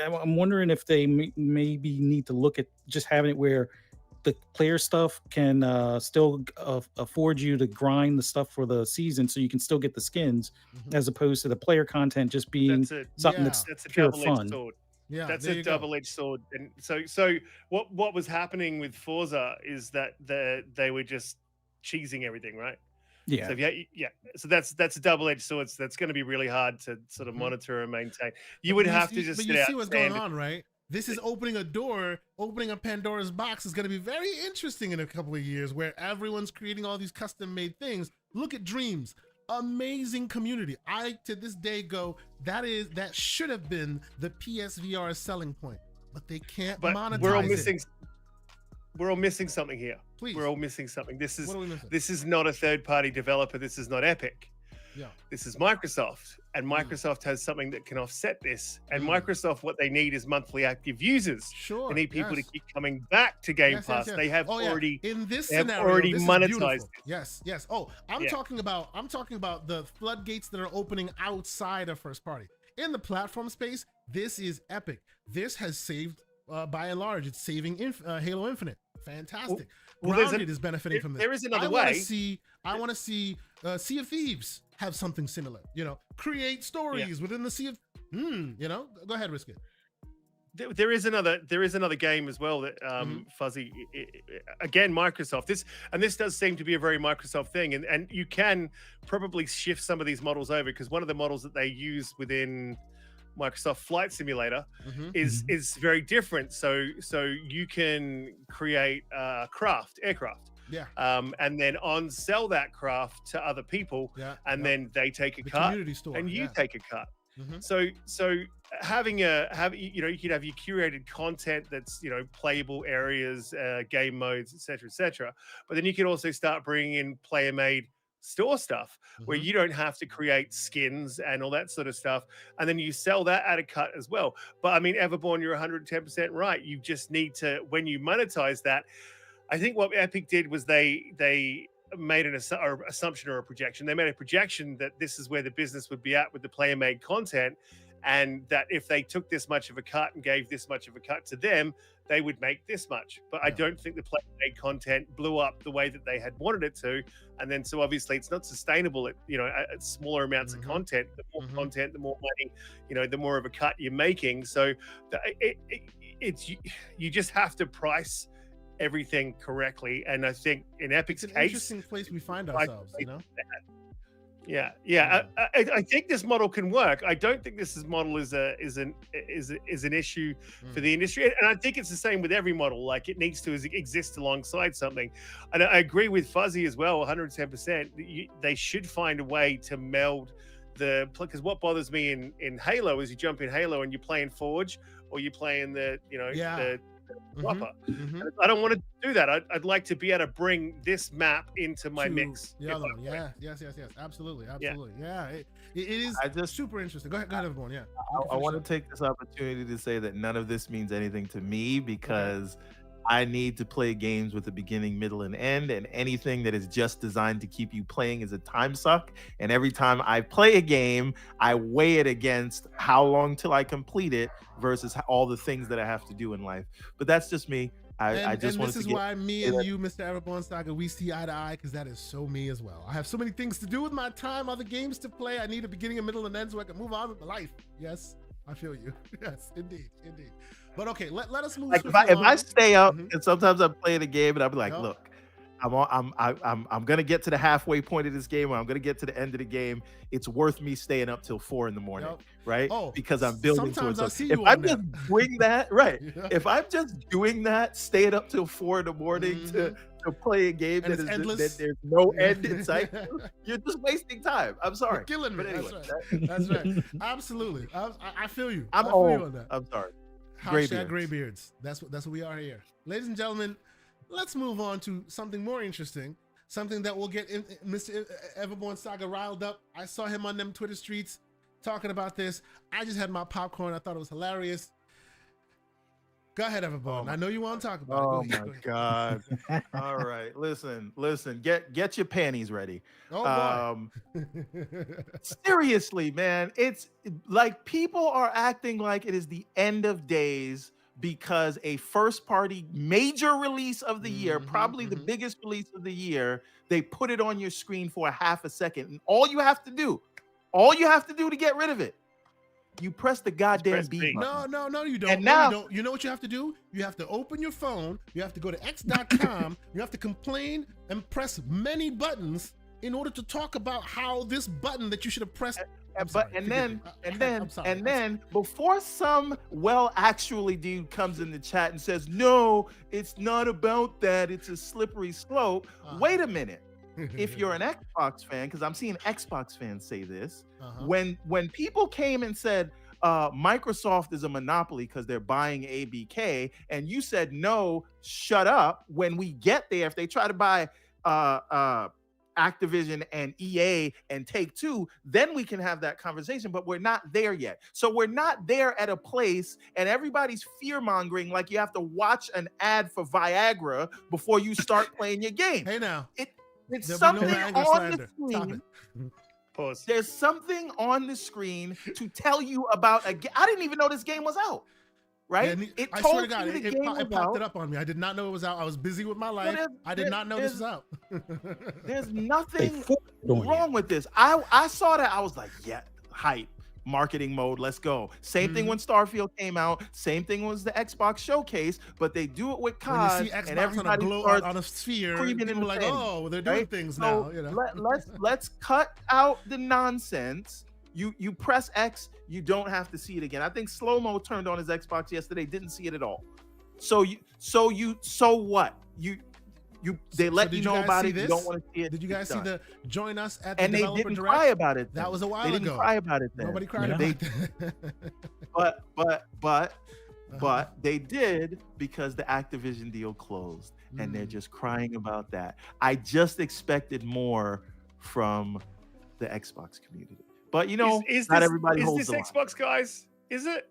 I'm wondering if they maybe need to look at just having it where the player stuff can still afford you to grind the stuff for the season so you can still get the skins, as opposed to the player content just being something that's pure fun. Sword. Yeah, that's a double-edged sword. And so what was happening with Forza is that they were just cheesing everything, right? Yeah. So that's a double-edged sword. So that's going to be really hard to sort of monitor and maintain. You would have to just. But you see what's going on, right? This is opening a Pandora's box is going to be very interesting in a couple of years, where everyone's creating all these custom-made things. Look at Dreams, amazing community. I to this day go, that should have been the PSVR selling point. but they can't but monetize we're all it. missing. We're all missing something here. Please. We're all missing something. This What are we missing? is not a third-party developer. This is not Epic. Yeah. This is Microsoft, and Microsoft has something that can offset this. And Microsoft, what they need is monthly active users. Sure. They need people to keep coming back to Game Pass. They have already in this they have scenario already this is monetized beautiful. it. Yes. Oh, I'm talking about the floodgates that are opening outside of first party. In the platform space, this is epic. This has saved, by and large, it's saving Halo Infinite. Fantastic. Grounded is benefiting from this. There is another I way. want to see Sea of Thieves have something similar. Create stories within the Sea of. Go ahead, risk it. There is another game as well that Fuzzy again Microsoft this does seem to be a very Microsoft thing, and you can probably shift some of these models over, because one of the models that they use within Microsoft Flight Simulator is very different. So you can create aircraft. Yeah. And then sell that craft to other people, and then they take a cut, and you take a cut. So having you could have your curated content that's playable areas, game modes, etc. But then you could also start bringing in player made store stuff where you don't have to create skins and all that sort of stuff, and then you sell that at a cut as well. But I mean, Everborn, you're 110% right. You just need to, when you monetize that, I think what Epic did was they made an assumption or a projection. They made a projection that this is where the business would be at with the player-made content, and that if they took this much of a cut and gave this much of a cut to them, they would make this much. But I don't think the player-made content blew up the way that they had wanted it to, and then so obviously it's not sustainable at smaller amounts of content. The more content, the more money, the more of a cut you're making. So it's you just have to price everything correctly, and I think in Epic's it's an case, interesting place we find ourselves. I think this model can work. I don't think this model is an issue for the industry, and I think it's the same with every model. Like, it needs to exist alongside something. And I agree with Fuzzy as well, 110%. They should find a way to meld because what bothers me in Halo is you jump in Halo and you're playing Forge, or you're playing the proper. I don't want to do that. I'd like to be able to bring this map into my mix. The other one. Yes. Absolutely. Yeah. It is just super interesting. Go ahead, everyone. Yeah. I want to take this opportunity to say that none of this means anything to me, because I need to play games with a beginning, middle, and end, and anything that is just designed to keep you playing is a time suck. And every time I play a game, I weigh it against how long till I complete it versus all the things that I have to do in life. But that's just me. I just want to. This is why me and you, Mr. Everborn Saga, we see eye to eye, because that is so me as well. I have so many things to do with my time, other games to play. I need a beginning, a middle, and end so I can move on with my life. Yes, I feel you. Yes, indeed. But okay, let us move. Like if I stay up, and sometimes I'm playing a game, and I'll be like, look, I'm gonna get to the halfway point of this game, or I'm gonna get to the end of the game. It's worth me staying up till 4 a.m, right? Because I'm building towards it. If I'm just doing that, right? If I'm just doing that, staying up till 4 a.m. to play a game that there's no end in sight, you're just wasting time. I'm sorry. You're killing me. But anyway, that's right. Absolutely. I feel you. I'm old. On that. I'm sorry. Graybeards. That's what we are here, ladies and gentlemen. Let's move on to something more interesting, something that will get Mr. Everborn Saga riled up. I saw him on them Twitter streets talking about this. I just had my popcorn. I thought it was hilarious. Go ahead, Everborn. I know you want to talk about it. Go ahead. God. All right. Listen. Get your panties ready. Seriously, man. It's like people are acting like it is the end of days because a first party major release of the year, probably the biggest release of the year, they put it on your screen for a half a second. And all you have to do to get rid of it, you press the goddamn B button. No, you don't. And now, you know what you have to do? You have to open your phone. You have to go to x.com. You have to complain and press many buttons in order to talk about how this button that you should have pressed. And then before some actually dude comes in the chat and says, no, it's not about that, it's a slippery slope. Wait a minute. If you're an Xbox fan, because I'm seeing Xbox fans say this, when people came and said, Microsoft is a monopoly because they're buying ABK, and you said no, shut up. When we get there, if they try to buy Activision and EA and Take-Two, then we can have that conversation, but we're not there yet. So we're not there at a place, and everybody's fear-mongering like you have to watch an ad for Viagra before you start playing your game. Hey now. It's something on the screen. Pause. There's something on the screen to tell you about a game. I didn't even know this game was out. Right? Yeah, I swear to God, it popped it up on me. I did not know it was out. I was busy with my life. I did not know this was out. There's nothing wrong with this. I saw that. I was like, yeah, hype. Marketing mode, let's go. Same thing when Starfield came out. Same thing was the Xbox showcase, but they do it with COD. When you see Xbox and everybody on a sphere, people are like, oh, they're doing things now. You know? Let's cut out the nonsense. You press X, you don't have to see it again. I think Slow-Mo turned on his Xbox yesterday, didn't see it at all. So what? They let you know about it. You don't want to see it. Did you guys see the join us at the and they developer didn't direct? Cry about it. That was a while ago. They didn't cry about it then. Nobody cried about it. But they did because the Activision deal closed, and they're just crying about that. I just expected more from the Xbox community. But not everybody holds the line. Is this Xbox, guys? Is it?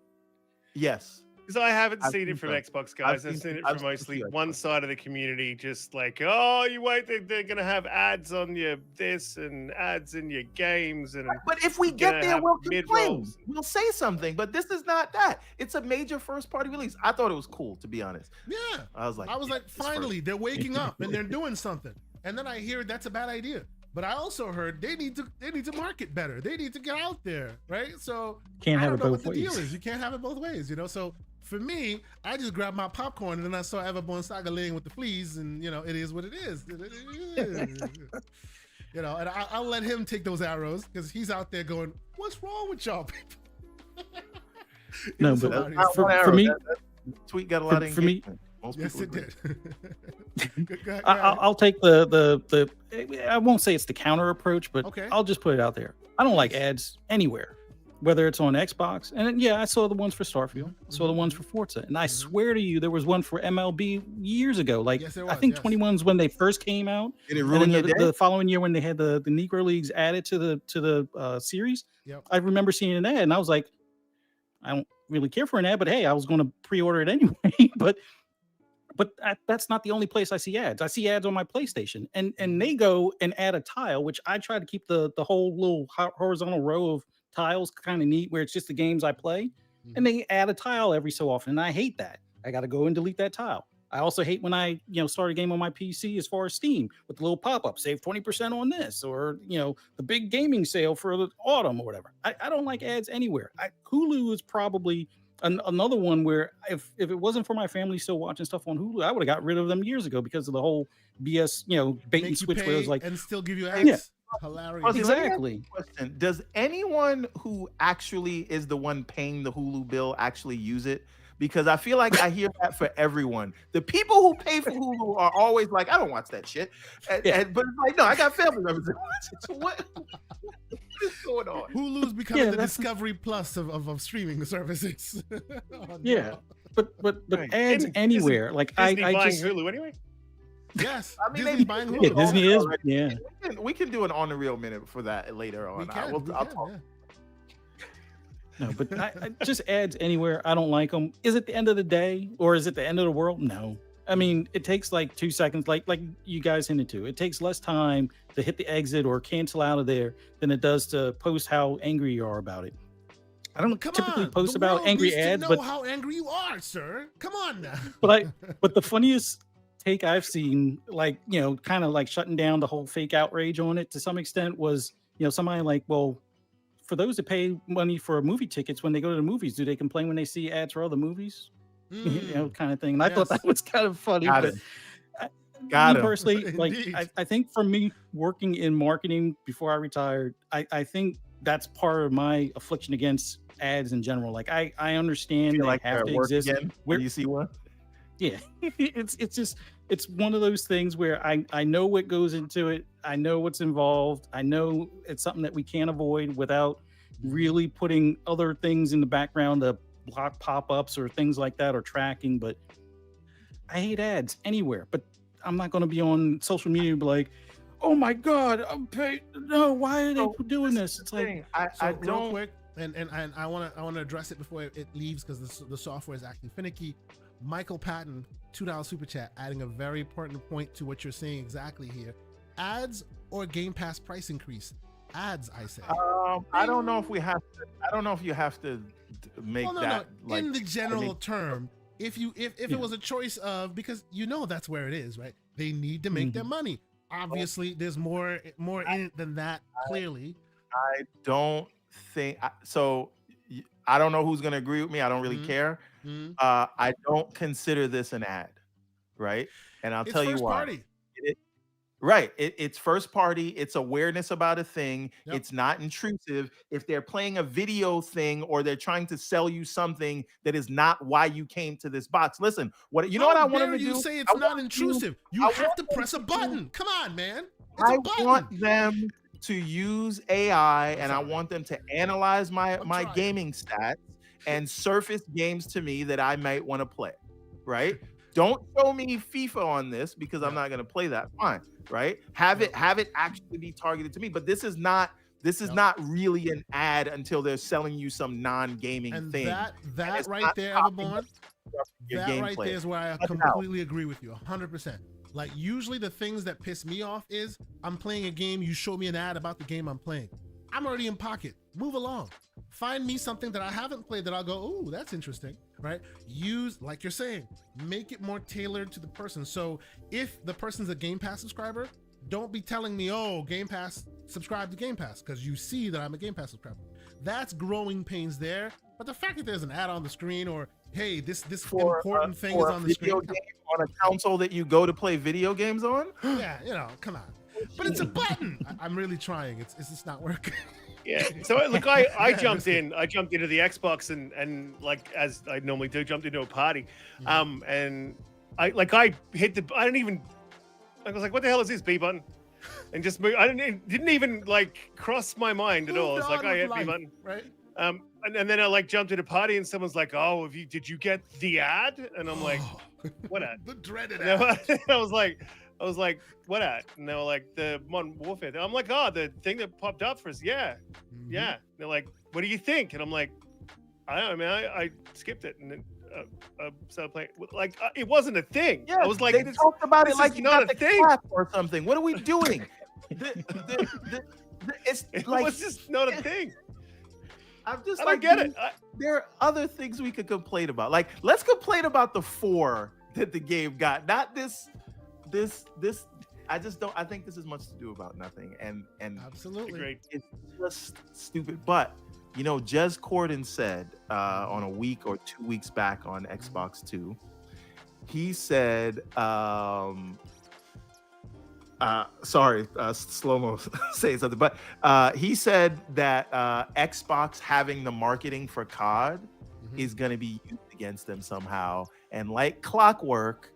Yes. Because I haven't seen it from Xbox, guys. I've seen it from mostly one side of the community, just like, oh, you wait, they're going to have ads on your this and ads in your games. But if we get there, we'll complain. We'll say something. But this is not that. It's a major first-party release. I thought it was cool, to be honest. Yeah. I was like, finally, they're waking up and they're doing something. And then I hear that's a bad idea. But I also heard they need to market better. They need to get out there, right? So can't have it both ways. The deal is. You can't have it both ways, So for me, I just grabbed my popcorn and then I saw Everborn Saga laying with the fleas, and it is what it is. And I'll let him take those arrows because he's out there going, "What's wrong with y'all people?" No, but for me, that tweet got a lot of engagement. For me, yes, it did. I'll take the. I won't say it's the counter approach, but I'll just put it out there. I don't like ads anywhere, whether it's on Xbox. And I saw the ones for Starfield. I saw the ones for Forza. And I swear to you, there was one for MLB years ago. Like, yes, I think 21's when they first came out. Did it ruin your day? The following year when they had the Negro Leagues added to the series, I remember seeing an ad and I was like, I don't really care for an ad, but hey, I was going to pre-order it anyway. But that's not the only place I see ads. I see ads on my PlayStation, and they go and add a tile, which I try to keep the whole little horizontal row of tiles kind of neat, where it's just the games I play, and they add a tile every so often, and I hate that. I got to go and delete that tile. I also hate when I start a game on my PC as far as Steam with the little pop-up, save 20% on this, or the big gaming sale for the autumn or whatever. I don't like ads anywhere. Hulu is probably another one where if it wasn't for my family still watching stuff on Hulu, I would have got rid of them years ago because of the whole BS, bait and switch where it was like, and still give you ads. Yeah. Hilarious. Exactly. Question: does anyone who actually is the one paying the Hulu bill actually use it? Because I feel like I hear that for everyone. The people who pay for Hulu are always like, I don't watch that shit. But it's like, no, I got family members that watch it. So what is going on? Hulu's becoming the Discovery Plus of streaming services. But ads anywhere. Like Disney I buying just Hulu anyway. Yes, I mean, Disney's buying Hulu. Yeah, Disney is. Yeah, we can do an on the real minute for that later on. I'll talk. No, but I just ads anywhere. I don't like them. Is it the end of the day or is it the end of the world? No. I mean, it takes like 2 seconds, like you guys hinted to. It takes less time to hit the exit or cancel out of there than it does to post how angry you are about it. I don't typically post about angry ads, but how angry you are, sir. Come on now. But the funniest take I've seen, like, kind of like shutting down the whole fake outrage on it to some extent was, somebody like, well, for those that pay money for movie tickets when they go to the movies, do they complain when they see ads for other movies? Kind of thing. And I thought that was kind of funny. Personally, like I think for me working in marketing before I retired, I think that's part of my affliction against ads in general. Like I understand they have to exist. Where you see one? Yeah, it's one of those things where I know what goes into it. I know what's involved. I know it's something that we can't avoid without really putting other things in the background to block pop-ups or things like that, or tracking. But I hate ads anywhere. But I'm not going to be on social media and be like, oh my God, I'm paid. No, why are they doing this? It's like, I don't. Real quick, and I want to address it before it leaves, because the software is acting finicky. Michael Patton, $2 super chat, adding a very important point to what you're saying exactly here. Ads or Game Pass price increase? Ads, I say. I don't know if we have to. I don't know if you have to make that. No. Like, in the general term, if it was a choice of, because that's where it is, right? They need to make their money. Obviously, there's more in it than that. Clearly, I don't think so. I don't know who's going to agree with me. I don't really care. I don't consider this an ad, right? And I'll tell you why. Party. Right. It's first party. It's awareness about a thing. Yep. It's not intrusive. If they're playing a video thing or they're trying to sell you something that is not why you came to this box. Listen, what I want them to do? You say it's not intrusive. You have to press a button. Come on, man. I want them to use AI, and I want them to analyze my gaming stats and surface games to me that I might want to play. Right? Don't show me FIFA on this, because I'm not going to play that. Fine, right? Have it actually be targeted to me. But this is not really an ad until they're selling you some non-gaming thing. That right there, Everborn, that right there is where I completely agree with you, 100%. Like, usually the things that piss me off is I'm playing a game, you show me an ad about the game I'm playing. I'm already in pocket. Move along. Find me something that I haven't played that I'll go, oh, that's interesting, right? Use, like you're saying, make it more tailored to the person. So if the person's a Game Pass subscriber, don't be telling me, oh, Game Pass, subscribe to Game Pass, because you see that I'm a Game Pass subscriber. That's growing pains there. But the fact that there's an ad on the screen, or hey, this important thing is on the screen. On a console that you go to play video games on? Yeah, come on. But it's a button. I'm really trying. It's just not working. Yeah. So look, I jumped into the Xbox and like, as I normally do, jumped into a party. And I hit the, I was like, what the hell is this B button? And just moved. It didn't even like cross my mind at all. It's like, I hit B button. Right. And then I like jumped into a party and someone's like, oh, did you get the ad? And I'm like, what ad? The dreaded ad. I was like, what ad? And they were like, the Modern Warfare. I'm like, oh, the thing that popped up for us. Yeah. Yeah. And they're like, what do you think? And I'm like, I don't know, man. I skipped it and then started playing. Like, it wasn't a thing. Yeah, I was like, they talked about it like you not got a the thing or something. What are we doing? It was just not a thing. I'm just I like, don't get it. There are other things we could complain about. Like, let's complain about the 4 that the game got, not this. I just don't. I think this is much to do about nothing, and absolutely, great. It's just stupid. But Jez Corden said on a week or 2 weeks back on Xbox 2, he said, slow-mo saying something, but he said that Xbox having the marketing for COD is going to be used against them somehow, and like clockwork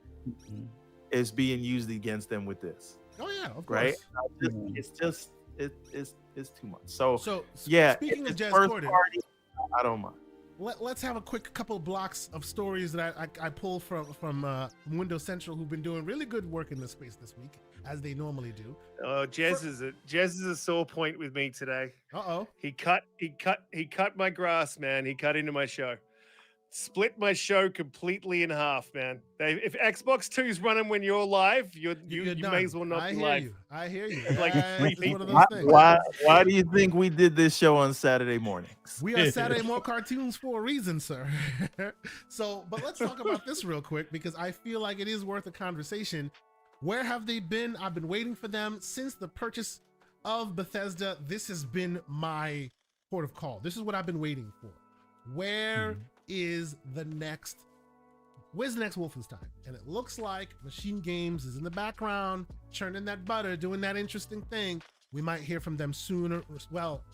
is being used against them with this. Oh yeah, of course. Right? It's too much. So yeah, speaking of Jez Corden, I don't mind. Let's have a quick couple of blocks of stories that I pulled from Windows Central, who've been doing really good work in this space this week, as they normally do. Oh, Jez is a sore point with me today. He cut my grass, man. He cut into my show. Split my show completely in half, man. If Xbox 2 is running when you're live, you may as well not be live. I hear you. Like why do you think we did this show on Saturday mornings? We are Saturday More Cartoons for a reason, sir. But let's talk about this real quick, because I feel like it is worth a conversation. Where have they been? I've been waiting for them since the purchase of Bethesda. This has been my port of call. This is what I've been waiting for. Where's the next Wolfenstein? And it looks like Machine Games is in the background, churning that butter, doing that interesting thing. We might hear from them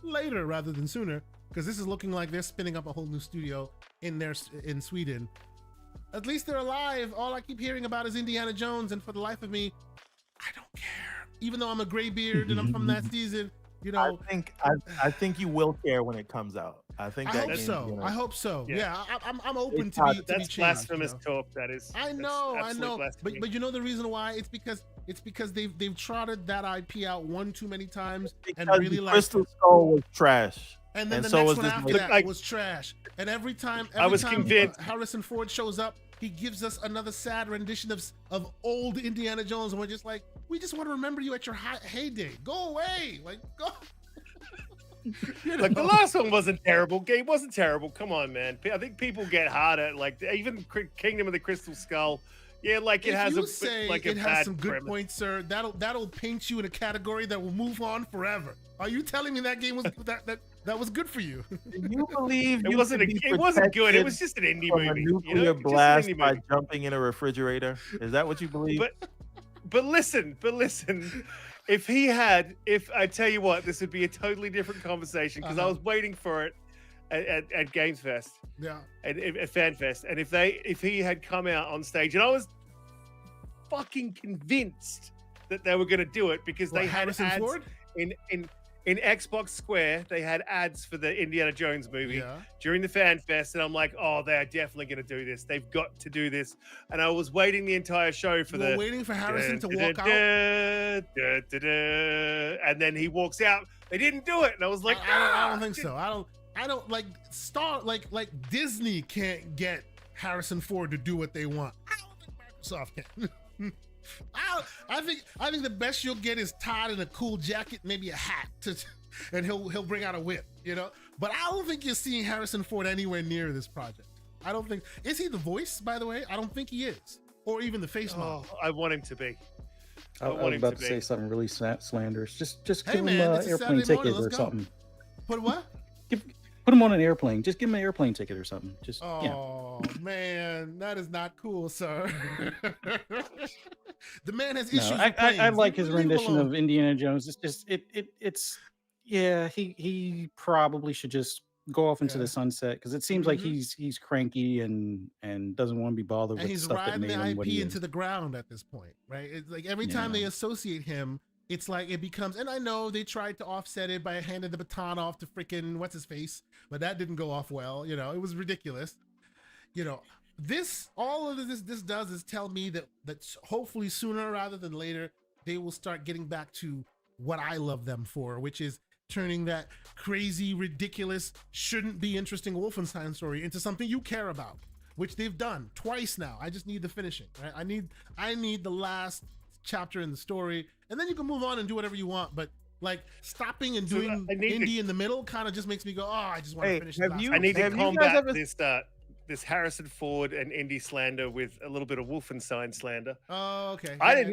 later rather than sooner, because this is looking like they're spinning up a whole new studio in Sweden. At least they're alive. All I keep hearing about is Indiana Jones, and for the life of me, I don't care. Even though I'm a graybeard and I'm from that season, you know, I think you will care when it comes out. I hope so. I hope so. Yeah, I'm open to be changed. That's blasphemous talk. That is. I know. But you know the reason why? It's because they've trotted that IP out one too many times and really like Crystal Skull was trash. And then the next one after that was trash. And every time convinced Harrison Ford shows up, he gives us another sad rendition of old Indiana Jones, and we're just like, we just want to remember you at your heyday. Go away, like go. Like the last one wasn't terrible. Game wasn't terrible. Come on, man. I think people get harder. Like even Kingdom of the Crystal Skull. Yeah, like it has some good points, sir. That'll paint you in a category that will move on forever. Are you telling me that game was that was good for you? Do you believe it wasn't good? It was just an indie movie. A nuclear blast by jumping in a refrigerator. Is that what you believe? But listen. If I tell you what, this would be a totally different conversation because I was waiting for it at Games Fest. Yeah. At Fan Fest. And if he had come out on stage, and I was fucking convinced that they were going to do it because they had ads Ford? in Xbox Square, they had ads for the Indiana Jones movie during the Fan Fest, and I'm like, oh, they're definitely going to do this. They've got to do this. And I was waiting the entire show for waiting for Harrison to walk out. And then he walks out. They didn't do it, and I was like, I don't think so. I don't like like Disney can't get Harrison Ford to do what they want. I don't think Microsoft can. I think the best you'll get is Todd in a cool jacket, maybe a hat, and he'll bring out a whip, you know. But I don't think you're seeing Harrison Ford anywhere near this project. I don't think. Is he the voice, by the way? I don't think he is, or even the face model. I want him to be. I was about to say something really slanderous. Just give him an airplane ticket or something. Put what? Put him on an airplane. Just give him an airplane ticket or something. Just man, that is not cool, sir. The man has issues. I like his rendition of Indiana Jones. It's just it's he probably should just go off into the sunset because it seems like he's cranky and doesn't want to be bothered with he's stuff that made him what he is. into the ground at this point, right? It's like every time they associate him, it's like it becomes, and I know they tried to offset it by handing the baton off to freaking what's his face, but that didn't go off well. You know, it was ridiculous. You know, all of this does is tell me that hopefully sooner rather than later they will start getting back to what I love them for, which is turning that crazy, ridiculous, shouldn't be interesting Wolfenstein story into something you care about, which they've done twice now. I just need the finishing, right? I need the last chapter in the story, and then you can move on and do whatever you want. But like stopping and doing indie in the middle kind of just makes me go, oh, I just want to finish it. I need to combat this Harrison Ford and indie slander with a little bit of Wolfenstein slander. Oh, okay. I did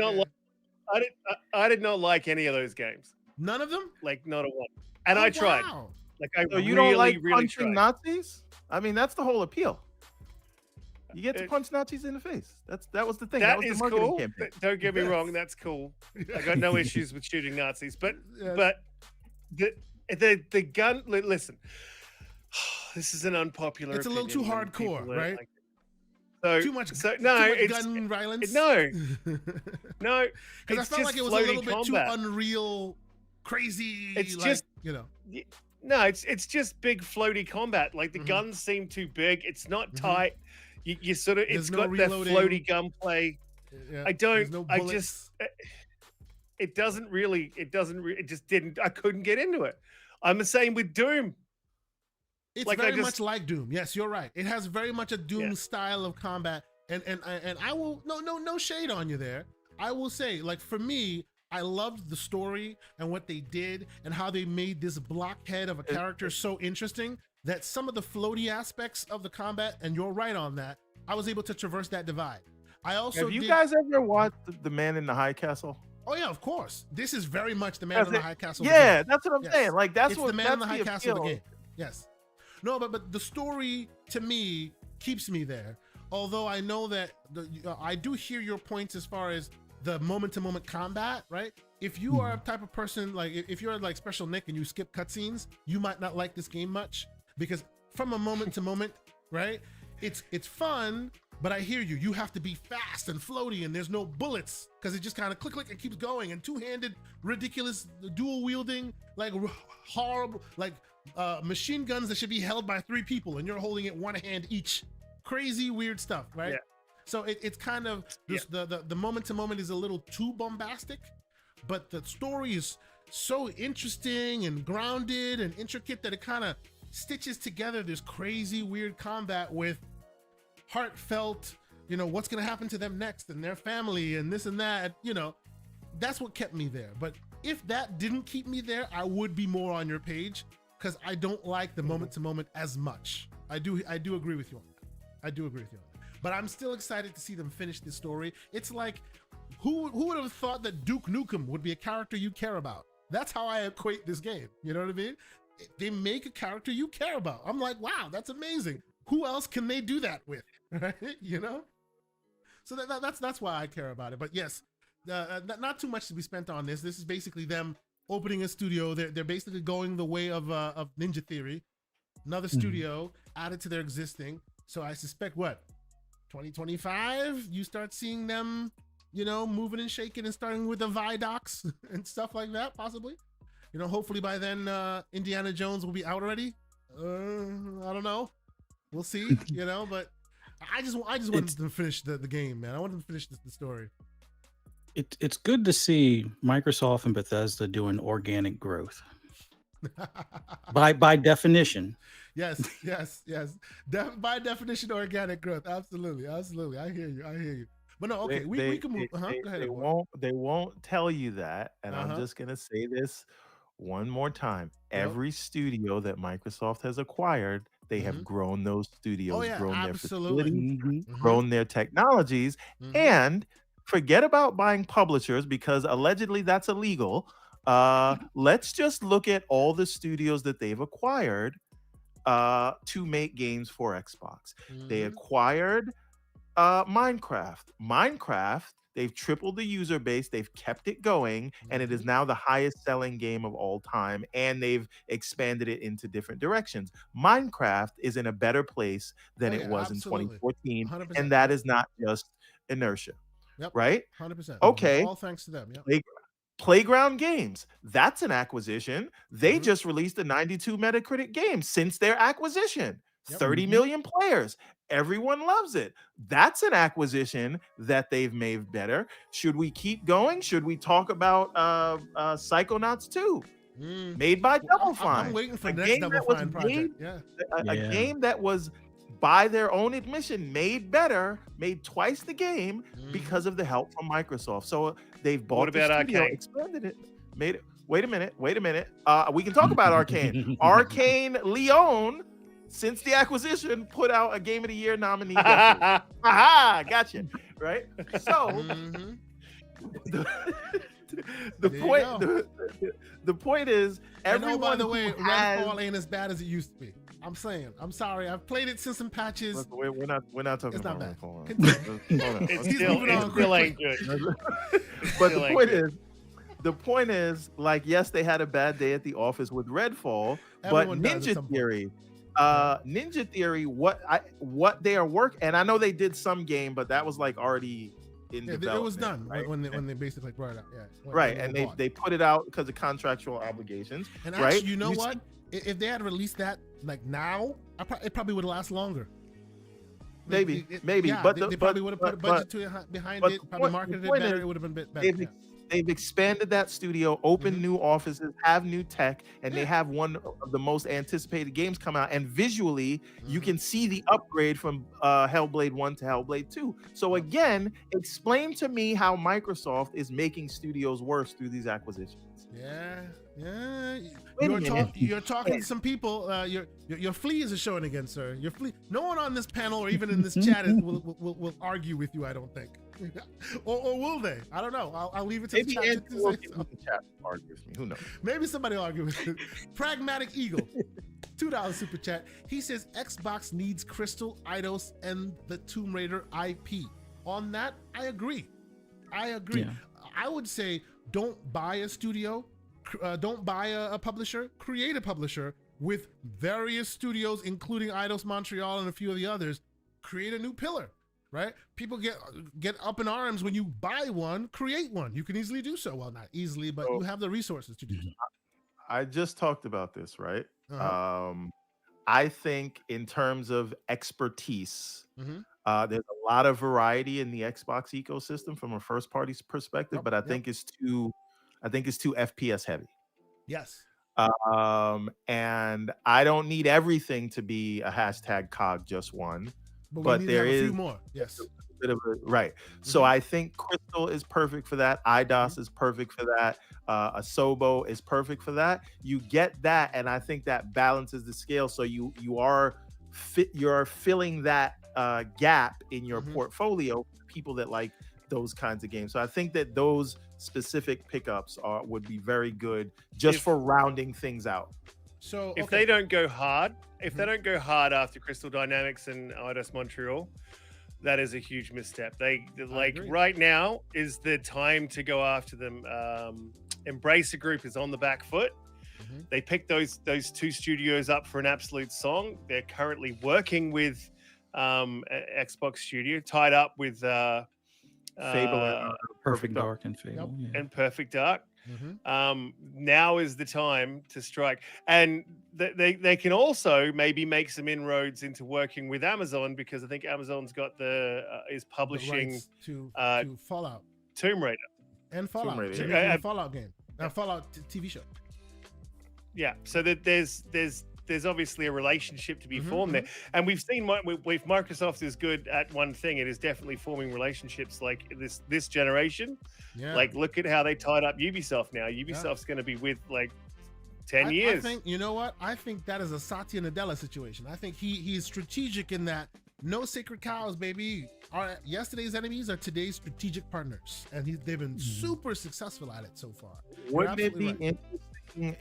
not like any of those games. None of them? Like not a one. And I tried. Wow. Like I so you really, don't like really punching tried. Nazis? I mean, that's the whole appeal. You get to punch Nazis in the face. That was the thing. That was the cool. Campaign. Don't get me wrong. That's cool. I got no issues with shooting Nazis, but the gun. Listen, this is an unpopular. It's a little too hardcore, right? Like so too much. So no, too much gun violence. No, because I felt like it was a little bit too unreal, crazy. It's like, just you know. No, it's just big floaty combat. Like the guns seem too big. It's not tight. You sort of, it's got that floaty gunplay. Yeah, I don't, no I just, it just didn't, I couldn't get into it. I'm the same with Doom. It's like very much like Doom. Yes, you're right. It has very much a Doom style of combat. And I will, no shade on you there. I will say, like for me, I loved the story and what they did and how they made this blockhead of a character so interesting that some of the floaty aspects of the combat, and you're right on that, I was able to traverse that divide. I also Have you guys ever watched The Man in the High Castle? Oh yeah, of course. This is very much The Man in the High Castle. Yeah, that's what I'm saying. Like that's it's what The Man in the High Castle of the game. Appeal. Yes. No, but the story to me keeps me there. Although I know that I do hear your points as far as the moment-to-moment combat, right? If you are a type of person, like if you're like Special Nick and you skip cutscenes, you might not like this game much because from a moment to moment, right? It's fun, But I hear you. You have to be fast and floaty, and there's no bullets because it just kind of click and keeps going. And two-handed, ridiculous, dual wielding, like horrible, like machine guns that should be held by 3 people, and you're holding it one hand each. Crazy, weird stuff, right? Yeah. So it's kind of the moment to moment is a little too bombastic, but the story is so interesting and grounded and intricate that it kind of stitches together this crazy, weird combat with heartfelt, what's going to happen to them next and their family and this and that, that's what kept me there. But if that didn't keep me there, I would be more on your page because I don't like the moment to moment as much. I do agree with you on that. I do agree with you on that. But I'm still excited to see them finish this story. It's like, who would have thought that Duke Nukem would be a character you care about? That's how I equate this game. You know what I mean? They make a character you care about. I'm like, wow, that's amazing. Who else can they do that with? Right? So that's why I care about it. But yes, not too much to be spent on this. This is basically them opening a studio. They're basically going the way of Ninja Theory, another studio added to their existing. So I suspect 2025, you start seeing them, moving and shaking and starting with the Vidocs and stuff like that, possibly. Hopefully by then, Indiana Jones will be out already. I don't know. We'll see, but I just wanted them to finish the game, man. I wanted them to finish the story. It's good to see Microsoft and Bethesda doing organic growth. by definition. Yes. By definition, organic growth. Absolutely. I hear you. But no, okay, we can move. Go ahead. They won't tell you that, and I'm just gonna say this one more time. Every studio that Microsoft has acquired, they have grown those studios, grown their facilities, grown their technologies, and forget about buying publishers because allegedly that's illegal. Let's just look at all the studios that they've acquired to make games for Xbox. They acquired Minecraft. They've tripled the user base. They've kept it going, and it is now the highest selling game of all time. And they've expanded it into different directions. Minecraft is in a better place than it was in 2014, 100%. And that is not just inertia, right? 100%. Okay, all thanks to them. Playground Games, that's an acquisition. They just released a 92 Metacritic game since their acquisition. 30 million players. Everyone loves it. That's an acquisition that they've made better. Should we keep going? Should we talk about Psychonauts 2? Made by Double Fine. I'm waiting for the next Double Fine project. A game that was, by their own admission, made better, made twice the game because of the help from Microsoft. So they've bought the studio, expanded it, made it. Wait a minute. We can talk about Arcane. Arcane Leon, since the acquisition, put out a Game of the Year nominee. Aha, gotcha. Right? So the point is, everyone, by the way, Redfall ain't as bad as it used to be. I'm saying, I'm sorry. I've played it since some patches. Look, we're not talking about Redfall. It's still ain't good. But the point is, like, yes, they had a bad day at the office with Redfall, but Ninja Theory, what they are working, and I know they did some game, but that was like already in development. It was done, right? when they basically brought it out. Right, and they put it out because of contractual obligations. And actually, you know what? If they had released that like now, it probably would last longer. Maybe, yeah, but they probably would have put a budget behind it, probably marketed it better. It would have been better. They've expanded that studio, opened new offices, have new tech, and they have one of the most anticipated games come out. And visually, you can see the upgrade from Hellblade 1 to Hellblade 2. So again, explain to me how Microsoft is making studios worse through these acquisitions. Yeah. You're talking to some people. Your flea is showing again, sir. Your flea. No one on this panel or even in this chat will argue with you, I don't think. or will they? I don't know. I'll leave it to the chat to say so. The chat argue with me. Who knows? Maybe somebody will argue with it. Pragmatic Eagle, $2 super chat. He says Xbox needs Crystal, Eidos, and the Tomb Raider IP. On that, I agree. Yeah. I would say don't buy a studio. Don't buy a publisher. Create a publisher with various studios, including Eidos Montreal and a few of the others. Create a new pillar. right? People get up in arms when you buy one, create one. You can easily do so. Well, not easily, but you have the resources to do so. I just talked about this, right? I think in terms of expertise, there's a lot of variety in the Xbox ecosystem from a first party perspective, but I think it's too FPS heavy. Yes. And I don't need everything to be a hashtag COG just one, but there is a few more. Yes. Bit of a, right. So I think Crystal is perfect for that. IDOS is perfect for that. Asobo is perfect for that. You get that, and I think that balances the scale. So you're filling that gap in your portfolio for people that like those kinds of games. So I think that those specific pickups would be very good just for rounding things out. So if they don't go hard, after Crystal Dynamics and IDOS Montreal, that is a huge misstep. Right now is the time to go after them. Embracer Group is on the back foot. They picked those two studios up for an absolute song. They're currently working with Xbox Studio, tied up with Fable and Perfect Dark and Fable and Perfect Dark. Now is the time to strike, and they can also maybe make some inroads into working with Amazon, because I think Amazon's got is publishing to Fallout, Tomb Raider, and Fallout, Fallout game, Fallout TV show. Yeah, so that there's obviously a relationship to be formed there, and we've seen with Microsoft is good at one thing. It is definitely forming relationships like this generation. Like, look at how they tied up Ubisoft. Now Ubisoft's going to be with like 10 years. I think, you know what? I think that is a Satya Nadella situation. I think he's strategic in that no sacred cows, baby. Yesterday's enemies are today's strategic partners, and they've been super successful at it so far. Wouldn't it be interesting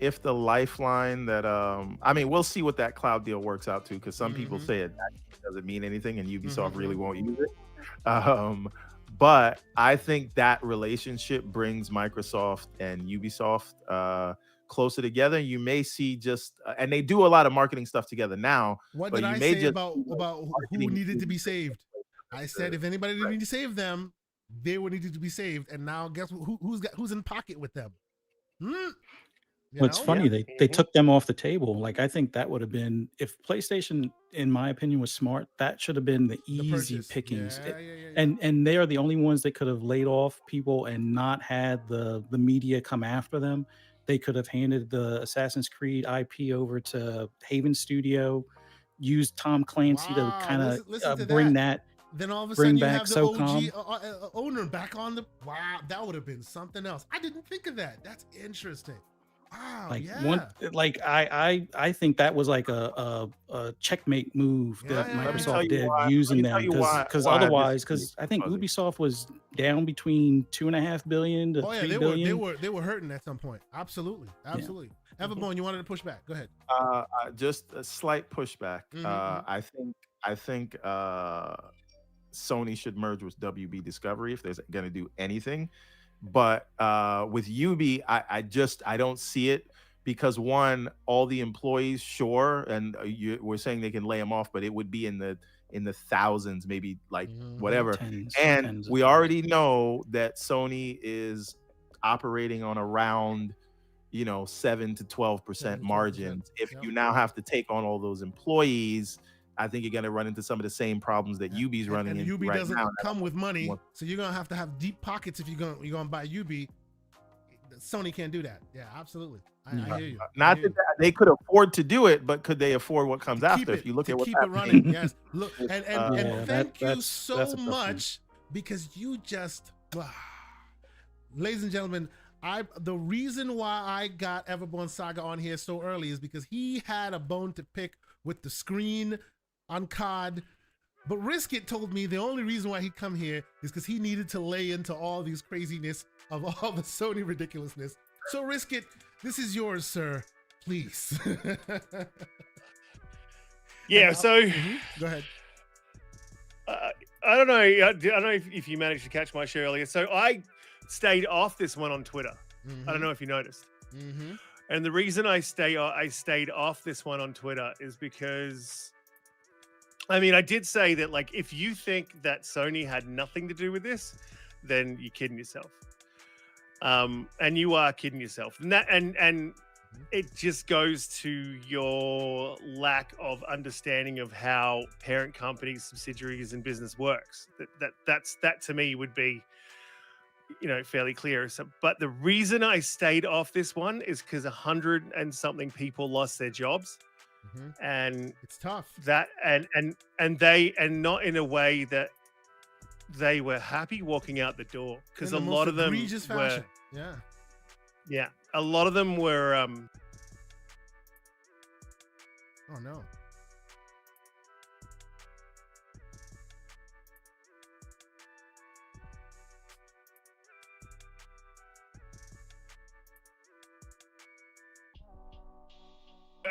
if the lifeline that I mean, we'll see what that cloud deal works out to, because some people say it doesn't mean anything and Ubisoft really won't use it. But I think that relationship brings Microsoft and Ubisoft closer together. You may see and they do a lot of marketing stuff together now. What did I say about who needed to be saved? I said if anybody needed to save them, they were needed to be saved. And now guess who's in pocket with them? What's funny, they took them off the table. Like, I think that would have been, if PlayStation, in my opinion, was smart, that should have been the easy pickings. And they are the only ones that could have laid off people and not had the media come after them. They could have handed the Assassin's Creed IP over to Haven Studio, used Tom Clancy to kind of bring that. Then all of a sudden you have the OG owner back on the. Wow, that would have been something else. I didn't think of that. That's interesting. Wow, I think that was like a checkmate move that Microsoft did, using them, because otherwise, because I think Ubisoft was down between $2.5 billion to $3 billion. They were hurting at some point. Absolutely. Everbone, you wanted to push back? Go ahead. Just a slight pushback. I think Sony should merge with WB Discovery if they're going to do anything. But with Ubi, I don't see it, because one, all the employees, sure, and we're saying they can lay them off, but it would be in the thousands, maybe like whatever. Tens we already know that Sony is operating on around 7 to 12% margins. If you now have to take on all those employees, I think you're going to run into some of the same problems that Ubi's running into Ubi right doesn't now. come with money, so you're going to have deep pockets if you're going to buy Ubi. Sony can't do that. Yeah, absolutely. I hear you. Not that they could afford to do it, but could they afford what comes after? If you look at what's happening. Running, yes. Look, and thank you so much, because you just, ladies and gentlemen, the reason why I got Everborn Saga on here so early is because he had a bone to pick with the screen on COD, but Risk It told me the only reason why he'd come here is because he needed to lay into all these craziness of all the Sony ridiculousness. So Risk It, this is yours, sir. Please. Yeah. So go ahead. I don't know. I don't know if you managed to catch my show earlier. So I stayed off this one on Twitter. I don't know if you noticed. And the reason I stayed off this one on Twitter is because I mean, I did say that, like, if you think that Sony had nothing to do with this, then you're kidding yourself. And you are kidding yourself. And it just goes to your lack of understanding of how parent companies, subsidiaries, and business works. That to me would be, fairly clear. So, but the reason I stayed off this one is because 100 and something people lost their jobs. And it's tough. That and not in a way that they were happy walking out the door, because a lot of them were, yeah, a lot of them were oh no.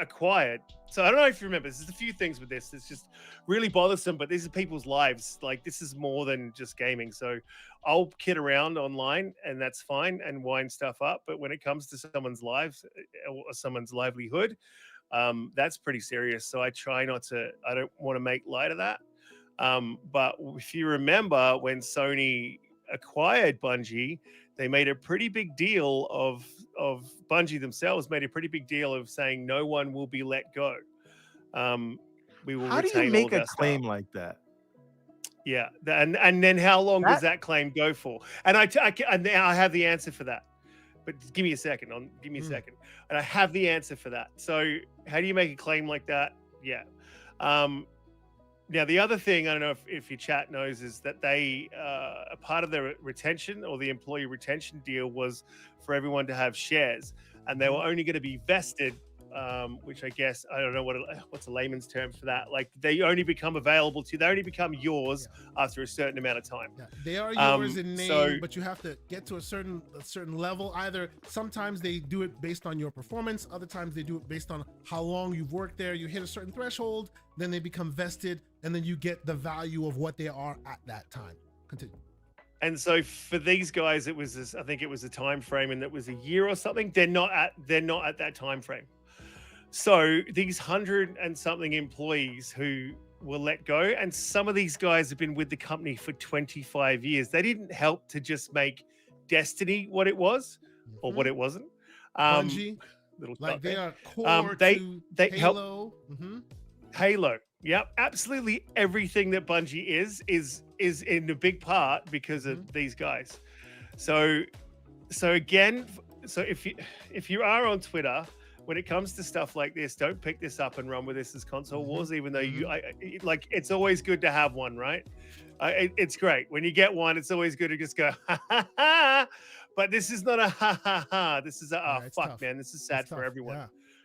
acquired. So I don't know if you remember, there's a few things with this. It's just really bothersome, but these are people's lives. Like, this is more than just gaming. So I'll kid around online, and that's fine, and wind stuff up. But when it comes to someone's lives or someone's livelihood, that's pretty serious. So I try not to. I don't want to make light of that. But if you remember, when Sony acquired Bungie, they made a pretty big deal of Bungie themselves made a pretty big deal of saying no one will be let go. We will. How do you make a claim like that? Yeah, and then how long does that claim go for? And I have the answer for that. But give me a second. Give me a second, and I have the answer for that. So how do you make a claim like that? Yeah. Now, the other thing, I don't know if your chat knows, is that they, a part of their retention or the employee retention deal was for everyone to have shares, and they were only going to be vested, which I guess, I don't know what's a layman's term for that. Like, they only become yours after a certain amount of time. Yeah. They are yours in name, but you have to get to a certain level. Either sometimes they do it based on your performance, other times they do it based on how long you've worked there. You hit a certain threshold, then they become vested, and then you get the value of what they are at that time. Continue. And so for these guys, it was this, I think it was a time frame, and that was a year or something. They're not at that time frame. So these 100 and something employees who were let go, and some of these guys have been with the company for 25 years. They didn't help to just make Destiny what it was, or what it wasn't. Bungie, like they are core to Halo. Halo. Yep, absolutely everything that Bungie is in a big part because of these guys. So again, if you are on Twitter, when it comes to stuff like this, don't pick this up and run with this as console wars. Even though it's always good to have one, right? It's great when you get one. It's always good to just go ha ha ha. But this is not a ha ha ha. This is a fuck, tough. Man. This is sad for everyone.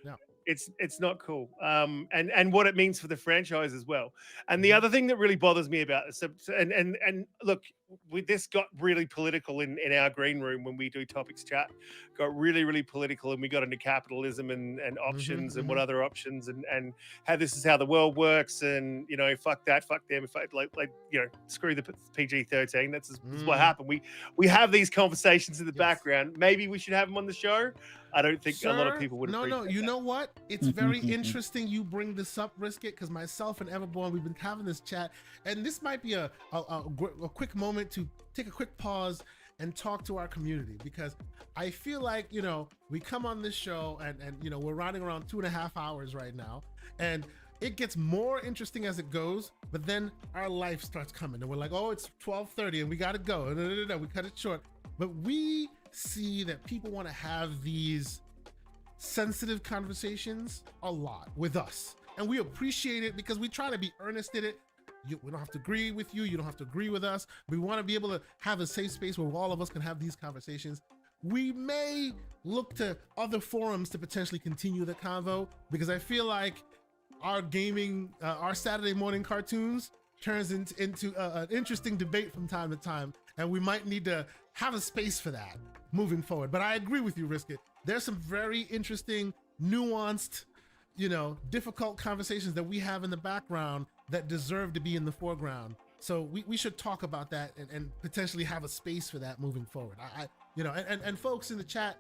Yeah. It's not cool. And what it means for the franchise as well. And the other thing that really bothers me about this, and look, this got really political in our green room when we do topics chat. Got really, really political, and we got into capitalism and options and what other options and how this is how the world works, and fuck that, fuck them, screw the PG-13. That's what happened. We have these conversations in the background. Maybe we should have them on the show. I don't think a lot of people would. No. You know what? It's very interesting you bring this up, Risk It, because myself and Everborn, we've been having this chat, and this might be a quick moment to take a quick pause and talk to our community, because I feel like we come on this show and we're running around 2.5 hours right now, and it gets more interesting as it goes, but then our life starts coming and we're like, oh, it's 12:30 and we gotta go. No, we cut it short. But we see that people want to have these sensitive conversations a lot with us, and we appreciate it because we try to be earnest in it. We don't have to agree with you. You don't have to agree with us. We want to be able to have a safe space where all of us can have these conversations. We may look to other forums to potentially continue the convo, because I feel like our gaming, our Saturday morning cartoons turns into an interesting debate from time to time, and we might need to have a space for that moving forward. But I agree with you, Risk It. There's some very interesting, nuanced, difficult conversations that we have in the background that deserve to be in the foreground. So we should talk about that and potentially have a space for that moving forward. And folks in the chat,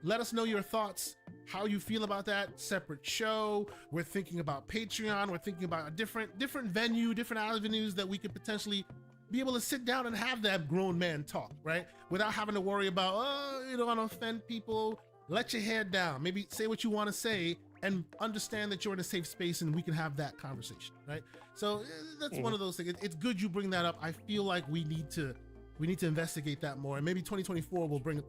let us know your thoughts, how you feel about that. Separate show. We're thinking about Patreon. We're thinking about a different venue, different avenues that we could potentially be able to sit down and have that grown man talk, right? Without having to worry about, you don't want to offend people. Let your head down. Maybe say what you want to say and understand that you're in a safe space and we can have that conversation, right? So that's one of those things. It's good you bring that up. I feel like we need to investigate that more, and maybe 2024 will bring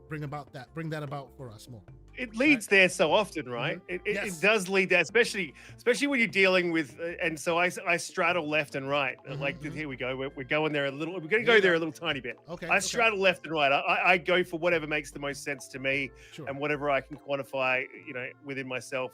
that about for us more. It leads there so often, right? Yes. It does lead there, especially when you're dealing with, and so I straddle left and right. Here we go. We're going there a little. We're going to go there a little tiny bit. Okay. I straddle left and right. I go for whatever makes the most sense to me, and whatever I can quantify, within myself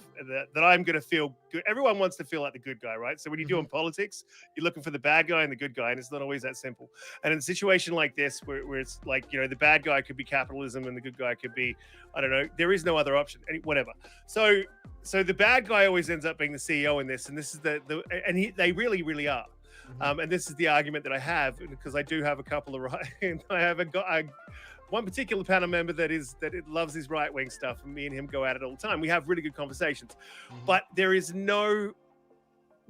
that I'm going to feel good. Everyone wants to feel like the good guy, right? So when you're doing politics, you're looking for the bad guy and the good guy, and it's not always that simple. And in a situation like this, where it's like, the bad guy could be capitalism and the good guy could be, I don't know, there is no other option, whatever. So the bad guy always ends up being the CEO in this, and this is they really, really are. And this is the argument that I have, because I do have a couple of and I have one particular panel member that loves his right-wing stuff, and me and him go at it all the time. We have really good conversations, but there is no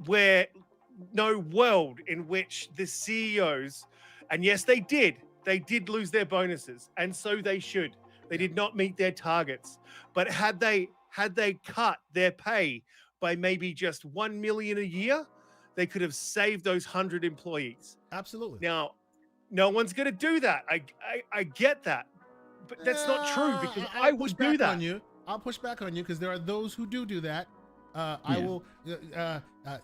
world in which the CEOs, and yes, they did lose their bonuses, and so they should. They did not meet their targets, but had they cut their pay by maybe just $1 million a year, they could have saved those 100 employees. Absolutely. Now, no one's going to do that. I get that, but that's not true, because I would do that. I'll push back on you, because there are those who do that. I will.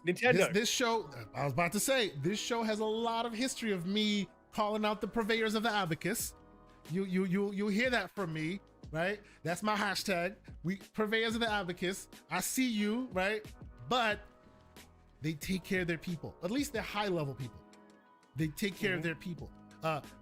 Nintendo. This show. I was about to say, this show has a lot of history of me calling out the purveyors of the abacus. You'll hear that from me, right? That's my hashtag. We purveyors of the abacus. I see you, right? But they take care of their people. At least they're high level people. They take care of their people.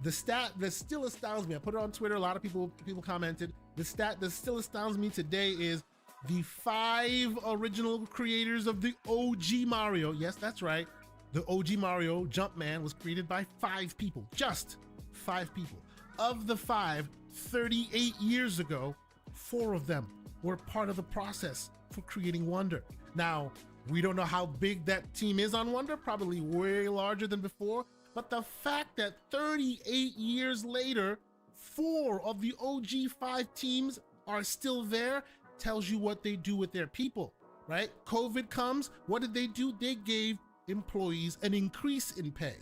The stat that still astounds me, I put it on Twitter, a lot of people commented. The stat that still astounds me today is the 5 original creators of the OG Mario. Yes, that's right. The OG Mario Jumpman was created by 5 people, just 5 people. Of the 5, 38 years ago, 4 of them were part of the process for creating Wonder. Now, we don't know how big that team is on Wonder, probably way larger than before, but the fact that 38 years later, 4 of the OG 5 teams are still there tells you what they do with their people, right? COVID comes, what did they do? They gave employees an increase in pay,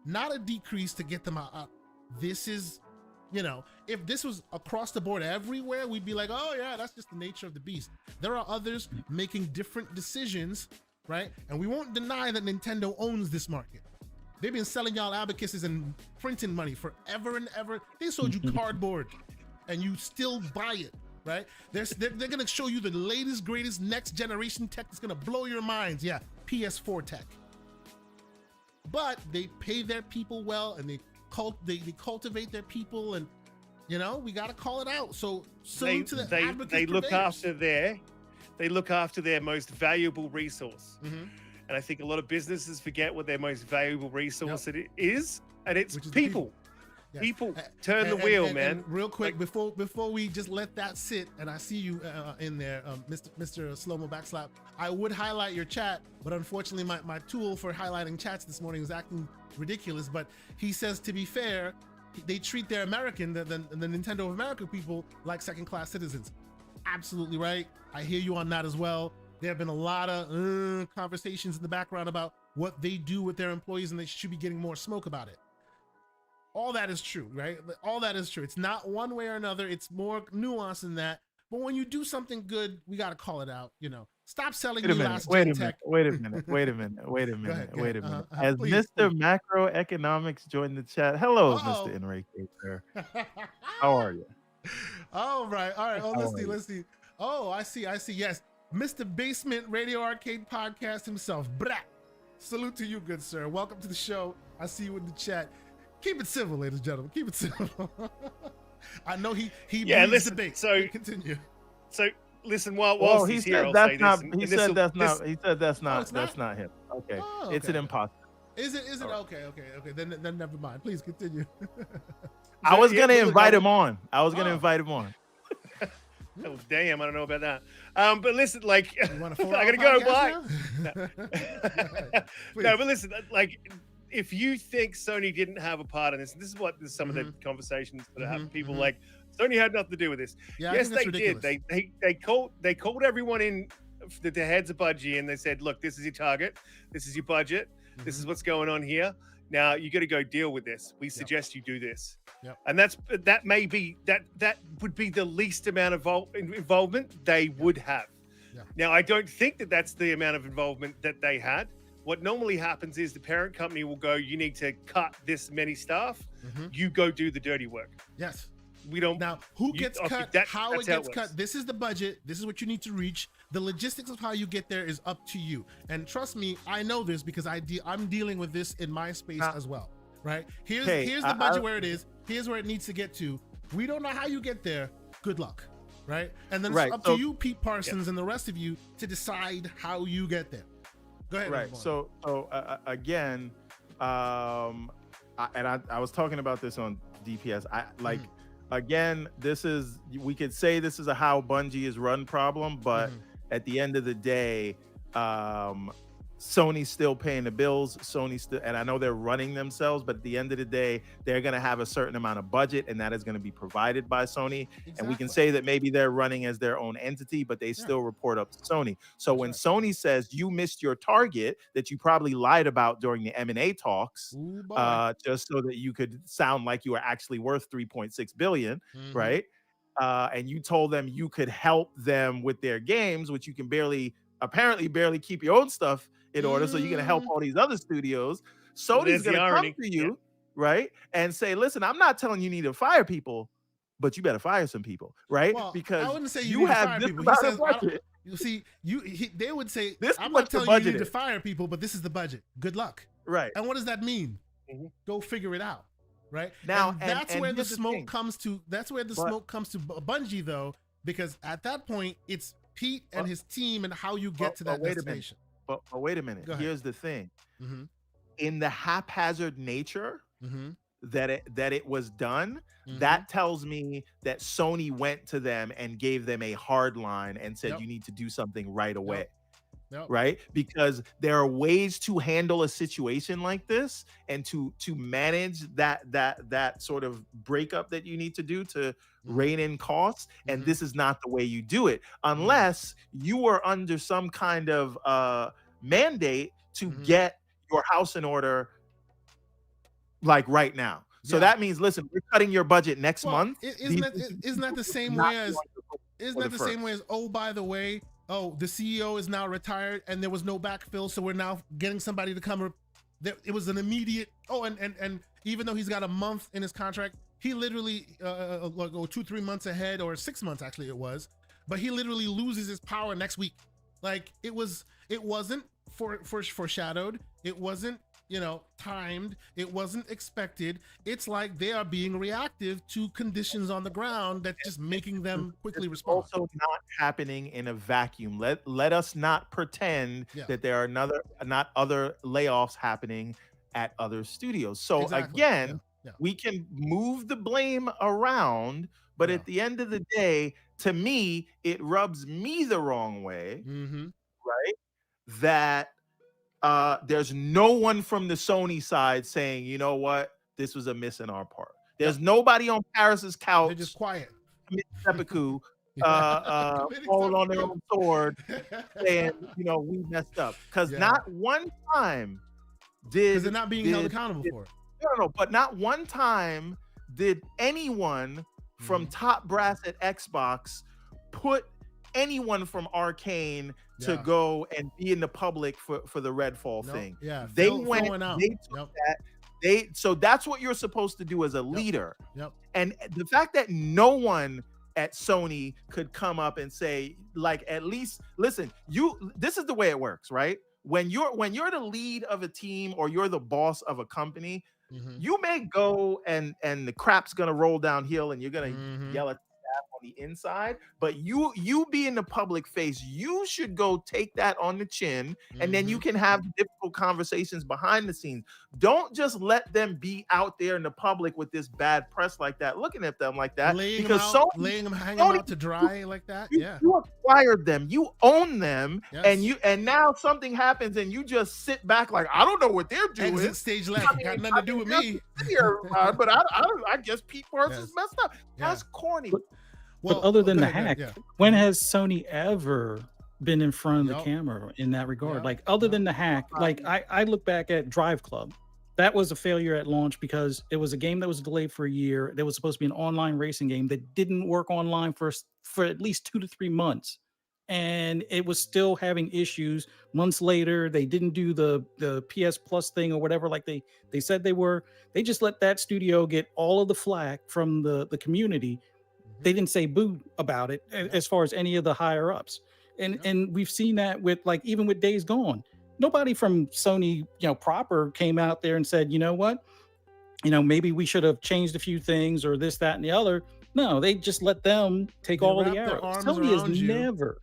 not a decrease to get them out. This is, if this was across the board everywhere, we'd be like, oh yeah, that's just the nature of the beast. There are others making different decisions, right? And we won't deny that Nintendo owns this market. They've been selling y'all abacuses and printing money forever and ever. They sold you cardboard and you still buy it, right? They're gonna show you the latest, greatest, next generation tech that's gonna blow your minds. Yeah, PS4 tech. But they pay their people well, and they cultivate their people, and we got to call it out. So salute to the advocates. They look after their most valuable resource. And I think a lot of businesses forget what their most valuable resource it is, and it's people. Yes. People turn the wheel, man. And real quick, before we just let that sit, and I see you in there, Mr. Slow-mo Backslap, I would highlight your chat, but unfortunately my tool for highlighting chats this morning is acting ridiculous. But he says, to be fair, they treat their American, the Nintendo of America people, like second-class citizens. Absolutely right. I hear you on that as well. There have been a lot of conversations in the background about what they do with their employees, and they should be getting more smoke about it. All that is true, right? All that is true. It's not one way or another. It's more nuanced than that. But when you do something good, we got to call it out. Stop selling me last gen tech. Wait a minute. Has Mr. Macroeconomics joined the chat? Hello, Mr. Enrique, sir. How are you? All right. Oh, let's see. Oh, I see. Yes. Mr. Basement Radio Arcade Podcast himself. Brah. Salute to you, good sir. Welcome to the show. I see you in the chat. Keep it civil, ladies and gentlemen. Keep it civil. I know he believes debate. So continue. So listen, while he's here, I'll say this. He said that's not him. Okay. Oh, it's an imposter. Is it? Okay. Then never mind. Please continue. I was gonna invite him on. Oh, damn, I don't know about that. But listen, like, You want I gotta go. Bye. No, but listen, like, if you think Sony didn't have a part in this, and this is what some of the conversations that have people like Sony had nothing to do with this. Yeah, yes, they did. They called everyone in, the heads of Bungie, and they said, "Look, this is your target. This is your budget. This is what's going on here. Now you got to go deal with this. We suggest you do this." And that would be the least amount of involvement they would have. Now, I don't think that that's the amount of involvement that they had. What normally happens is the parent company will go, "You need to cut this many staff. You go do the dirty work." Yes. We don't. Now, who gets cut, how it gets cut, this is the budget, this is what you need to reach. The logistics of how you get there is up to you. And trust me, I know this because I'm dealing with this in my space as well, right? Here's the budget where it is. Here's where it needs to get to. We don't know how you get there. Good luck, right? And then it's up to you, Pete Parsons, and the rest of you to decide how you get there. Go ahead. Right. So again, I was talking about this on DPS. Again, we could say this is a how Bungie is run problem, but at the end of the day, Sony's still paying the bills. Sony still, and I know they're running themselves, but at the end of the day, they're going to have a certain amount of budget, and that is going to be provided by Sony. And we can say that maybe they're running as their own entity, but they still report up to Sony. So when Sony says you missed your target that you probably lied about during the M&A talks, just so that you could sound like you were actually worth 3.6 billion, right? And you told them you could help them with their games, which you can apparently barely keep your own stuff in order, so you're gonna help all these other studios. Sony's gonna come to you, right, and say, "Listen, I'm not telling you need to fire people, but you better fire some people, right? Well, because I wouldn't say you have this amount of budget." You see, they would say, "I'm what not telling you need to fire people, but this is the budget. Good luck." Right. And what does that mean? Go figure it out. Right now, and that's where the smoke comes to. That's where the smoke comes to Bungie, though, because at that point, it's Pete and his team and how you get to that destination. But wait a minute. Here's the thing. In the haphazard nature that it was done, that tells me that Sony went to them and gave them a hard line and said, "You need to do something right away." Right? Because there are ways to handle a situation like this and to manage that sort of breakup that you need to do to rein in costs. And this is not the way you do it unless you are under some kind of mandate to get your house in order, like right now. So that means, listen, we're cutting your budget next month. Isn't that the same way as? Isn't that the same way as? Oh, by the way, the CEO is now retired and there was no backfill, so we're now getting somebody to come. It was an immediate. Oh, and even though he's got a month in his contract, he literally 2-3 months ahead, or 6 months actually it was, but he literally loses his power next week. Like it wasn't foreshadowed. It wasn't timed. It wasn't expected. It's like they are being reactive to conditions on the ground that's just making them quickly respond. Also not happening in a vacuum. Let us not pretend that there are not other layoffs happening at other studios. So again, we can move the blame around, but at the end of the day, to me, it rubs me the wrong way, right? That there's no one from the Sony side saying, "You know what, this was a miss in our part." There's nobody on Paris's couch. They're just quiet. Seppuku, falling on their own sword, saying, "We messed up." Because not one time because they're not being held accountable for it. No, but not one time did anyone from top brass at Xbox put anyone from Arcane to go and be in the public for the Redfall thing. They went out. They took that. So that's what you're supposed to do as a leader. And the fact that no one at Sony could come up and say, like, at least listen, this is the way it works, right? When you're the lead of a team or you're the boss of a company, you may go and the crap's gonna roll downhill and you're gonna yell at the staff on the inside, but you being the public face, you should go take that on the chin, and then you can have difficult conversations behind the scenes. Don't just let them be out there in the public with this bad press like that, looking at them like that, laying because them hanging out to dry like that. You acquired them, you own them, and now something happens and you just sit back like, I don't know what they're doing. Exit stage left. Got nothing to do with me. But I guess Pete Parsons messed up. That's corny. But other than the hack, when has Sony ever been in front of the camera in that regard? Like, other than the hack, like I look back at Drive Club. That was a failure at launch because it was a game that was delayed for a year. There was supposed to be an online racing game that didn't work online for at least 2 to 3 months. And it was still having issues. Months later, they didn't do the PS Plus thing or whatever like they said they were. They just let that studio get all of the flack from the community. They didn't say boo about it as far as any of the higher ups. And we've seen that with, like, even with Days Gone. Nobody from Sony, proper came out there and said, you know what? Maybe we should have changed a few things or this, that, and the other. No, they just let them take all the arrows. Sony is never.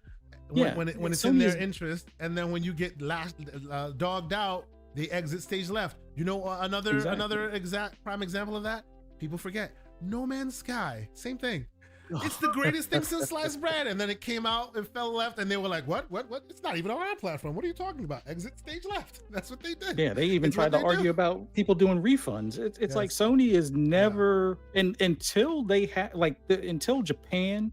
When it's in their interest, and then when you get dogged out, they exit stage left. Another exact prime example of that? People forget. No Man's Sky, same thing. It's the greatest thing since sliced bread, and then it came out and fell left, and they were like, "What? It's not even on our platform. What are you talking about? Exit stage left." That's what they did. Yeah, they even tried to argue about people doing refunds. It's like Sony is never, until they have until Japan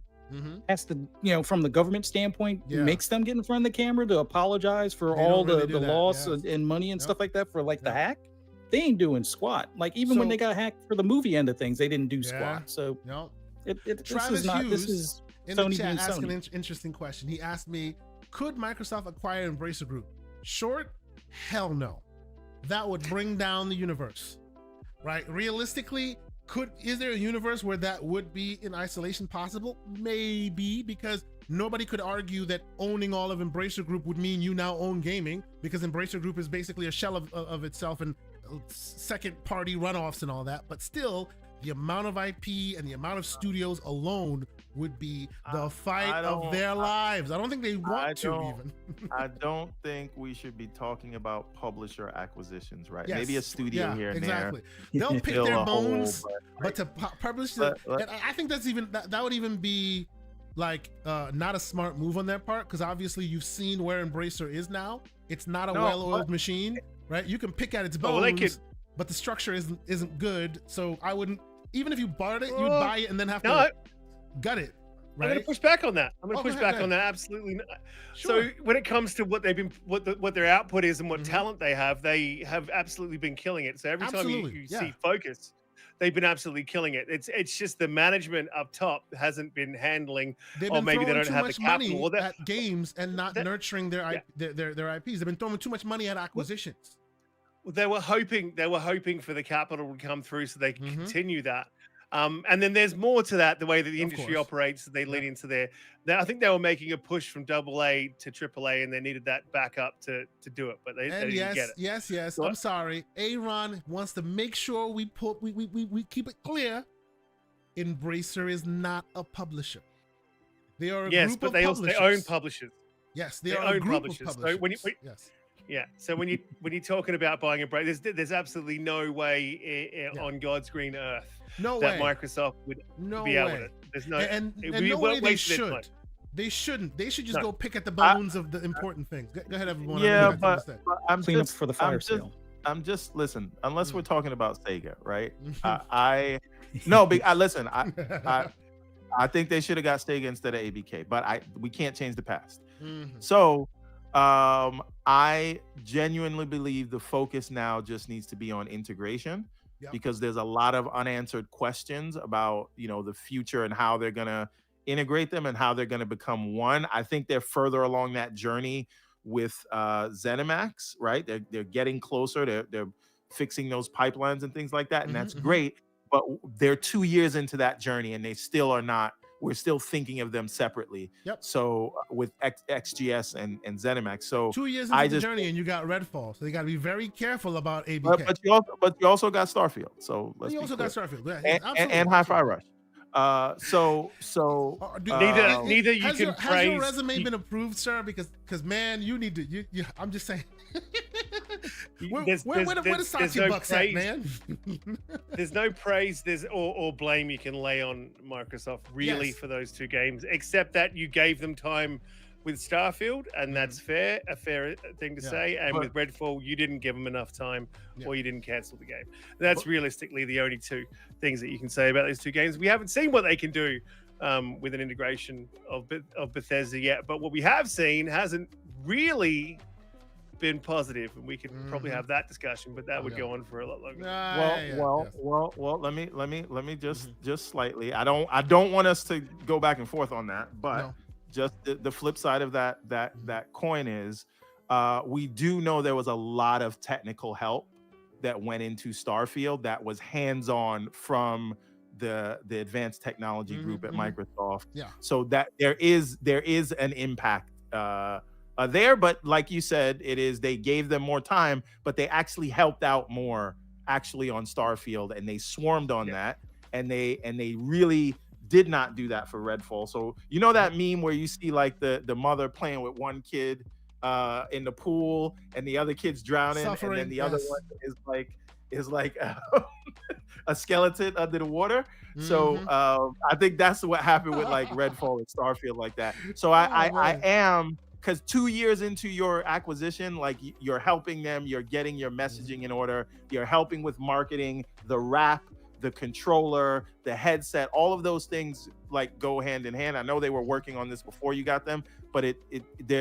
has to, from the government standpoint, makes them get in front of the camera to apologize for all the loss and money and stuff like that for the hack. They ain't doing squat. Like, even when they got hacked for the movie end of things, they didn't do squat. So Travis Hughes in the chat asked an interesting question. He asked me, could Microsoft acquire Embracer Group? Short, hell no. That would bring down the universe, right? Realistically, is there a universe where that would be in isolation possible? Maybe, because nobody could argue that owning all of Embracer Group would mean you now own gaming, because Embracer Group is basically a shell of itself and second party runoffs and all that. But still, the amount of IP and the amount of studios alone would be the fight of their lives. I don't think they want to even. I don't think we should be talking about publisher acquisitions, right? Maybe a studio here and there. They'll pick their bones, but to publish and I think that would even be like not a smart move on their part, because obviously you've seen where Embracer is now. It's not a well-oiled machine, right? You can pick at its bones, but the structure isn't good. So I wouldn't. Even if you bought it, you'd buy it and then have to gut it. Right? I'm going to push back on that. On that. Absolutely not. Sure. So when it comes to what they've been, what their output is and what talent they have absolutely been killing it. So every time you see Focus, they've been absolutely killing it. It's just the management up top hasn't been handling, or maybe they don't have the capital. Money at games and not nurturing their IPs. They've been throwing too much money at acquisitions. They were hoping for the capital to come through so they can continue that. And then there's more to that, the way that the industry operates. They lead into I think they were making a push from AA to AAA, and they needed that backup to do it, but they didn't get it. Yes. I'm sorry. Aaron wants to make sure we keep it clear. Embracer is not a publisher. They are a group of publishers. They own publishers. Yes, they are a group of publishers. So So when you're talking about buying a break, there's absolutely no way on God's green earth that Microsoft would be able to. There's no, and no way they should. They shouldn't. They should just go pick at the bones of the important things. Go ahead, everyone. Yeah, but I'm clean up for the fire sale. Listen. Unless we're talking about Sega, right? Listen. I think they should have got Sega instead of ABK, but we can't change the past. So. I genuinely believe the focus now just needs to be on integration, because there's a lot of unanswered questions about, the future and how they're going to integrate them and how they're going to become one. I think they're further along that journey with ZeniMax, right? They're getting closer. They're fixing those pipelines and things like that. And that's great. But they're 2 years into that journey and they still are not. We're still thinking of them separately. So with XGS and ZeniMax. So 2 years into the journey, and you got Redfall. So they got to be very careful about ABK. But you also got Starfield. So you also got Starfield, and Hi-Fi Rush. Neither you has can has your praise. resume been approved, sir? Because man, you need to. You I'm just saying. Where the Sachi Bucks at, man? There's no praise, or blame you can lay on Microsoft really for those two games, except that you gave them time with Starfield, and that's a fair thing to say. And with Redfall, you didn't give them enough time, or you didn't cancel the game. That's realistically the only two things that you can say about those two games. We haven't seen what they can do with an integration of Bethesda yet, but what we have seen hasn't really been positive, and we could probably have that discussion, but that would go on for a lot longer. Well. Let me just slightly. I don't want us to go back and forth on that, but just the flip side of that coin is, we do know there was a lot of technical help that went into Starfield that was hands-on from the advanced technology group at Microsoft. Yeah. So that there is an impact there, but like you said, they gave them more time, but they actually helped out more actually on Starfield, and they swarmed on that, and they really did not do that for Redfall. So you know that meme where you see like the mother playing with one kid in the pool and the other kid's drowning, and then the other one is like a skeleton under the water. So I think that's what happened with like Redfall and Starfield like that. So I am, because 2 years into your acquisition, like you're helping them, you're getting your messaging in order, you're helping with marketing, the wrap, the controller, the headset, all of those things like go hand in hand. I know they were working on this before you got them, but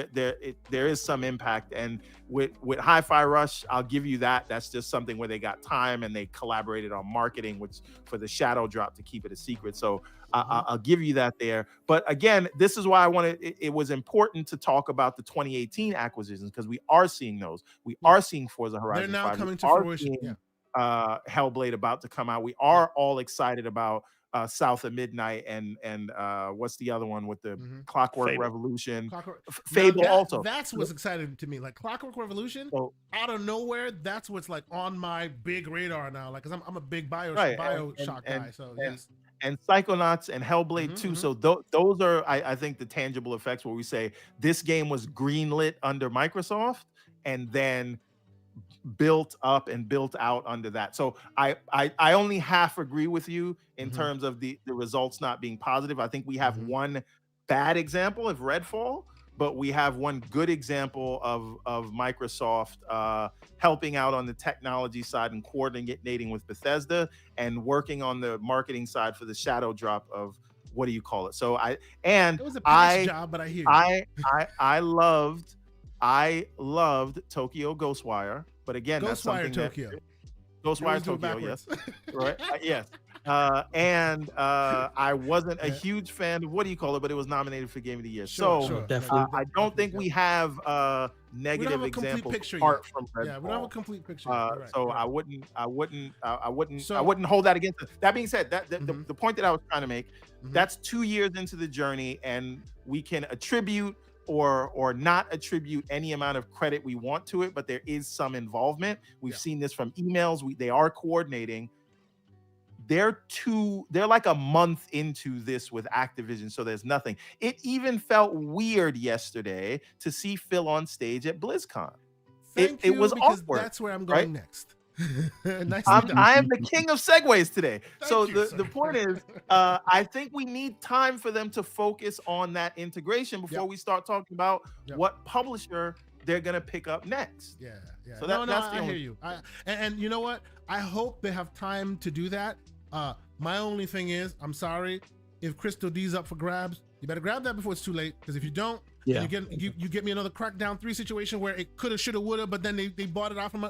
there is some impact. And with Hi-Fi Rush, I'll give you that. That's just something where they got time and they collaborated on marketing, which for the shadow drop to keep it a secret. So I'll give you that there. But again, this is why it was important to talk about the 2018 acquisitions, because we are seeing those. We are seeing Forza Horizon. They're now 5. coming to fruition. Hellblade about to come out. We are all excited about South of Midnight and what's the other one with the Clockwork Revolution? Fable also. That's what's exciting to me. Like Clockwork Revolution, out of nowhere, that's what's like on my big radar now. Like, cause I'm a big Bioshock guy. So yes. And Psychonauts and Hellblade 2. So those are, I think, the tangible effects where we say this game was greenlit under Microsoft and then built up and built out under that. So I only half agree with you in terms of the results not being positive. I think we have one bad example of Redfall, but we have one good example of Microsoft helping out on the technology side and coordinating with Bethesda and working on the marketing side for the shadow drop of, what do you call it? So it was a patch job, but I hear you. I loved Tokyo Ghostwire, but again, that's something Ghostwire Tokyo, yes, right, yes. I wasn't a huge fan of, what do you call it, but it was nominated for Game of the Year. I don't think we have negative examples apart from Redfall. Yeah, we don't have a complete picture. I wouldn't hold that against it. That being said, the point that I was trying to make, that's 2 years into the journey, and we can attribute or not attribute any amount of credit we want to it, but there is some involvement. We've seen this from emails. They are coordinating. They're like a month into this with Activision, so there's nothing. It even felt weird yesterday to see Phil on stage at BlizzCon. It was awkward. That's where I'm going next. I am the king of segues today. The point is, I think we need time for them to focus on that integration before we start talking about what publisher they're gonna pick up next. Yeah. So I hear you. And you know what? I hope they have time to do that. My only thing is, I'm sorry, if Crystal D's up for grabs, you better grab that before it's too late. Because if you don't, you get me another Crackdown 3 situation where it coulda, shoulda, woulda, but then they bought it off from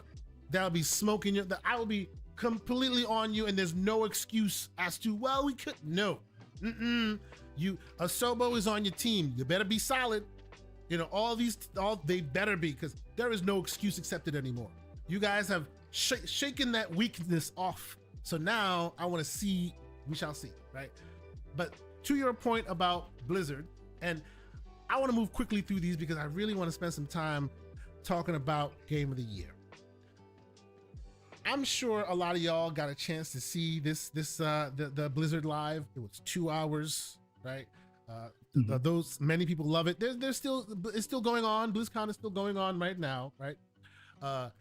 that'll be smoking you. I will be completely on you, and there's no excuse as to, well, we could. No. Asobo is on your team. You better be solid. You know, they better be, because there is no excuse accepted anymore. You guys have shaken that weakness off. So now I want to see, we shall see, right? But to your point about Blizzard, and I want to move quickly through these because I really want to spend some time talking about Game of the Year. I'm sure a lot of y'all got a chance to see the Blizzard live. It was 2 hours, right? Those many people love it. It's still going on. BlizzCon is still going on right now, right? A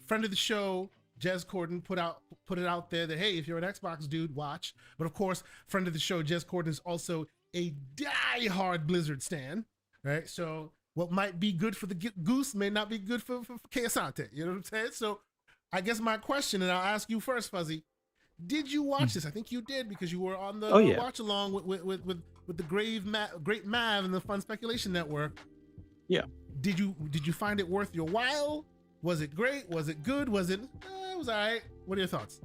friend of the show, Jez Corden, put it out there that, hey, if you're an Xbox dude, watch. But of course, friend of the show, Jez Corden, is also a die-hard Blizzard stan, right? So what might be good for the goose may not be good for Asante. You know what I'm saying? So I guess my question, and I'll ask you first, Fuzzy, did you watch this? I think you did, because you were on the watch along with the great Mav and the Fun Speculation Network. Yeah. Did you find it worth your while? Was it great? Was it good? Was it? It was all right. What are your thoughts?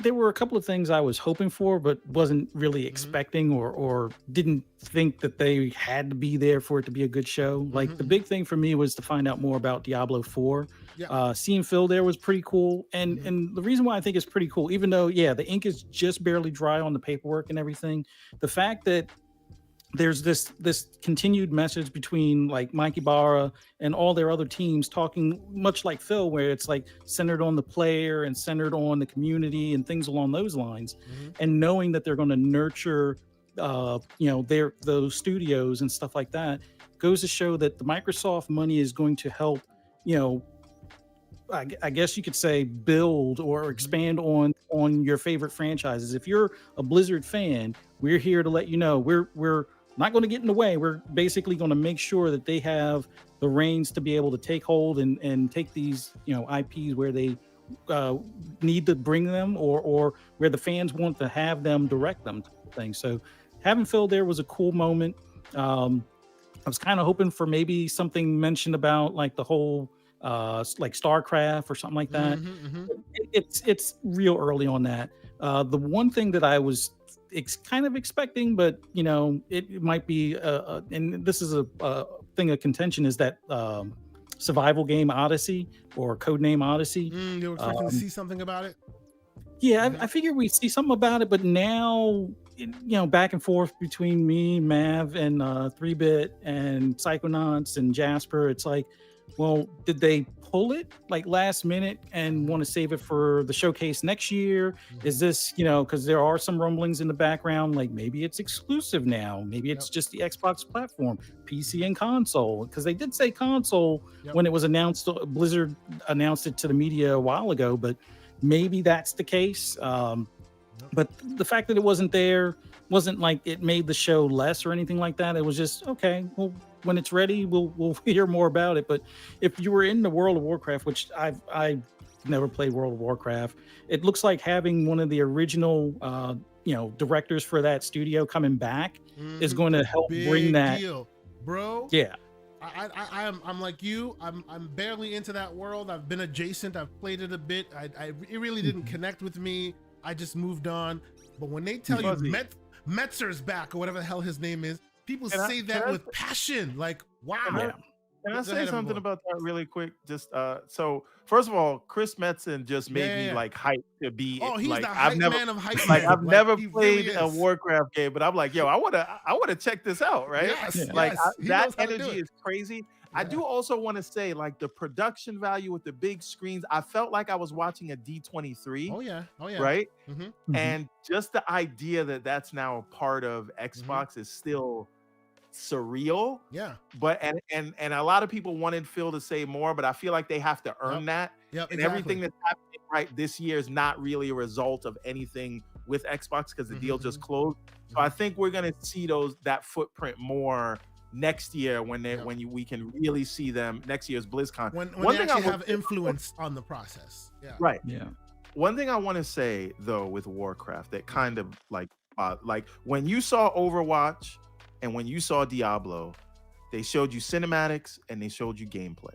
There were a couple of things I was hoping for, but wasn't really expecting or didn't think that they had to be there for it to be a good show. Like the big thing for me was to find out more about Diablo 4. Yeah. Seeing Phil there was pretty cool. And the reason why I think it's pretty cool, even though, the ink is just barely dry on the paperwork and everything, the fact that there's this continued message between like Mike Ibarra and all their other teams talking much like Phil, where it's like centered on the player and centered on the community and things along those lines, and knowing that they're going to nurture, those studios and stuff like that, goes to show that the Microsoft money is going to help, I guess you could say, build or expand on your favorite franchises. If you're a Blizzard fan, we're here to let you know we're not going to get in the way. We're basically going to make sure that they have the reins to be able to take hold and take these, IPs where they need to bring them or where the fans want to have them direct them to things. So having Phil there was a cool moment. I was kind of hoping for maybe something mentioned about like the whole like StarCraft or something like that. It's real early on that. The one thing that I was kind of expecting, but it might be and this is a thing of contention, is that survival game Odyssey or Codename Odyssey. You were expecting to see something about it? Yeah, I figured we'd see something about it, but now back and forth between me, Mav, and 3-Bit and Psychonauts and Jasper, it's like, well, did they pull it like last minute and want to save it for the showcase next year? Is this, because there are some rumblings in the background, like maybe it's exclusive now. Maybe it's just the Xbox platform, PC and console. Because they did say console when it was announced. Blizzard announced it to the media a while ago, but maybe that's the case. But the fact that it wasn't there wasn't like it made the show less or anything like that. It was just, okay, well, when it's ready, we'll hear more about it. But if you were in the World of Warcraft, which I've never played World of Warcraft, it looks like having one of the original directors for that studio coming back is going to help bring that deal, bro. Yeah. I'm like you. I'm barely into that world. I've been adjacent. I've played it a bit. It really didn't connect with me. I just moved on. But when they tell you Metzer's back or whatever the hell his name is, people say that with passion. Like, wow. Can I say something about that really quick? Just so first of all, Chris Metzen just made me like hyped to be. Oh, he's like, the hype man of hype. Like I've never played a Warcraft game, but I'm like, yo, I wanna check this out, right? Yes, like that energy is crazy. I do also want to say, like, the production value with the big screens, I felt like I was watching a D23. Oh yeah. Right? And just the idea that that's now a part of Xbox is still surreal. Yeah. But and a lot of people wanted Phil to say more, but I feel like they have to earn that. Yep, and everything that's happening right this year is not really a result of anything with Xbox because the deal just closed. So I think we're gonna see that footprint more next year when we can really see them. Next year's BlizzCon. When they actually have influence on the process. Yeah. Right. Yeah. One thing I want to say though with Warcraft that kind of like when you saw Overwatch and when you saw Diablo, they showed you cinematics and they showed you gameplay.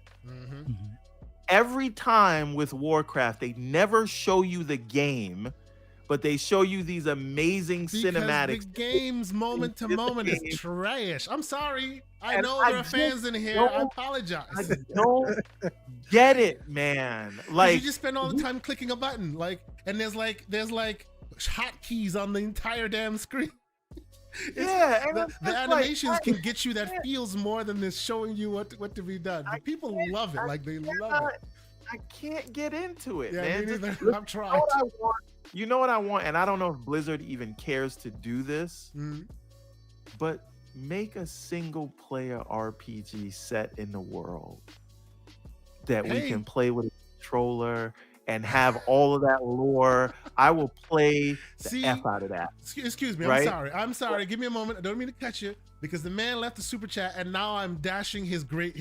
Every time with Warcraft, they never show you the game, but they show you these amazing cinematics. The game's moment to moment is trash. I'm sorry. I know there are fans in here. I apologize. I don't get it, man. Like you just spend all the time clicking a button, and there's hotkeys on the entire damn screen. The animations can get you that feels more than this showing you what to be done. People love it. Like they love it. I can't get into it, Yeah, man. me neither. Just, I'm trying. you know what I want, and I don't know if Blizzard even cares to do this, but make a single player RPG set in the world that we can play with a controller and have all of that lore. I will play the F out of that. Excuse me, right? I'm sorry. Give me a moment. I don't mean to cut you because the man left the super chat and now I'm dashing his great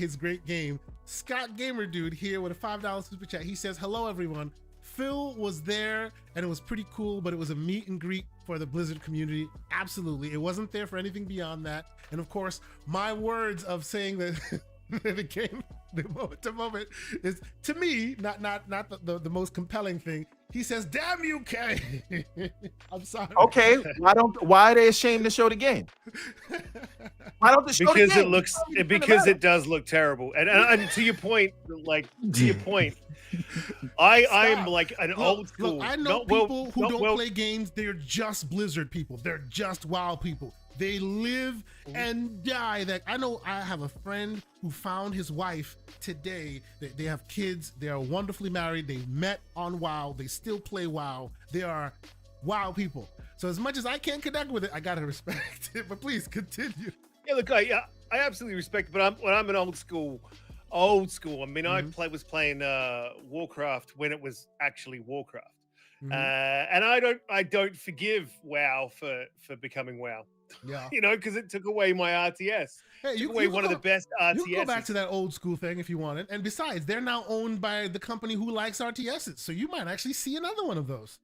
game. Scott Gamer Dude here with a $5 super chat. He says, hello everyone. Phil was there and it was pretty cool, but it was a meet and greet for the Blizzard community. Absolutely. It wasn't there for anything beyond that. And of course, my words of saying that the game, the moment to moment, is to me not the most compelling thing. He says, damn you, Kay. I'm sorry. Okay, why are they ashamed to show the game? Why don't they show the game? Because it does look terrible. And to your point, I'm like an old school. Look, I know people who don't play games. They're just Blizzard people. They're just WoW people. They live and die. That I know. I have a friend who found his wife today. They have kids. They are wonderfully married. They met on WoW. They still play WoW. They are WoW people. So as much as I can't connect with it, I gotta respect it. But please continue. Yeah, look, I absolutely respect it. But I'm an old school. I mean, I was playing Warcraft when it was actually Warcraft, and I don't forgive WoW for becoming WoW. Yeah, you know, because it took away my RTS. Hey, you took away one of the best RTS. You can go back to that old school thing if you wanted. And besides, they're now owned by the company who likes RTSs, so you might actually see another one of those.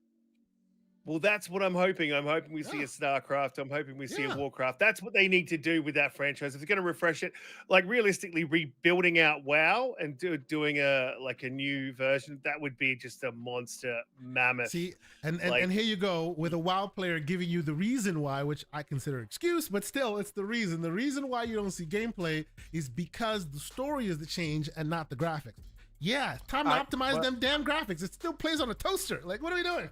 Well, that's what I'm hoping. I'm hoping we see a StarCraft. I'm hoping we see a Warcraft. That's what they need to do with that franchise. If they're going to refresh it, like realistically rebuilding out WoW and doing a new version, that would be just a monster mammoth. See, and here you go with a WoW player giving you the reason why, which I consider excuse, but still it's the reason. The reason why you don't see gameplay is because the story is the change and not the graphics. Yeah, time to optimize them damn graphics. It still plays on a toaster. Like, what are we doing?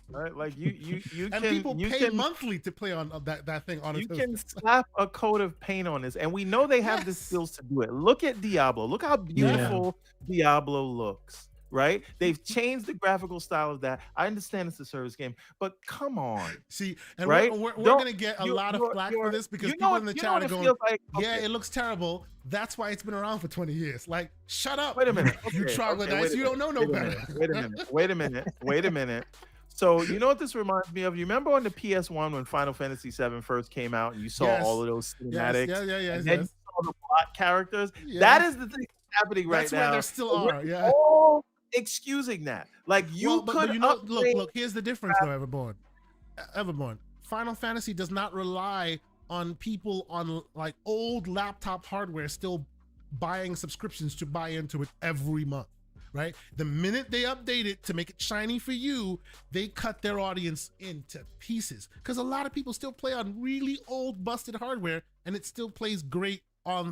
Right, like you and people pay monthly to play on that thing on a toaster. You can slap a coat of paint on this, and we know they have the skills to do it. Look at Diablo. Look how beautiful Diablo looks. Right? They've changed the graphical style of that. I understand it's a service game, but come on. See, and right? we're going to get a lot of flack for this because people in the chat are going, like, yeah, it looks terrible. That's why it's been around for 20 years. Like, shut up. Wait a minute. You troglodytes. You don't know no better. Wait a minute. So you know what this reminds me of? You remember on the PS1 when Final Fantasy VII first came out and you saw all of those cinematics? Yes. And then you saw the plot characters? Yeah. That is the thing that's happening right now. That's where there still are, yeah. Excusing that, like you could you know, look, here's the difference though, Everborn. Final Fantasy does not rely on people on like old laptop hardware still buying subscriptions to buy into it every month, right? The minute they update it to make it shiny for you, they cut their audience into pieces because a lot of people still play on really old busted hardware and it still plays great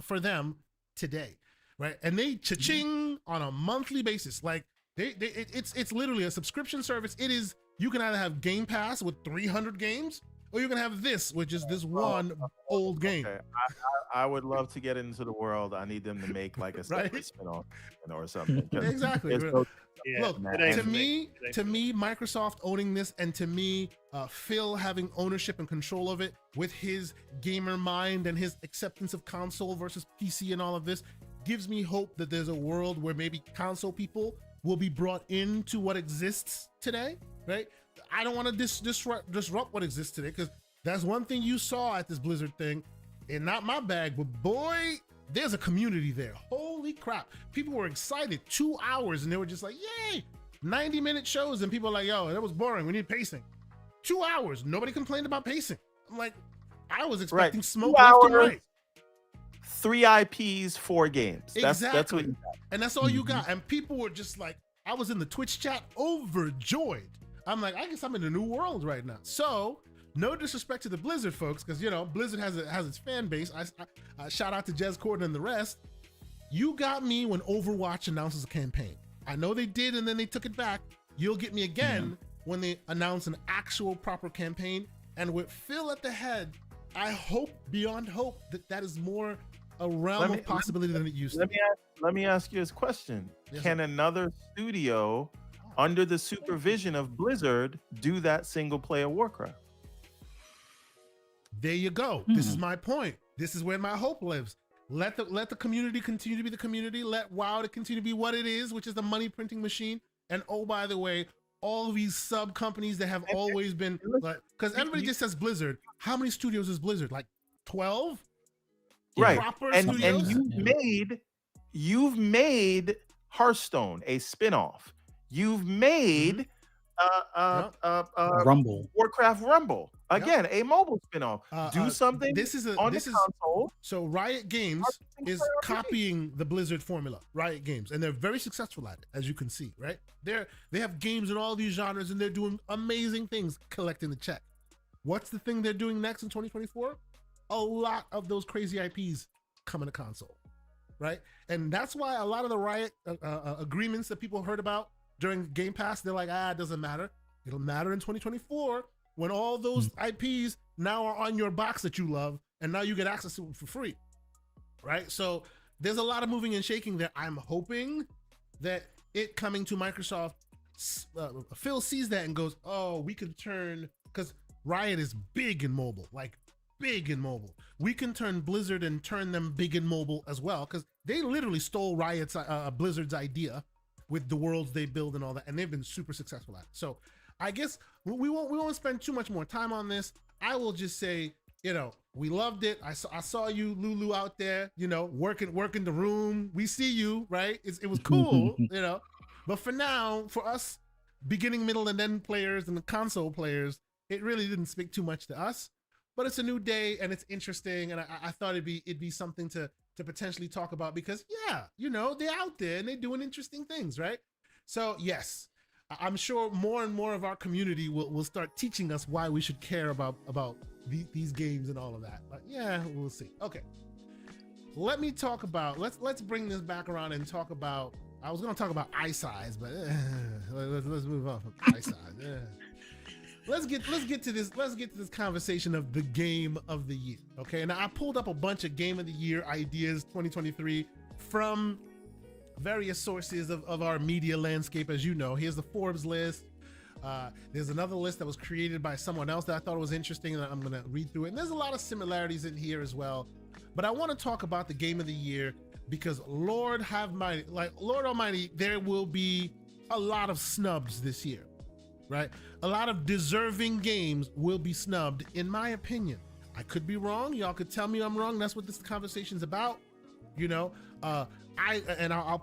for them today. Right, and they cha-ching on a monthly basis. Like it's literally a subscription service. It is. You can either have Game Pass with 300 games, or you can have this, which is this one old game. Okay. I would love to get into the world. I need them to make like a separate spin-off or something. Exactly. Look, to me, Microsoft owning this, and to me, Phil having ownership and control of it with his gamer mind and his acceptance of console versus PC and all of this, gives me hope that there's a world where maybe console people will be brought into what exists today, right? I don't want to disrupt what exists today because that's one thing you saw at this Blizzard thing, and not my bag, but boy, there's a community there. Holy crap. People were excited 2 hours and they were just like, yay, 90-minute shows. And people are like, yo, that was boring. We need pacing. 2 hours. Nobody complained about pacing. I'm like, I was expecting smoke left and right. 3 IPs, 4 games. That's what you got. And that's all you got. And people were just like, I was in the Twitch chat overjoyed. I'm like, I guess I'm in a new world right now. So no disrespect to the Blizzard folks, because you know Blizzard has its fan base. I shout out to Jez Corden and the rest. You got me when Overwatch announces a campaign. I know they did, and then they took it back. You'll get me again when they announce an actual proper campaign. And with Phil at the head, I hope beyond hope that is more a realm of possibility than it used to. Let me ask you this question. can another studio under the supervision of Blizzard do that single player Warcraft? There you go. This is my point. This is where my hope lives. Let the community continue to be the community. Let WoW to continue to be what it is, which is the money printing machine. And oh, by the way, all these sub companies that have always been, because everybody just says Blizzard. How many studios is Blizzard? Like 12? Right. Proper And studios? you've made Hearthstone a spinoff. You've made Rumble. Warcraft Rumble. Again, a mobile spinoff. Do something on the console. So Riot Games is copying the Blizzard formula, Riot Games, and they're very successful at it, as you can see, right? They have games in all these genres, and they're doing amazing things collecting the check. What's the thing they're doing next in 2024? A lot of those crazy IPs coming to console, right? And that's why a lot of the Riot agreements that people heard about during Game Pass, they're like, it doesn't matter. It'll matter in 2024 when all those IPs now are on your box that you love, and now you get access to them for free, right? So there's a lot of moving and shaking there. I'm hoping that it coming to Microsoft, Phil sees that and goes, oh, we can turn, because Riot is big in mobile, like big in mobile. We can turn Blizzard and turn them big in mobile as well, because they literally stole Blizzard's idea with the worlds they build and all that, and they've been super successful at it. So I guess we won't spend too much more time on this. I will just say, we loved it. I saw you, Lulu, out there, working the room. We see you, right? It was cool, But for now, for us, beginning, middle, and end players and the console players, it really didn't speak too much to us. But it's a new day and it's interesting, and I thought it'd be something to potentially talk about because they're out there and they're doing interesting things, right? So yes, I'm sure more and more of our community will start teaching us why we should care about these games and all of that. But yeah, we'll see. Okay, let me talk about let's bring this back around and talk about. I was going to talk about eye size, but let's move on from eye size. Let's get to this. Let's get to this conversation of the game of the year. Okay, now I pulled up a bunch of game of the year ideas 2023 from various sources of our media landscape. As you know, here's the Forbes list. There's another list that was created by someone else that I thought was interesting, and I'm gonna read through it. And there's a lot of similarities in here as well. But I want to talk about the game of the year because Lord Almighty, there will be a lot of snubs this year. Right? A lot of deserving games will be snubbed, in my opinion. I could be wrong. Y'all could tell me I'm wrong. That's what this conversation's about. I'll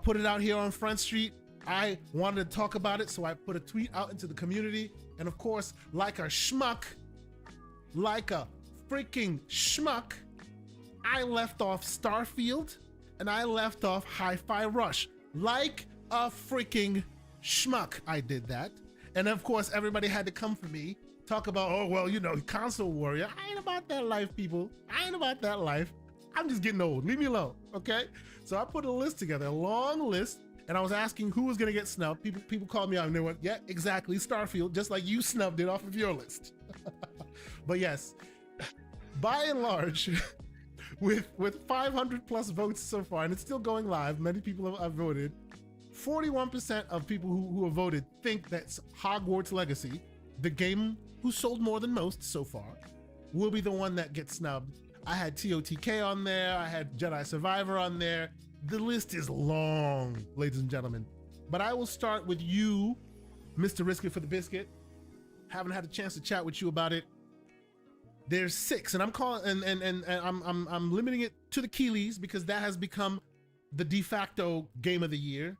put it out here on Front Street. I wanted to talk about it, so I put a tweet out into the community. And of course, like a freaking schmuck, I left off Starfield and I left off Hi-Fi Rush. Like a freaking schmuck, I did that. And of course, everybody had to come for me, talk about, console warrior. I ain't about that life, people. I ain't about that life. I'm just getting old. Leave me alone, okay? So I put a list together, a long list, and I was asking who was gonna get snubbed. People called me out and they went, yeah, exactly, Starfield, just like you snubbed it off of your list. But yes, by and large, with 500 plus votes so far, and it's still going live, many people have voted, 41% of people who have voted think that Hogwarts Legacy, the game who sold more than most so far, will be the one that gets snubbed. I had TOTK on there. I had Jedi Survivor on there. The list is long, ladies and gentlemen. But I will start with you, Mr. Risk It for the Biscuit. Haven't had a chance to chat with you about it. There's 6, and I'm calling and I'm limiting it to the Keeleys because that has become the de facto game of the year.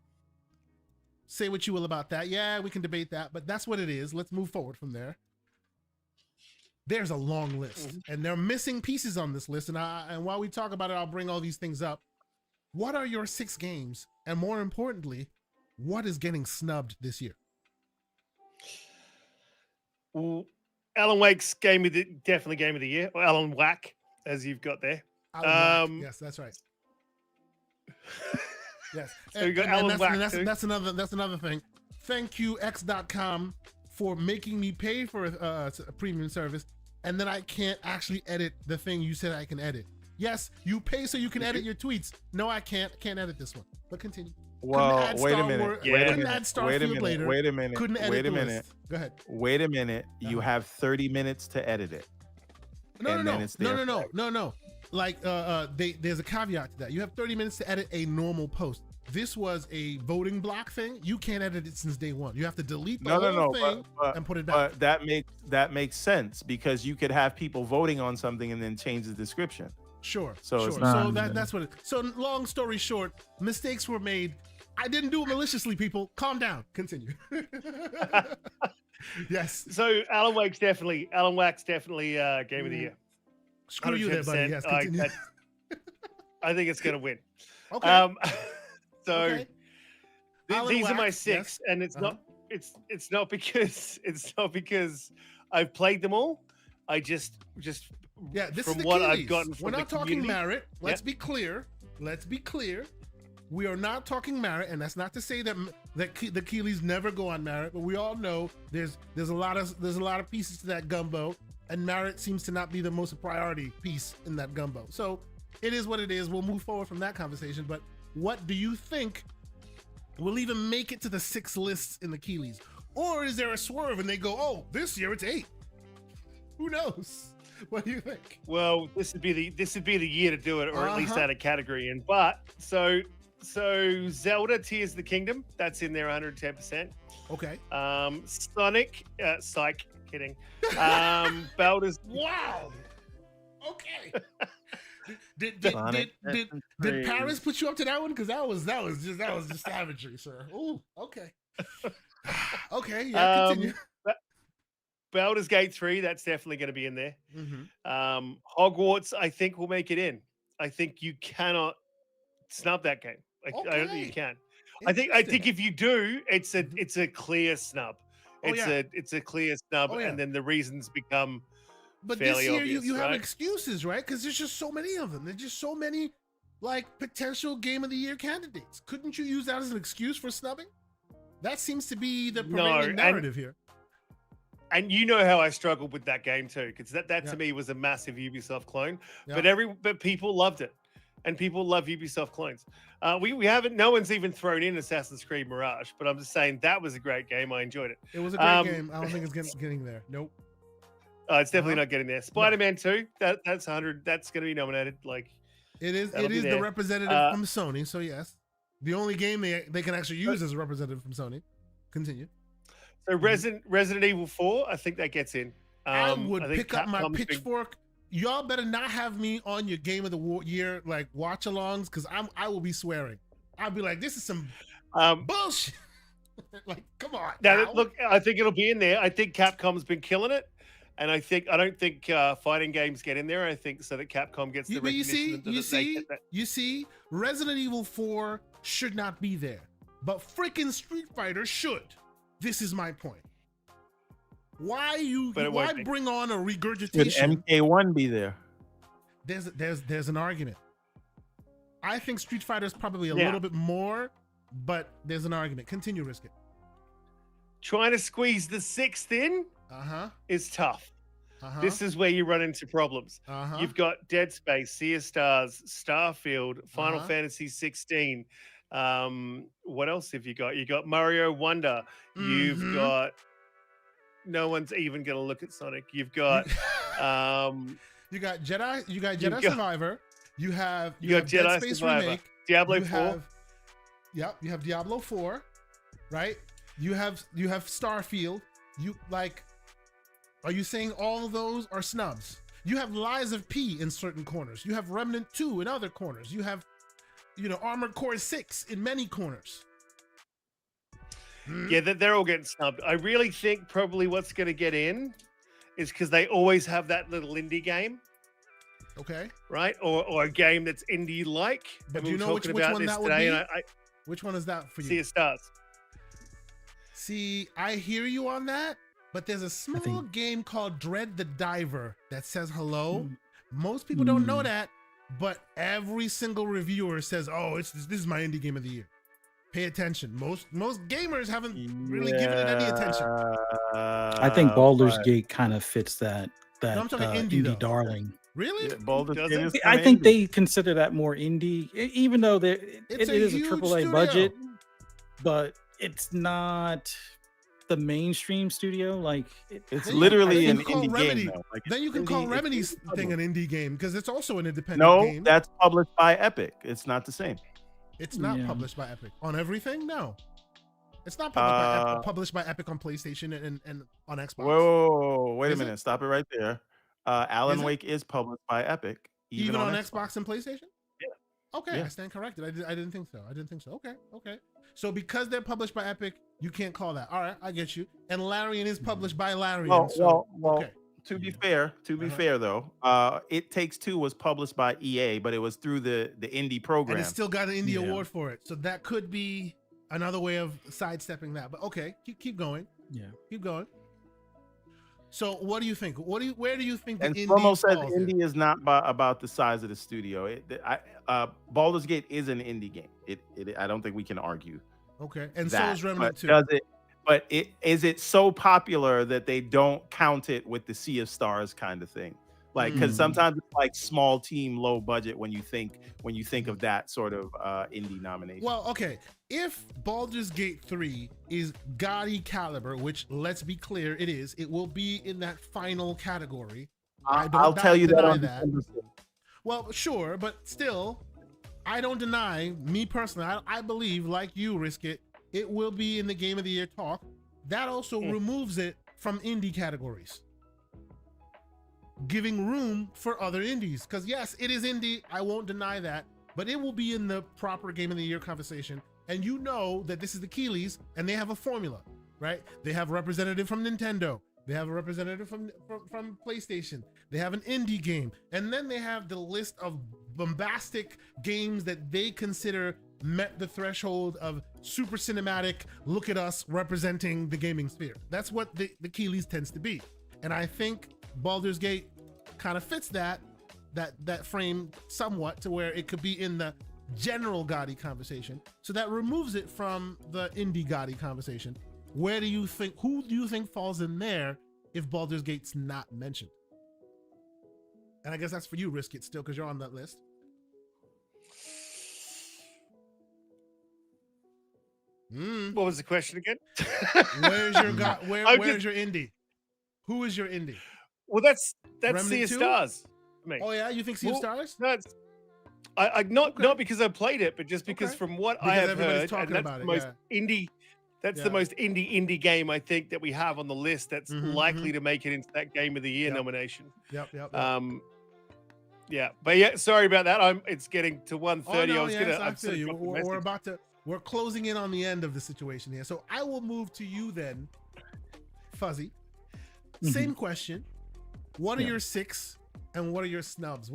Say what you will about that. Yeah, we can debate that, but that's what it is. Let's move forward from there. There's a long list, and there are missing pieces on this list. And while we talk about it, I'll bring all these things up. What are your 6 games? And more importantly, what is getting snubbed this year? Well, Alan Wake's definitely game of the year, or Alan Whack, as you've got there. Yes, that's right. Yes. So you got Alan Whack. That's another thing. Thank you, X.com, for making me pay for a premium service, and then I can't actually edit the thing you said I can edit. Yes, you pay so you can edit your tweets. No, I can't edit this one. But continue. Well, wait a minute. Couldn't add Starfield later. Wait a minute. Couldn't edit Wait a the minute. list. Go ahead. Wait a minute. You have 30 minutes to edit it. No. Like, there's a caveat to that. You have 30 minutes to edit a normal post. This was a voting block thing. You can't edit it since day one. You have to delete the whole thing and put it back. But that makes sense because you could have people voting on something and then change the description. Sure. So that's what it. So long story short, mistakes were made. I didn't do it maliciously, people. Calm down. Continue. Yes. So Alan Wake's definitely game of the year. Screw you there, buddy. Yes, continue. I think it's gonna win. Okay. So these are my 6, yes. and it's not because I've played them all. I just this from is what the I've gotten from we're not the talking community. merit. Let's be clear. We are not talking merit, and that's not to say that the Keeleys never go on merit, but we all know there's a lot of pieces to that gumbo, and merit seems to not be the most priority piece in that gumbo. So it is what it is. We'll move forward from that conversation. But what do you think will even make it to the 6 lists in the Keeleys, or is there a swerve and they go, oh, this year it's 8? Who knows? What do you think? Well, this would be the year to do it, or at least add a category in. But so Zelda Tears of the Kingdom, that's in there 110%. Okay. Sonic, psych, kidding. Baldur's. Wow. Okay. Did Paris put you up to that one? Because that was just savagery, sir. Oh, okay. Okay, yeah, continue. Baldur's Gate 3, that's definitely going to be in there. Mm-hmm. Hogwarts, I think, will make it in. I think you cannot snub that game. I don't think you can. I think if you do, it's a clear snub. It's a clear snub, and then the reasons become. But fairly this year obvious, you right? have excuses, right? Because there's just so many of them. There's just so many like potential Game of the Year candidates. Couldn't you use that as an excuse for snubbing? That seems to be the prevailing narrative here. And you know how I struggled with that game too, because that to me was a massive Ubisoft clone. Yeah. But people loved it, and people love Ubisoft clones. We haven't. No one's even thrown in Assassin's Creed Mirage, but I'm just saying that was a great game. I enjoyed it. It was a great game. I don't think it's getting there. Nope. It's definitely not getting there. Spider-Man 2, that's 100. That's going to be nominated. Like it is the representative from Sony. So yes, the only game they can actually use as a representative from Sony. Continue. So Resident Evil 4, I think that gets in. I would pick up my pitchfork. Y'all better not have me on your Game of the Year like watch-alongs, because I will be swearing. I'll be like, this is some bullshit. Like, come on. Now, look, I think it'll be in there. I think Capcom's been killing it. And I don't think fighting games get in there. I think so that Capcom gets the recognition. You see, Resident Evil 4 should not be there, but freaking Street Fighter should. This is my point. Why bring on a regurgitation? Should MK1 be there? There's an argument. I think Street Fighter is probably a little bit more, but there's an argument. Continue, Risk It. Trying to squeeze the 6th in is tough. This is where you run into problems. You've got Dead Space, Sea of Stars, Starfield, Final Fantasy 16. What else have you got? You got Mario Wonder. You've got. No one's even going to look at Sonic. You've got. You got Jedi. You got Jedi Survivor. You have Jedi Dead Space Survivor. Remake. Diablo 4. You have Diablo 4, right? You have Starfield. Are you saying all of those are snubs? You have Lies of P in certain corners. You have Remnant 2 in other corners. You have, Armored Core 6 in many corners. Yeah, they're all getting snubbed. I really think probably what's going to get in is because they always have that little indie game. Okay. Right? Or a game that's indie-like. But do you know which one that would be? Which one is that for you? Sea of Stars. See, I hear you on that, but there's a small game called Dread the Diver that says hello. Most people don't know that, but every single reviewer says, "Oh, this is my indie game of the year." Pay attention. Most gamers haven't really given it any attention. I think Baldur's Gate kind of fits that I'm talking indie darling. Really? Yeah, Baldur's Gate I think they consider that more indie, even though it is a AAA budget. but it's not the mainstream studio. Like it's literally an indie Remedy, game. Like, then you can call Remedy's thing an indie game because it's also an independent game. No, that's published by Epic. It's not the same. It's not published by Epic on everything. No, it's not published by Epic on PlayStation and on Xbox. Whoa, wait a minute. Stop it right there. Alan Wake is published by Epic, even on Xbox and PlayStation. Yeah. Okay, I stand corrected. I didn't think so. Okay. So because they're published by Epic, you can't call that. All right, I get you. And Larian is published by Larian. Well, okay. To be fair though, It Takes Two was published by EA, but it was through the indie program. And it still got an indie award for it. So that could be another way of sidestepping that. But okay, keep going. Yeah. Keep going. So what do you think? Where do you think the indie Slomo says falls indie is not about the size of the studio. Baldur's Gate is an indie game. I don't think we can argue. Okay, and so is Remnant 2. But is it so popular that they don't count it with the Sea of Stars kind of thing? Like, because sometimes it's like small team, low budget when you think of that sort of indie nomination. Well, okay, if Baldur's Gate 3 is GOTY caliber, which let's be clear, it will be in that final category. I'll tell you that. Well, sure, but still, I don't deny, me personally, I believe, like you, Risk it will be in the Game of the Year talk. That also removes it from indie categories, giving room for other indies. Because yes, it is indie, I won't deny that, but it will be in the proper Game of the Year conversation. And you know that this is the Keeleys, and they have a formula, right? They have a representative from Nintendo. They have a representative from PlayStation. They have an indie game. And then they have the list of bombastic games that they consider met the threshold of super cinematic, look at us representing the gaming sphere. That's what the Keeleys tends to be. And I think Baldur's Gate kind of fits that frame somewhat to where it could be in the general GOTY conversation. So that removes it from the indie GOTY conversation. Who do you think falls in there if Baldur's Gate's not mentioned? And I guess that's for you, Risk It, still, because you're on that list. What was the question again? Where's your indie? Who is your indie? Well, that's Remnant Sea of 2? Stars. Oh yeah, you think Sea of Stars? That's not because I played it, but just because from what I have heard, and that's the most indie. That's the most indie game I think that we have on the list that's likely to make it into that Game of the Year nomination. Yep. Yeah, but yeah, sorry about that. It's getting to 1:30. I feel you. We're closing in on the end of the situation here. So I will move to you then, Fuzzy. Same question. What are your 6 and what are your snubs?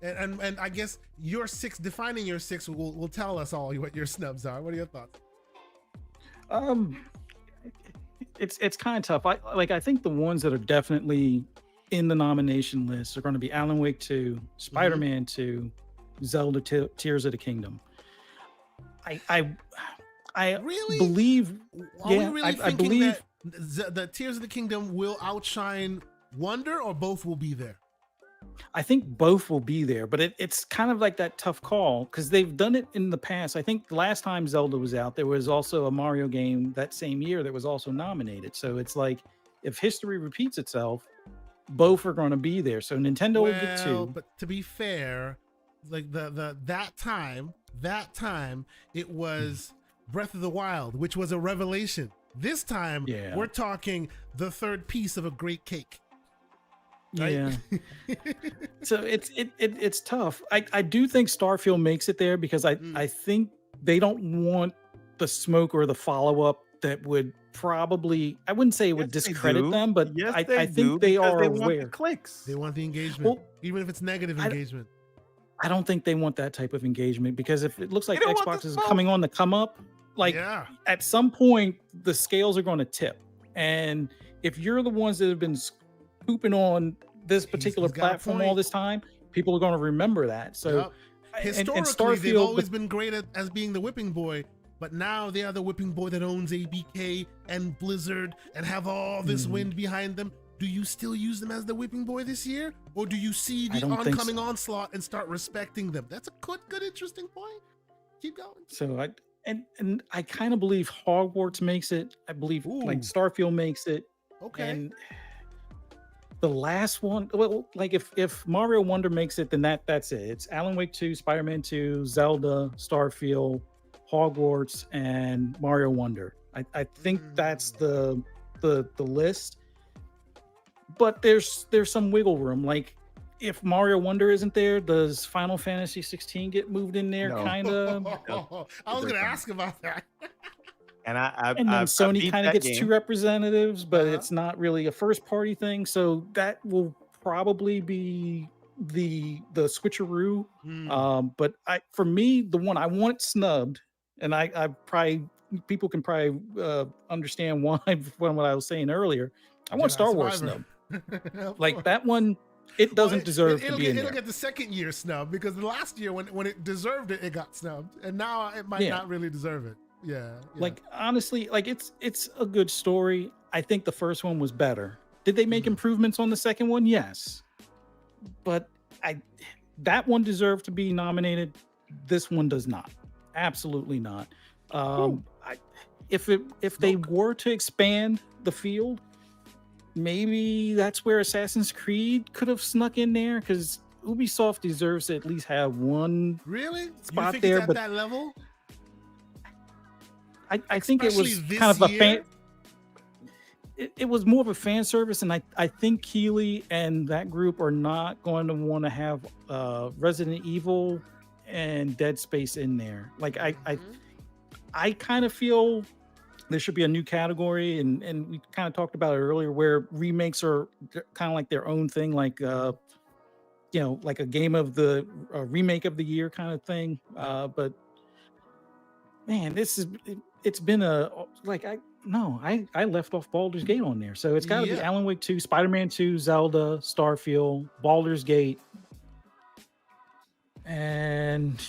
And I guess your 6, defining your 6 will tell us all what your snubs are. What are your thoughts? It's kind of tough. I think the ones that are definitely in the nomination list are going to be Alan Wake 2, Spider-Man 2, Zelda Tears of the Kingdom. I really believe. Are we really thinking that the Tears of the Kingdom will outshine Wonder, or both will be there? I think both will be there, but it's kind of like that tough call because they've done it in the past. I think the last time Zelda was out, there was also a Mario game that same year that was also nominated. So it's like if history repeats itself, both are going to be there. So Nintendo will get 2. But to be fair, like that time it was Breath of the Wild, which was a revelation. This time we're talking the third piece of a great cake. Right? Yeah. So it's tough. I do think Starfield makes it there because I think they don't want the smoke or the follow-up that would probably, I wouldn't say it would discredit them, but I think they are aware. Want the clicks. They want the engagement, even if it's negative engagement. I don't think they want that type of engagement because if it looks like Xbox is coming on the come up, like at some point the scales are going to tip. And if you're the ones that have been scooping on this particular platform all this time, people are going to remember that. So historically, they've always been great as being the whipping boy, but now they are the whipping boy that owns ABK and Blizzard and have all this wind behind them. Do you still use them as the whipping boy this year, or do you see the oncoming onslaught and start respecting them? That's a good interesting point. Keep going. So And I kind of believe Hogwarts makes it. I believe like Starfield makes it. Okay. And the last one, well, like if Mario Wonder makes it, then that's it. It's Alan Wake 2, Spider-Man 2, Zelda, Starfield, Hogwarts, and Mario Wonder. I think that's the list. But there's some wiggle room. Like if Mario Wonder isn't there, does Final Fantasy 16 get moved in there? No. Kind of. I was gonna ask about that. And then Sony kind of gets two representatives, but it's not really a first party thing. So that will probably be the switcheroo. But for me, the one I want snubbed, and I probably people can probably understand why from what I was saying earlier. I want Star Wars snubbed. Like that one, it doesn't deserve to be in there. It'll get the second year snub because the last year when it deserved it, it got snubbed, and now it might not really deserve it. Yeah. Like honestly, like it's a good story. I think the first one was better. Did they make improvements on the second one? Yes. But that one deserved to be nominated. This one does not. Absolutely not. If they were to expand the field, maybe that's where Assassin's Creed could have snuck in there, because Ubisoft deserves to at least have one spot you think there. It's at but that level? I think it was kind of a fan. It was more of a fan service, and I think Keighley and that group are not going to want to have Resident Evil and Dead Space in there. Like I kind of feel there should be a new category, and we kind of talked about it earlier, where remakes are kind of like their own thing, like like a game of the remake of the year kind of thing. But man, it's been I left off Baldur's Gate on there. So it's got to be Alan Wake 2, Spider-Man 2, Zelda, Starfield, Baldur's Gate. And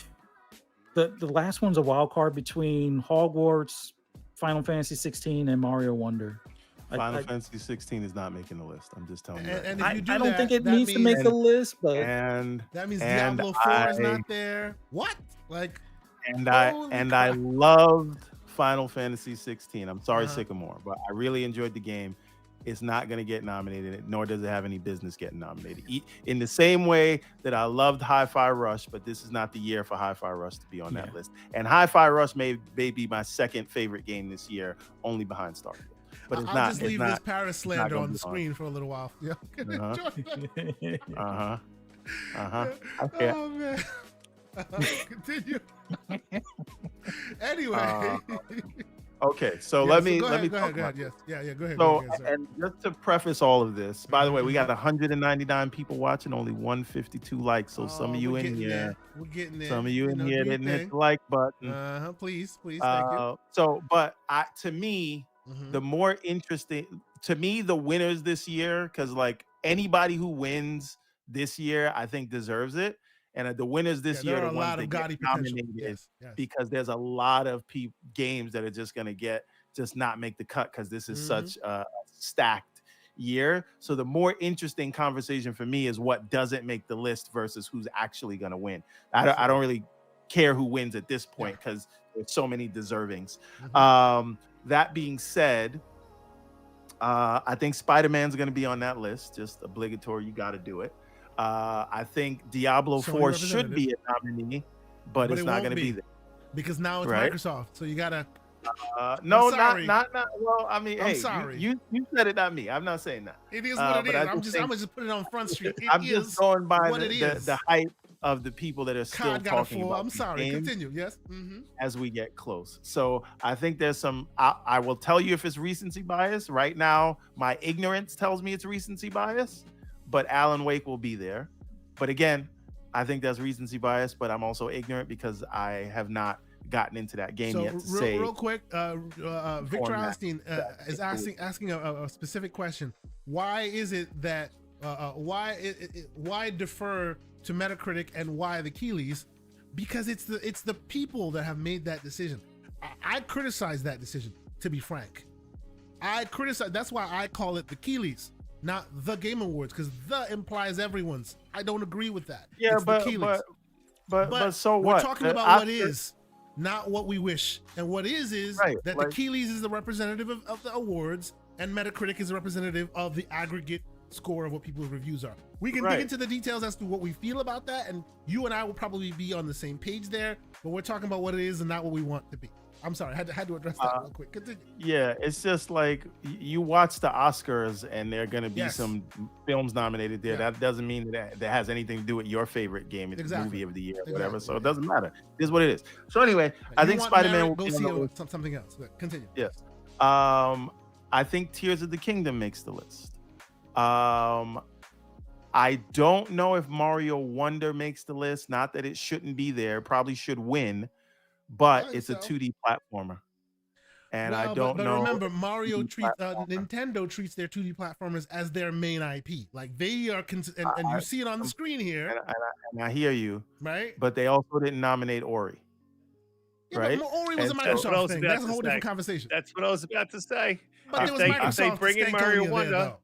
the last one's a wild card between Hogwarts, Final Fantasy 16, and Mario Wonder. Final Fantasy 16 is not making the list. I'm just telling you. And if you do I don't think it needs to make the list, but that means Diablo 4 is not there. What? Like, I loved Final Fantasy 16. I'm sorry, Sycamore, but I really enjoyed the game. It's not going to get nominated, nor does it have any business getting nominated. In the same way that I loved Hi-Fi Rush, but this is not the year for Hi-Fi Rush to be on that list. And Hi-Fi Rush may be my second favorite game this year, only behind Starfield. But it's I'll just leave this Paris slander on the screen for a little while. Yeah. Okay. Oh man. Continue. Anyway. Okay, so let me go ahead. Yes. Yeah, go ahead. So, and just to preface all of this, by the way, we got 199 people watching, only 152 likes. So some of you in here, we're getting there. Some of you in here didn't hit the like button. Please, thank you. So, but to me, the more interesting, the winners this year, because like anybody who wins this year, I think deserves it. And the winners this year are the ones that get nominated because there's a lot of games that are just going to not make the cut because this is such a stacked year. So the more interesting conversation for me is what doesn't make the list versus who's actually going to win. I don't really care who wins at this point because there's so many deservings. That being said, I think Spider-Man's going to be on that list. Just obligatory. You got to do it. I think Diablo 4 should be a nominee, but it's not going to be there because now it's Microsoft. So you gotta. No, not. Well, I mean, I'm sorry. You said it, not me. I'm not saying that. It is what it is. I'm just putting it on Front Street. I'm just going by the hype of the people that are still talking about. I'm sorry. Continue. Yes. As we get close, so I think there's some. I will tell you if it's recency bias. Right now, my ignorance tells me it's recency bias. But Alan Wake will be there. But again, I think that's recency bias, but I'm also ignorant because I have not gotten into that game yet. Real quick, Victor Alstein is asking a specific question. Why is it that why defer to Metacritic and why the Keighleys? Because it's the people that have made that decision. I criticize that decision, to be frank. That's why I call it the Keighleys, not the Game Awards, because the implies everyone's. I don't agree with that. Yeah, but so what? We're talking about what is. not what we wish. And what is Right, that like- the Keeleys is the representative of the awards, and Metacritic is a representative of the aggregate score of what people's reviews are. We can dig into the details as to what we feel about that, and you and I will probably be on the same page there, but we're talking about what it is and not what we want to be. I'm sorry, I had to address that real quick. Continue. Yeah, it's just like you watch the Oscars and there are going to be some films nominated there. That doesn't mean that has anything to do with your favorite game, movie of the year, or whatever. So it doesn't matter. It is what it is. So anyway, I think Spider-Man will go see something else. Continue. Yes. I think Tears of the Kingdom makes the list. I don't know if Mario Wonder makes the list. Not that it shouldn't be there. Probably should win. But it's a 2D platformer, and I don't know. But remember, Nintendo treats their 2D platformers as their main IP. Like they are, and you see it on the screen here. And I hear you, right? But they also didn't nominate Ori. Yeah, right? But Ori was a Microsoft thing. That's a whole different conversation. That's what I was about to say. But there was Microsoft. They bring in Mario Wonder.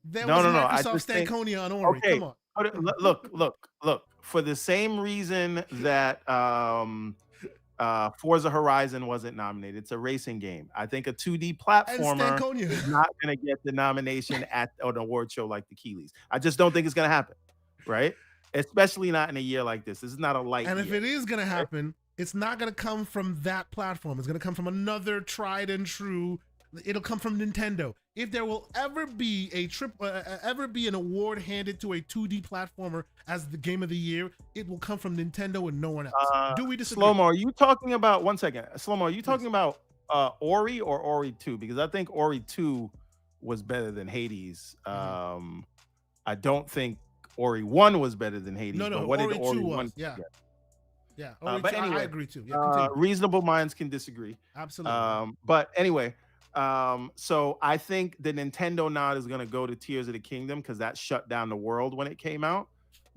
There was Microsoft Stankonia on Ori. Okay, come on. Look. For the same reason that Forza Horizon wasn't nominated. It's a racing game. I think a 2D platformer is not going to get the nomination at an award show like the Keeleys. I just don't think it's going to happen, right? Especially not in a year like this. This is not a light year. And if it is going to happen, it's not going to come from that platform. It's going to come from another tried and true. It'll come from Nintendo. If there will ever be an award handed to a 2D platformer as the game of the year, it will come from Nintendo and no one else. Do we disagree? Slow-mo, are you talking about, one second, Slow-mo, are you talking about Ori or Ori 2? Because I think Ori 2 was better than Hades. I don't think Ori 1 was better than Hades. No, but what Ori did Ori 2 1 was, yeah. But anyway, I agree too. Yeah, reasonable minds can disagree. Absolutely. But anyway, so I think the Nintendo nod is going to go to Tears of the Kingdom because that shut down the world when it came out,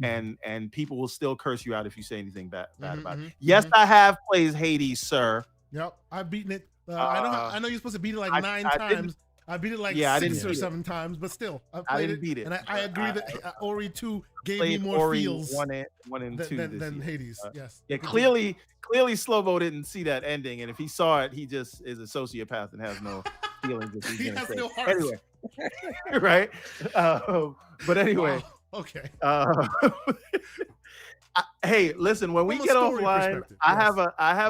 and people will still curse you out if you say anything bad about it. Yes, I have played Hades, sir. Yep, I've beaten it. I know you're supposed to beat it like 9 times. I beat it like 6 or 7 times, but still, I didn't beat it. And I agree that Ori 2 gave me more Ori feels 1 and 2 than Hades. Yes. Yeah, clearly Slow-mo didn't see that ending, and if he saw it, he just is a sociopath and has no feelings. He has no heart. Anyway, right? But anyway, wow. Okay. Hey, listen. When we get offline, I have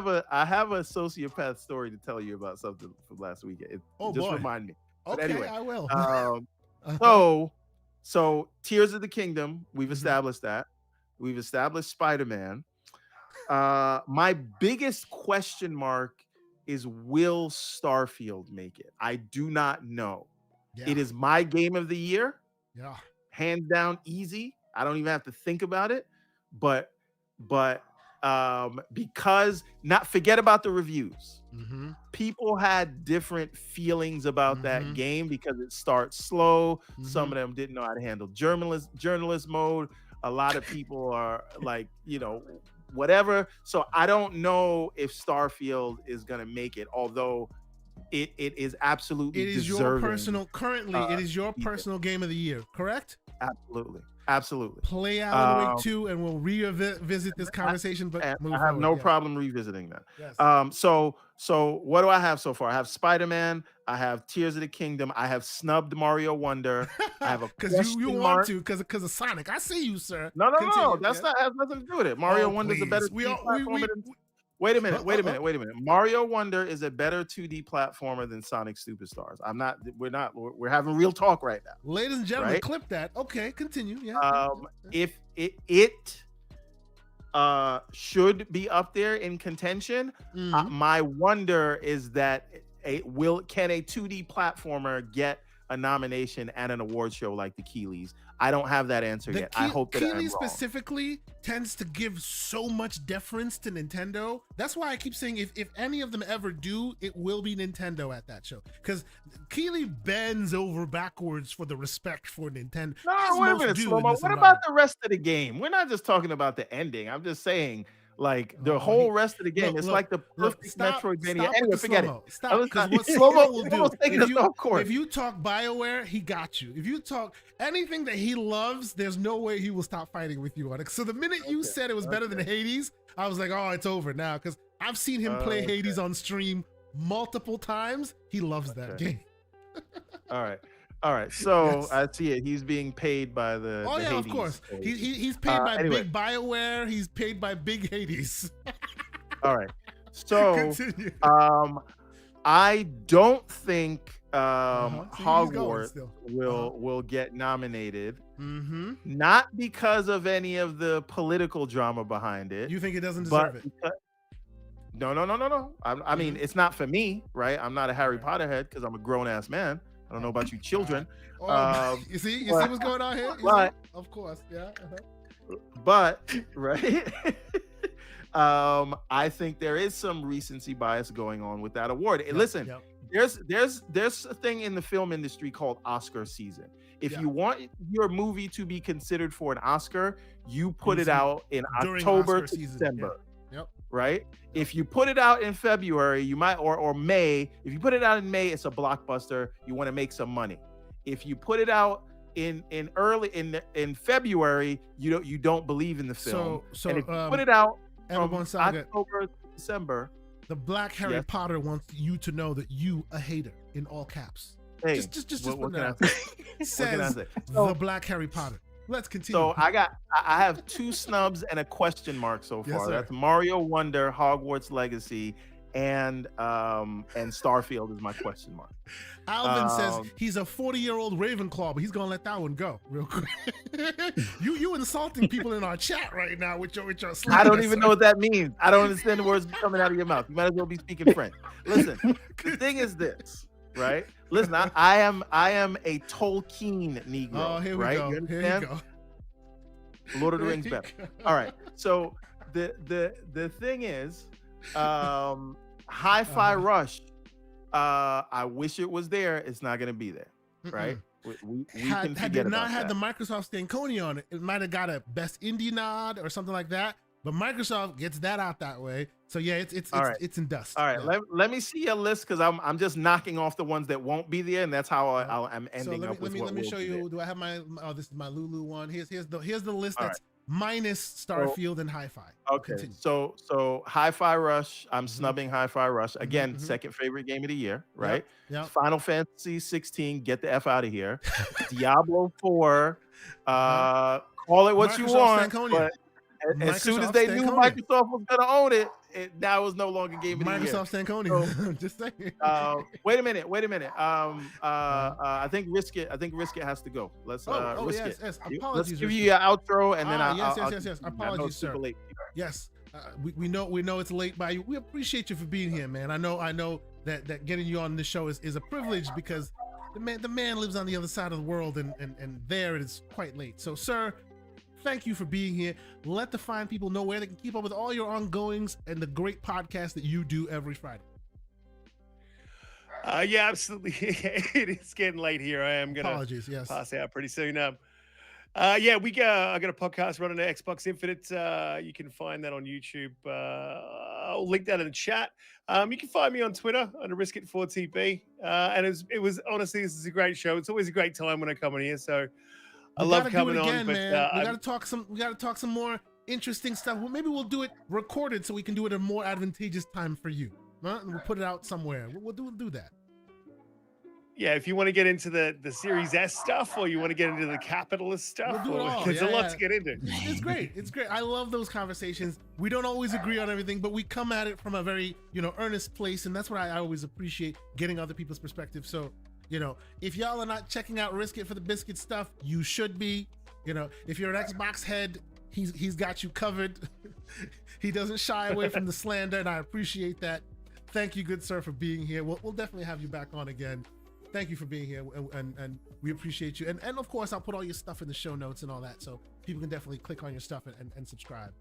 a sociopath story to tell you about something from last week. Remind me. But okay, anyway, I will. So Tears of the Kingdom, we've established that. We've established Spider-Man. My biggest question mark is, will Starfield make it? I do not know. Yeah. It is my game of the year. Yeah. Hands down, easy. I don't even have to think about it. But because forget about the reviews. People had different feelings about that game because it starts slow. Some of them didn't know how to handle journalist mode. A lot of people are like, whatever. So I don't know if Starfield is gonna make it, although it is absolutely it is deserving. It is your personal game of the year, correct? Absolutely. Play Alan Wake 2 and we'll revisit this conversation, but I have no problem revisiting that. Yes. So what do I have so far? I have Spider-Man, I have Tears of the Kingdom, I have snubbed Mario Wonder, I have a because you want to because of Sonic. I see you, sir. No. That's not has nothing to do with it. Mario Wonder's a better platformer than... Wait a minute. Mario Wonder is a better 2D platformer than Sonic Superstars. We're having real talk right now. Ladies and gentlemen, clip that. Okay, continue. Yeah. If it should be up there in contention, my wonder is that can a 2D platformer get a nomination at an award show like the Keeleys? I don't have that answer yet. I hope that Keeley specifically tends to give so much deference to Nintendo. That's why I keep saying if any of them ever do, it will be Nintendo at that show. Because Keeley bends over backwards for the respect for Nintendo. No, wait a minute, Slow-mo. What about the rest of the game? We're not just talking about the ending. I'm just saying, like, the whole rest of the game. It's like the perfect Metroidvania. Anyway, forget it. Stop, because what Slow-mo will do, if you talk BioWare, he got you. If you talk anything that he loves, there's no way he will stop fighting with you on it. So the minute you said it was better than Hades, I was like, oh, it's over now. Because I've seen him play Hades on stream multiple times. He loves that game. All right. So Yes. I see it. He's being paid by the. Oh the yeah, Hades of course. page. He's paid by anyway. Big BioWare. He's paid by Big Hades. All right. So Continue. I don't think See, he's going Hogwarts still. will get nominated. Mm-hmm. Not because of any of the political drama behind it. You think it doesn't but deserve it? No. I mean, it's not for me, right? I'm not a Harry Potter head because I'm a grown ass man. I don't know about you children. You see what's going on here? But, of course, yeah. But right. I think there is some recency bias going on with that award. And listen, there's a thing in the film industry called Oscar season. If you want your movie to be considered for an Oscar, you put it out in October to December. Right? If you put it out in February, you might or May. If you put it out in May, it's a blockbuster. You want to make some money. If you put it out in February, you don't believe in the film. So and if you put it out from October to December. The Black Harry Potter wants you to know that you a hater in all caps. Hey, just what can I say? The Black Harry Potter. Let's continue. So I have 2 snubs and a question mark so far. Yes, that's Mario Wonder, Hogwarts Legacy, and Starfield is my question mark. Alvin says he's a 40-year-old Ravenclaw, but he's gonna let that one go real quick. you insulting people in our chat right now with your I don't even know what that means. I don't understand the words coming out of your mouth. You might as well be speaking French. Listen, the thing is this, right? Listen, I am a Tolkien Negro. Oh, here we right? go. You understand? Here you go. Lord of the Rings better. All right. So the thing is, Hi-Fi Rush. I wish it was there. It's not going to be there, right? We can forget had about not had that. the Microsoft Stankonia on it, it might have got a Best Indie nod or something like that. But Microsoft gets that out that way. So yeah, it's in dust. All right, yeah. let me see your list because I'm just knocking off the ones that won't be there, and that's how I'm ending up with. Let me show you. There. Do I have my? Oh, this is my Lulu one. Here's the list that's minus Starfield and Hi-Fi. Okay, Continue. so Hi-Fi Rush. I'm snubbing Hi-Fi Rush again. Second favorite game of the year, right? Yep. Final Fantasy 16. Get the F out of here. Diablo 4. Call it what Microsoft you want, Stankonia. but as soon as they knew Microsoft was going to own it, that was no longer game of the year. Microsoft Stankonia. So, just saying. Wait a minute. I think Risk It has to go. Let's Risk It. Yes. Apologies. Let's give you your outro and then yes. Apologies, sir. Yes. We know it's late by you. We appreciate you for being here, man. I know that getting you on this show is a privilege because the man lives on the other side of the world and there it is quite late. So, sir, thank you for being here. Let the fine people know where they can keep up with all your ongoings and the great podcast that you do every Friday. Yeah, absolutely. It's getting late here. I am gonna pass out pretty soon. I got a podcast running at Xbox Infinite. You can find that on YouTube. I'll link that in the chat. You can find me on Twitter under RiskIt4TB. And it was honestly, this is a great show. It's always a great time when I come in here. So I love coming on. But we gotta talk some more interesting stuff. Well, maybe we'll do it recorded so we can do it at a more advantageous time for you. Huh? And we'll put it out somewhere. We'll do that. Yeah, if you want to get into the Series S stuff or you want to get into the capitalist stuff, there's a lot to get into. It's great. It's great. I love those conversations. We don't always agree on everything, but we come at it from a very, earnest place. And that's what I always appreciate, getting other people's perspective. So, if y'all are not checking out Risk It for the biscuit stuff, you should be. If you're an Xbox head, he's got you covered. He doesn't shy away from the slander, and I appreciate that. Thank you, good sir, for being here. We'll definitely have you back on again. Thank you for being here, and we appreciate you. And of course, I'll put all your stuff in the show notes and all that, so people can definitely click on your stuff and subscribe.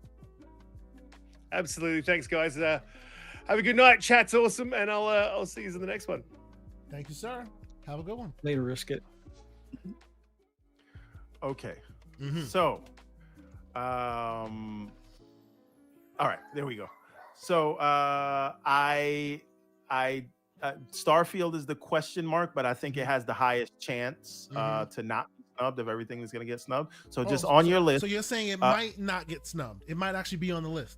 Absolutely. Thanks, guys. Have a good night. Chat's awesome, and I'll see you in the next one. Thank you, sir. Have a good one. Later, Risk It. Okay. So, all right, there we go. So, Starfield is the question mark, but I think it has the highest chance to not be snubbed of everything that's going to get snubbed. So on your list. So you're saying it might not get snubbed. It might actually be on the list.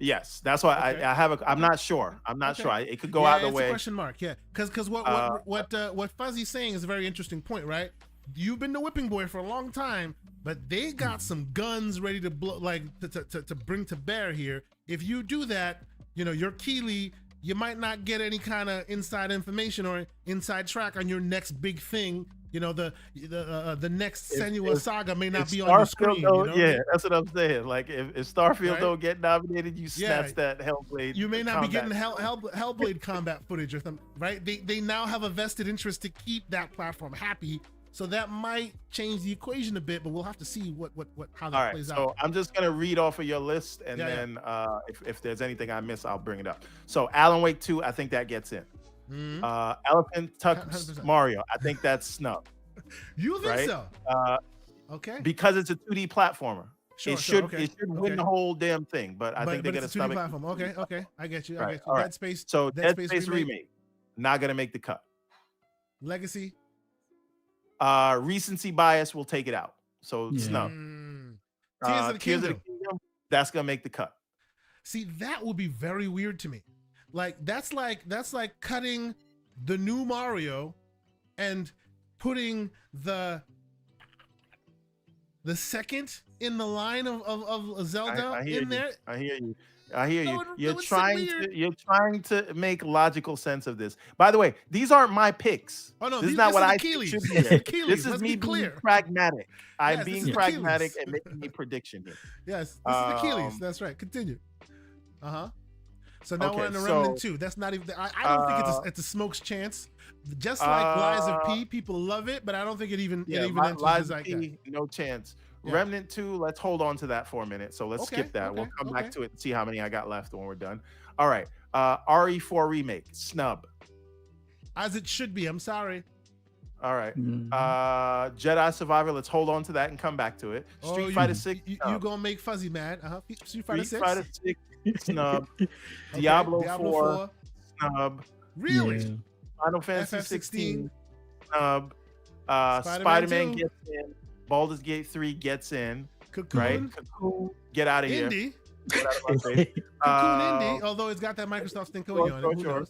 Yes, that's why I have a. I'm not sure. I'm not sure. It could go either way. It's a question mark. Yeah, because what Fuzzy's saying is a very interesting point, right? You've been the whipping boy for a long time, but they got some guns ready to blow, like to bring to bear here. If you do that, you're Keely. You might not get any kind of inside information or inside track on your next big thing. The next Senua saga may not be on your screen. Yeah, that's what I'm saying. Like if Starfield don't get nominated, you snatch that Hellblade. You may not be getting Hellblade combat footage or something, right? They now have a vested interest to keep that platform happy. So that might change the equation a bit, but we'll have to see how that plays out. So I'm just gonna read off of your list, and then if there's anything I miss, I'll bring it up. So Alan Wake 2, I think that gets in. Elephant Tusk Mario, I think that's snub. You think so? Okay. Because it's a 2D platformer. Sure, it should win the whole damn thing, but I think they're gonna stop it. Platform. Okay, I get you. Right. Dead Space. So Dead Space remake, not gonna make the cut. Legacy. Recency bias will take it out. So snub. Tears of the Kingdom, that's gonna make the cut. See, that would be very weird to me. Like that's like cutting the new Mario and putting the second in the line of Zelda in there. I hear you. You're trying to make logical sense of this. By the way, these aren't my picks. Oh no, this is not what I think should be. This is me being pragmatic. I'm being pragmatic and making a prediction here. Yes, this is the Keelys. That's right. Continue. So now we're in the Remnant 2. That's not even. I don't think it's a smoke's chance. Just like Lies of P, people love it, but I don't think it even enters Lies the of zeitgeist. P, no chance. Yeah. Remnant 2, let's hold on to that for a minute. So let's skip that. We'll come back to it and see how many I got left when we're done. All right. RE4 remake, snub. As it should be. I'm sorry. All right. Jedi Survivor, let's hold on to that and come back to it. Street Fighter 6. You gonna make Fuzzy mad. Street Fighter 6. Street Fighter 6, snub. Diablo 4, snub. Really? Yeah. Final Fantasy 16, snub. Spider-Man gets in. Baldur's Gate 3 gets in. Cocoon. Right? Cocoon, get out of here. Indie. Get out of my face. Cocoon Indie, although it's got that Microsoft thing going on it. Sure.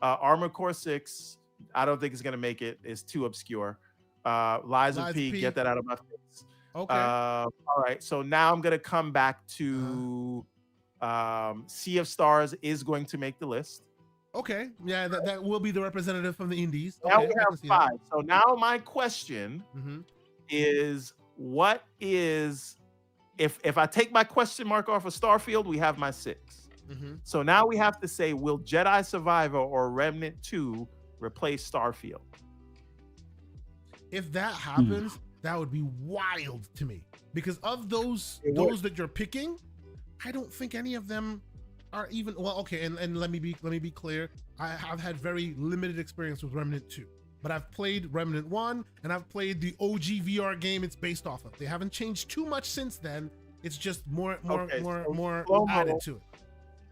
Armored Core 6, I don't think it's going to make it. It's too obscure. Lies of P, get that out of my face. Okay. All right. So now I'm going to come back to Sea of Stars is going to make the list. Okay. Yeah, that will be the representative from the indies. Now we have 5. So now my question is, what is, if I take my question mark off of Starfield, we have my 6. So now we have to say, will Jedi Survivor or Remnant 2 replace Starfield? If that happens, that would be wild to me. Because of those that you're picking, I don't think any of them are even and let me be clear. I've had very limited experience with Remnant 2. But I've played Remnant 1 and I've played the OG VR game it's based off of. They haven't changed too much since then. It's just more added to it.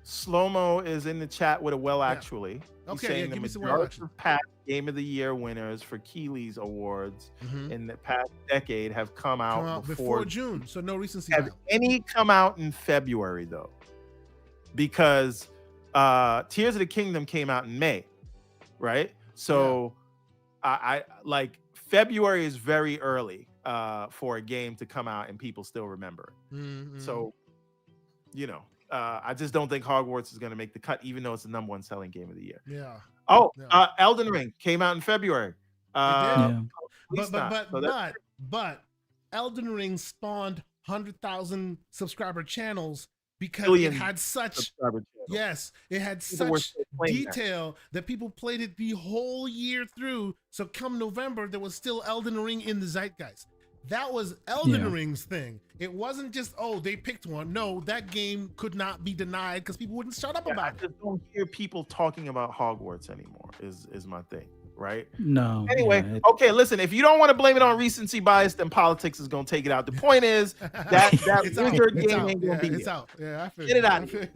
Slow-mo is in the chat with a actually. Okay, saying give me some majority of past Game of the Year winners for Keeley's awards in the past decade have come out before June, so no recency. Have any come out in February though? Because Tears of the Kingdom came out in May, right? So I like February is very early for a game to come out and people still remember it. So, I just don't think Hogwarts is going to make the cut, even though it's the #1 selling game of the year. Elden Ring came out in February. But Elden Ring spawned 100,000 subscriber channels because it had such detail that people played it the whole year through. So come November, there was still Elden Ring in the zeitgeist. That was Elden Ring's thing. It wasn't just, they picked one. No, that game could not be denied because people wouldn't shut up about it. I just don't hear people talking about Hogwarts anymore is my thing, right? No. Anyway, okay, listen, if you don't want to blame it on recency bias, then politics is going to take it out. The point is that Wizard game ain't going to be it's out. Yeah, I feel Get it out of here.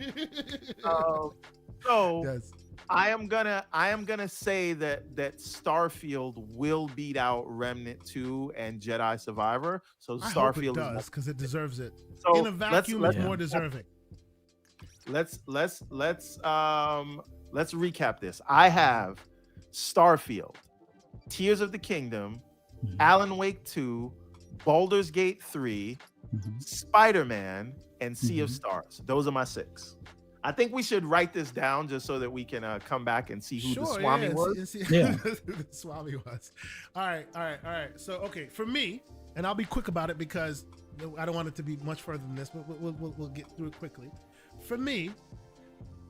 I am gonna say that Starfield will beat out Remnant 2 and Jedi Survivor. So Starfield does because it deserves it. So in a vacuum, it's more deserving. let's recap this. I have Starfield, Tears of the Kingdom, Alan Wake 2, Baldur's Gate 3, Spider-Man, and Sea of Stars. Those are my 6. I think we should write this down just so that we can come back and see who the Swami was. Who the Swami was. All right. So, okay, for me, and I'll be quick about it because I don't want it to be much further than this, but we'll get through it quickly. For me,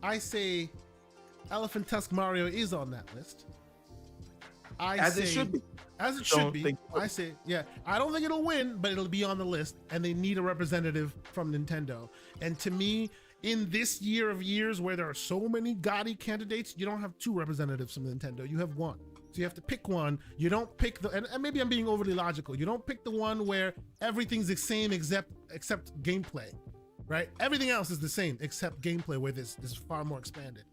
I say Elephant Tusk Mario is on that list. It should be. As it should be. I say, yeah. I don't think it'll win, but it'll be on the list, and they need a representative from Nintendo. And to me, in this year of years where there are so many GOTY candidates, you don't have 2 representatives from Nintendo. You have 1. So you have to pick one. You don't pick and maybe I'm being overly logical. You don't pick the one where everything's the same except gameplay, right? Everything else is the same except gameplay, where this is far more expanded.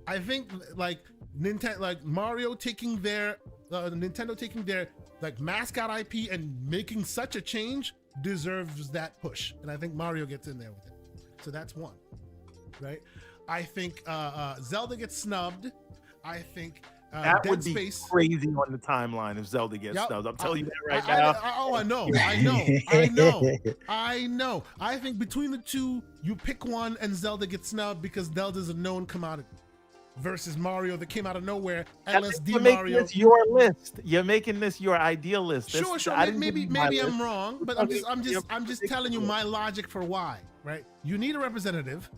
I think like Nintendo, like Mario taking their Nintendo taking their like mascot IP and making such a change deserves that push, and I think Mario gets in there with it. So that's 1, right? I think Zelda gets snubbed. I think that Dead would be Space. Crazy on the timeline if Zelda gets snubbed. I'm telling you that right now. I know. I think between the 2, you pick one and Zelda gets snubbed because Zelda's a known commodity. Versus Mario that came out of nowhere. LSD Mario. This your list. You're making this your ideal list. Sure. Maybe I'm wrong, but I'm just telling you my logic for why. Right? You need a representative,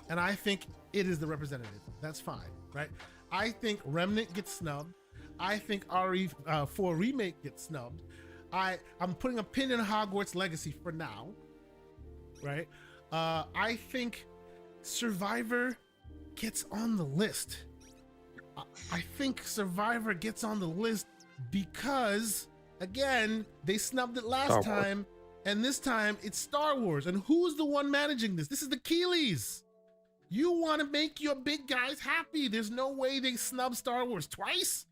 and I think it is the representative. That's fine. Right? I think Remnant gets snubbed. I think RE4 Remake gets snubbed. I'm putting a pin in Hogwarts Legacy for now. Right? I think Survivor gets on the list. I think Survivor gets on the list because, again, they snubbed it last time, and this time it's Star Wars. And who's the one managing this? This is the Keeleys. You want to make your big guys happy. There's no way they snub Star Wars twice.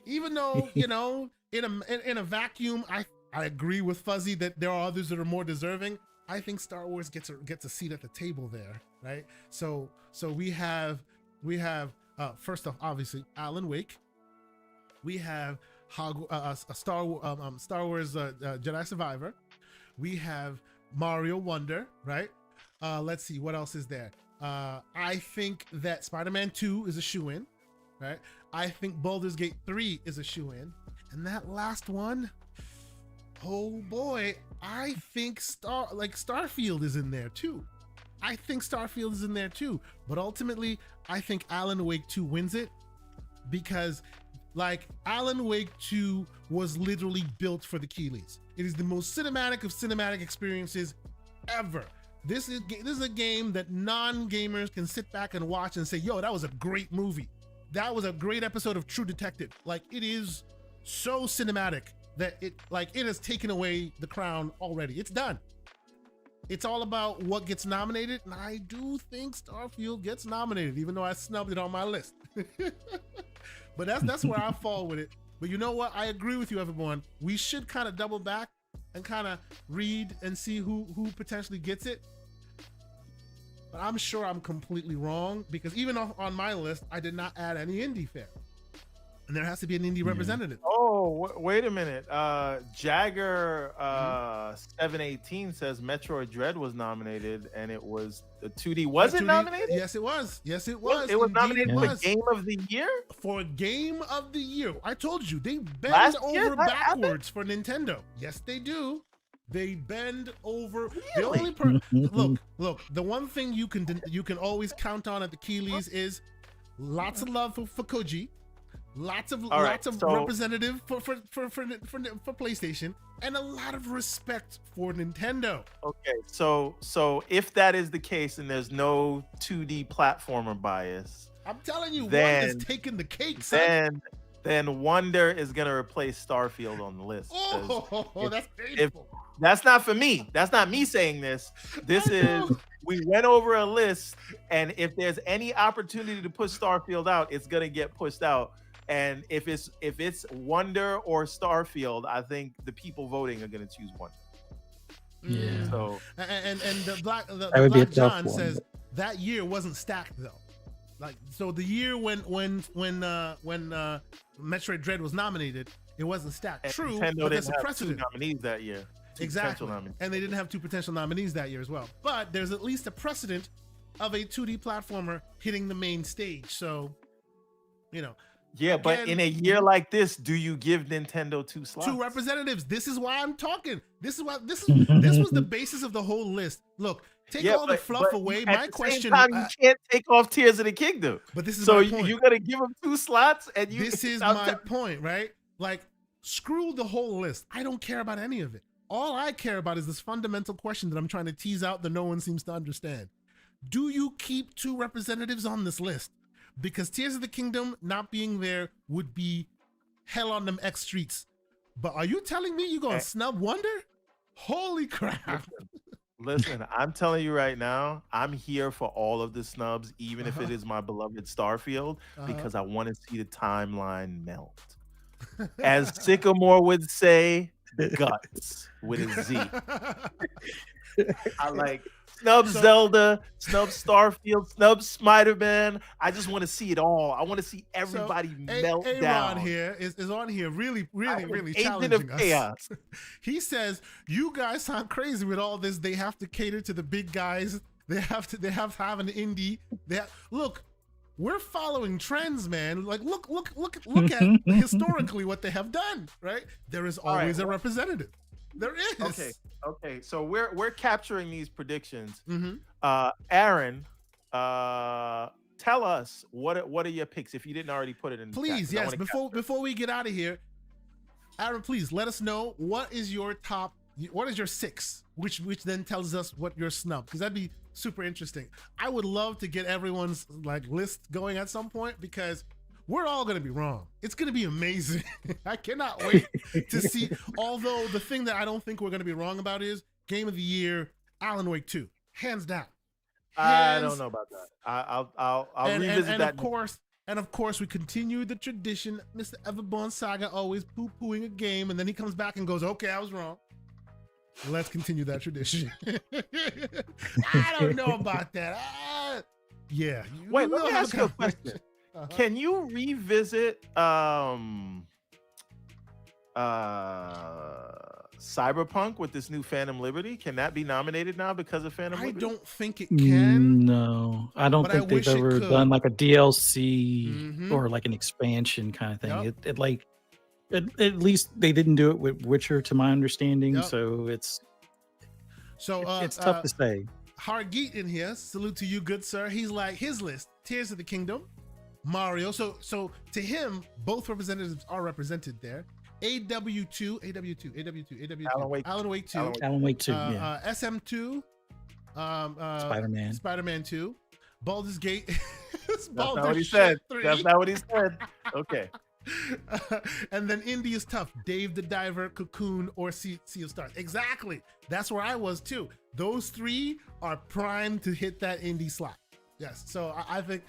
Even though, you know, in a vacuum, I agree with Fuzzy that there are others that are more deserving. I think Star Wars gets a seat at the table there, right? So we have first off, obviously Alan Wake. We have Star Wars Jedi Survivor. We have Mario Wonder, right? Let's see what else is there. I think that Spider-Man 2 is a shoo-in, right? I think Baldur's Gate 3 is a shoo-in, and that last one, oh boy, I think Starfield is in there too. But ultimately, I think Alan Wake 2 wins it because like Alan Wake 2 was literally built for the Keeleys. It is the most cinematic of cinematic experiences ever. This is a game that non-gamers can sit back and watch and say, yo, that was a great movie. That was a great episode of True Detective. Like, it is so cinematic that it has taken away the crown already. It's done. It's all about what gets nominated, and I do think Starfield gets nominated, even though I snubbed it on my list. But that's where I fall with it. But you know what? I agree with you, everyone. We should kind of double back and kind of read and see who potentially gets it. But I'm sure I'm completely wrong because even on my list, I did not add any indie fare. And there has to be an indie representative. Oh, wait a minute. Jagger 718 says Metroid Dread was nominated, and it was the 2D. Was it nominated? Yes, it was. It was nominated for Game of the Year? For Game of the Year. I told you, they bend over backwards for Nintendo. Yes, they do. They bend over. Really? The only look. The one thing you can always count on at the Keeleys is lots of love for Koji. Lots of representative for PlayStation, and a lot of respect for Nintendo. Okay, so if that is the case and there's no 2D platformer bias, I'm telling you, one is taking the cake, son. Then Wonder is gonna replace Starfield on the list. Oh, that's painful. That's not for me. That's not me saying this. This is we went over a list, and if there's any opportunity to push Starfield out, it's gonna get pushed out. And if it's Wonder or Starfield, I think the people voting are going to choose Wonder. Yeah. So and the Black John says that year wasn't stacked though. Like, so the year when Metroid Dread was nominated, it wasn't stacked. And True, Nintendo but there's a didn't have precedent. 2 nominees that year. Exactly. And they didn't have 2 potential nominees that year as well. But there's at least a precedent of a 2D platformer hitting the main stage. So, you know. Yeah, but in a year like this, do you give Nintendo 2 slots? 2 representatives. This is why I'm talking. This was the basis of the whole list. Look, take all the fluff away. My question. At the same time, you can't take off Tears of the Kingdom. But this is so my point. you're gonna give them 2 slots, and you. This is my point, right? Like, screw the whole list. I don't care about any of it. All I care about is this fundamental question that I'm trying to tease out that no one seems to understand. Do you keep 2 representatives on this list? Because Tears of the Kingdom not being there would be hell on them X streets. But are you telling me you're going to snub Wonder? Holy crap. Listen, I'm telling you right now, I'm here for all of the snubs, even if it is my beloved Starfield, because I want to see the timeline melt. As Sycamore would say, guts with a Z. I like snub Zelda, snub Starfield, snub Spider-Man. I just want to see it all. I want to see everybody melt down. Here is on here really challenging of us. Chaos. He says, you guys sound crazy with all this. They have to cater to the big guys. They have to have an indie. Look, we're following trends, man. Like, look at historically what they have done, right? There is always a representative. There is. Okay. So we're capturing these predictions. Mm-hmm. Aaron, tell us what are your picks if you didn't already put it in. Please, yes. Before we get out of here, Aaron, please let us know what is your 6, which then tells us what your snub, because that'd be super interesting. I would love to get everyone's list going at some point, because we're all going to be wrong. It's going to be amazing. I cannot wait to see. Although the thing that I don't think we're going to be wrong about is Game of the Year, Alan Wake 2, hands down. I don't know about that. I'll revisit that. And of course, we continue the tradition. Mr. Everborn Saga always poo-pooing a game, and then he comes back and goes, "Okay, I was wrong." Let's continue that tradition. I don't know about that. Yeah. Wait, let me ask you a question. Can you revisit Cyberpunk with this new Phantom Liberty? Can that be nominated now because of Phantom Liberty? I don't think it can. No, I don't think they've ever done like a DLC or like an expansion kind of thing. Yep. At least they didn't do it with Witcher, to my understanding. Yep. So it's tough to say. Hargeet in here, salute to you, good sir. He's like, his list: Tears of the Kingdom, Mario. So to him, both representatives are represented there. AW2, Alan Wake 2, yeah. SM2, Spider-Man 2, Baldur's Gate. That's not what he said. 3. That's not what he said. Okay. And then indie is tough. Dave the Diver, Cocoon, or Sea of Stars. Exactly. That's where I was too. Those 3 are primed to hit that indie slot. Yes. So I think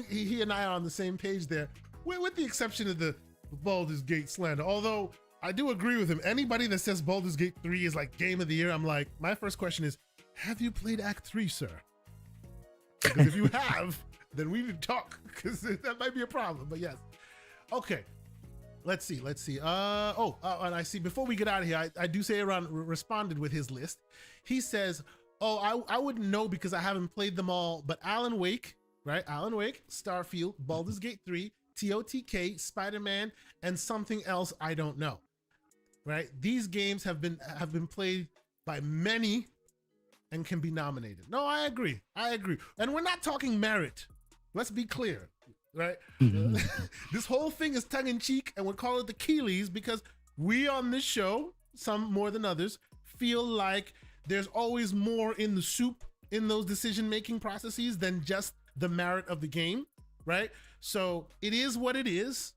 he and I are on the same page there, with the exception of the Baldur's Gate slander. Although I do agree with him. Anybody that says Baldur's Gate 3 is like Game of the Year, I'm like, my first question is, have you played Act 3, sir? Because if you have, then we need to talk, because that might be a problem. But yes. Okay, let's see. And I see, before we get out of here, I do say Aaron responded with his list. He says, I wouldn't know because I haven't played them all, but Alan Wake, right? Alan Wake, Starfield, Baldur's Gate 3, TOTK, Spider-Man, and something else I don't know, right? These games have been played by many and can be nominated. No, I agree. And we're not talking merit. Let's be clear. Right? This whole thing is tongue-in-cheek, and we'll call it the Keeleys, because we on this show, some more than others, feel like there's always more in the soup in those decision-making processes than just the merit of the game, right? So it is what it is.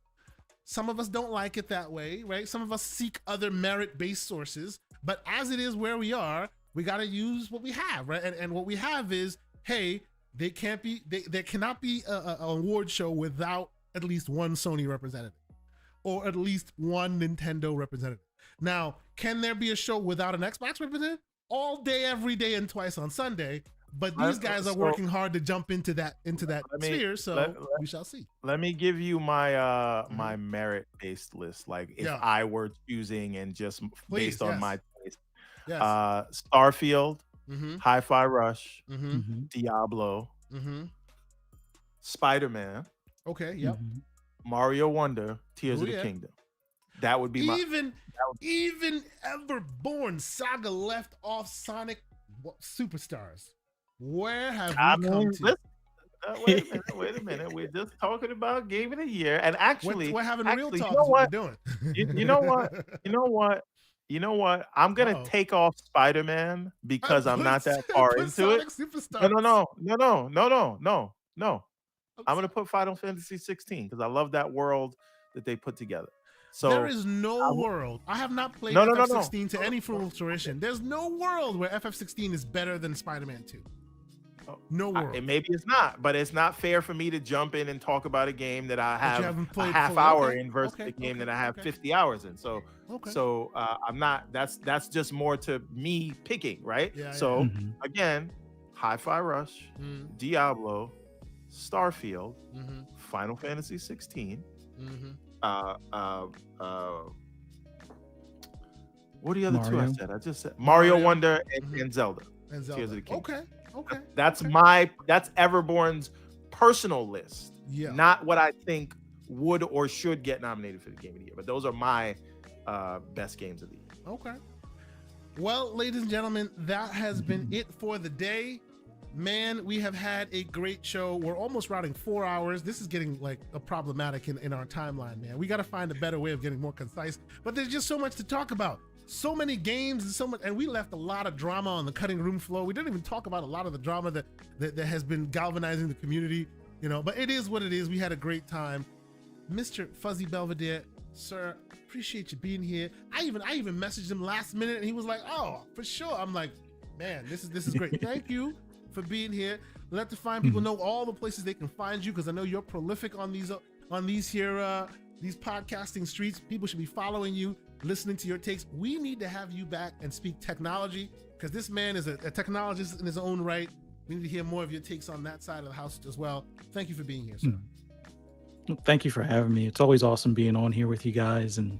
Some of us don't like it that way, right? Some of us seek other merit-based sources, but as it is where we are, we got to use what we have, right? And what we have is, hey, there cannot be an award show without at least one Sony representative or at least one Nintendo representative. Now, can there be a show without an Xbox representative? All day, every day, and twice on Sunday. But these guys are working hard to jump into that sphere, so we shall see. Let me give you my my merit-based list. Like if I were choosing and just based on my taste. Yes. Starfield, Hi-Fi Rush, Diablo, Spider-Man. Okay, yep. Mario Wonder, Tears of the Kingdom. That would be even Everborn Saga left off Sonic Superstars. Where have we come to? Wait a minute. We're just talking about Game of the Year, and actually, we're having real talk. You know what we're doing? You know what? I'm gonna take off Spider-Man because I'm not that far into Sonic it. Superstars. No. I'm gonna put Final Fantasy 16 because I love that world that they put together. So there is no world. I have not played FF16 to any full fruition. There's no world where FF16 is better than Spider-Man 2. No world. Maybe it's not, but it's not fair for me to jump in and talk about a game that I have a half fully. hour in versus a game that I have 50 hours in. So, I'm not. That's just more to me picking, right? Yeah, again, Hi-Fi Rush, Diablo, Starfield, Final Fantasy 16. What are the other two I said? I just said Mario Wonder and Zelda. And Zelda. Tears of the Kingdom. Okay. That's Everborn's personal list. Yeah. Not what I think would or should get nominated for the Game of the Year, but those are my best games of the year. Okay. Well, ladies and gentlemen, that has been it for the day. Man, we have had a great show. We're almost routing 4 hours. This is getting like a problematic in our timeline, man. We got to find a better way of getting more concise, but there's just so much to talk about. So many games and so much, and we left a lot of drama on the cutting room floor. We didn't even talk about a lot of the drama that has been galvanizing the community, but it is what it is. We had a great time. Mr. Fuzzy Belvedere, sir, appreciate you being here. I even messaged him last minute and he was like, oh, for sure. I'm like, man, this is great. Thank you for being here. Let the fine people know all the places they can find you, because I know you're prolific on these podcasting streets. People should be following you, listening to your takes. We need to have you back and speak technology, because this man is a technologist in his own right. We need to hear more of your takes on that side of the house as well. Thank you for being here, sir. Thank you for having me. It's always awesome being on here with you guys, and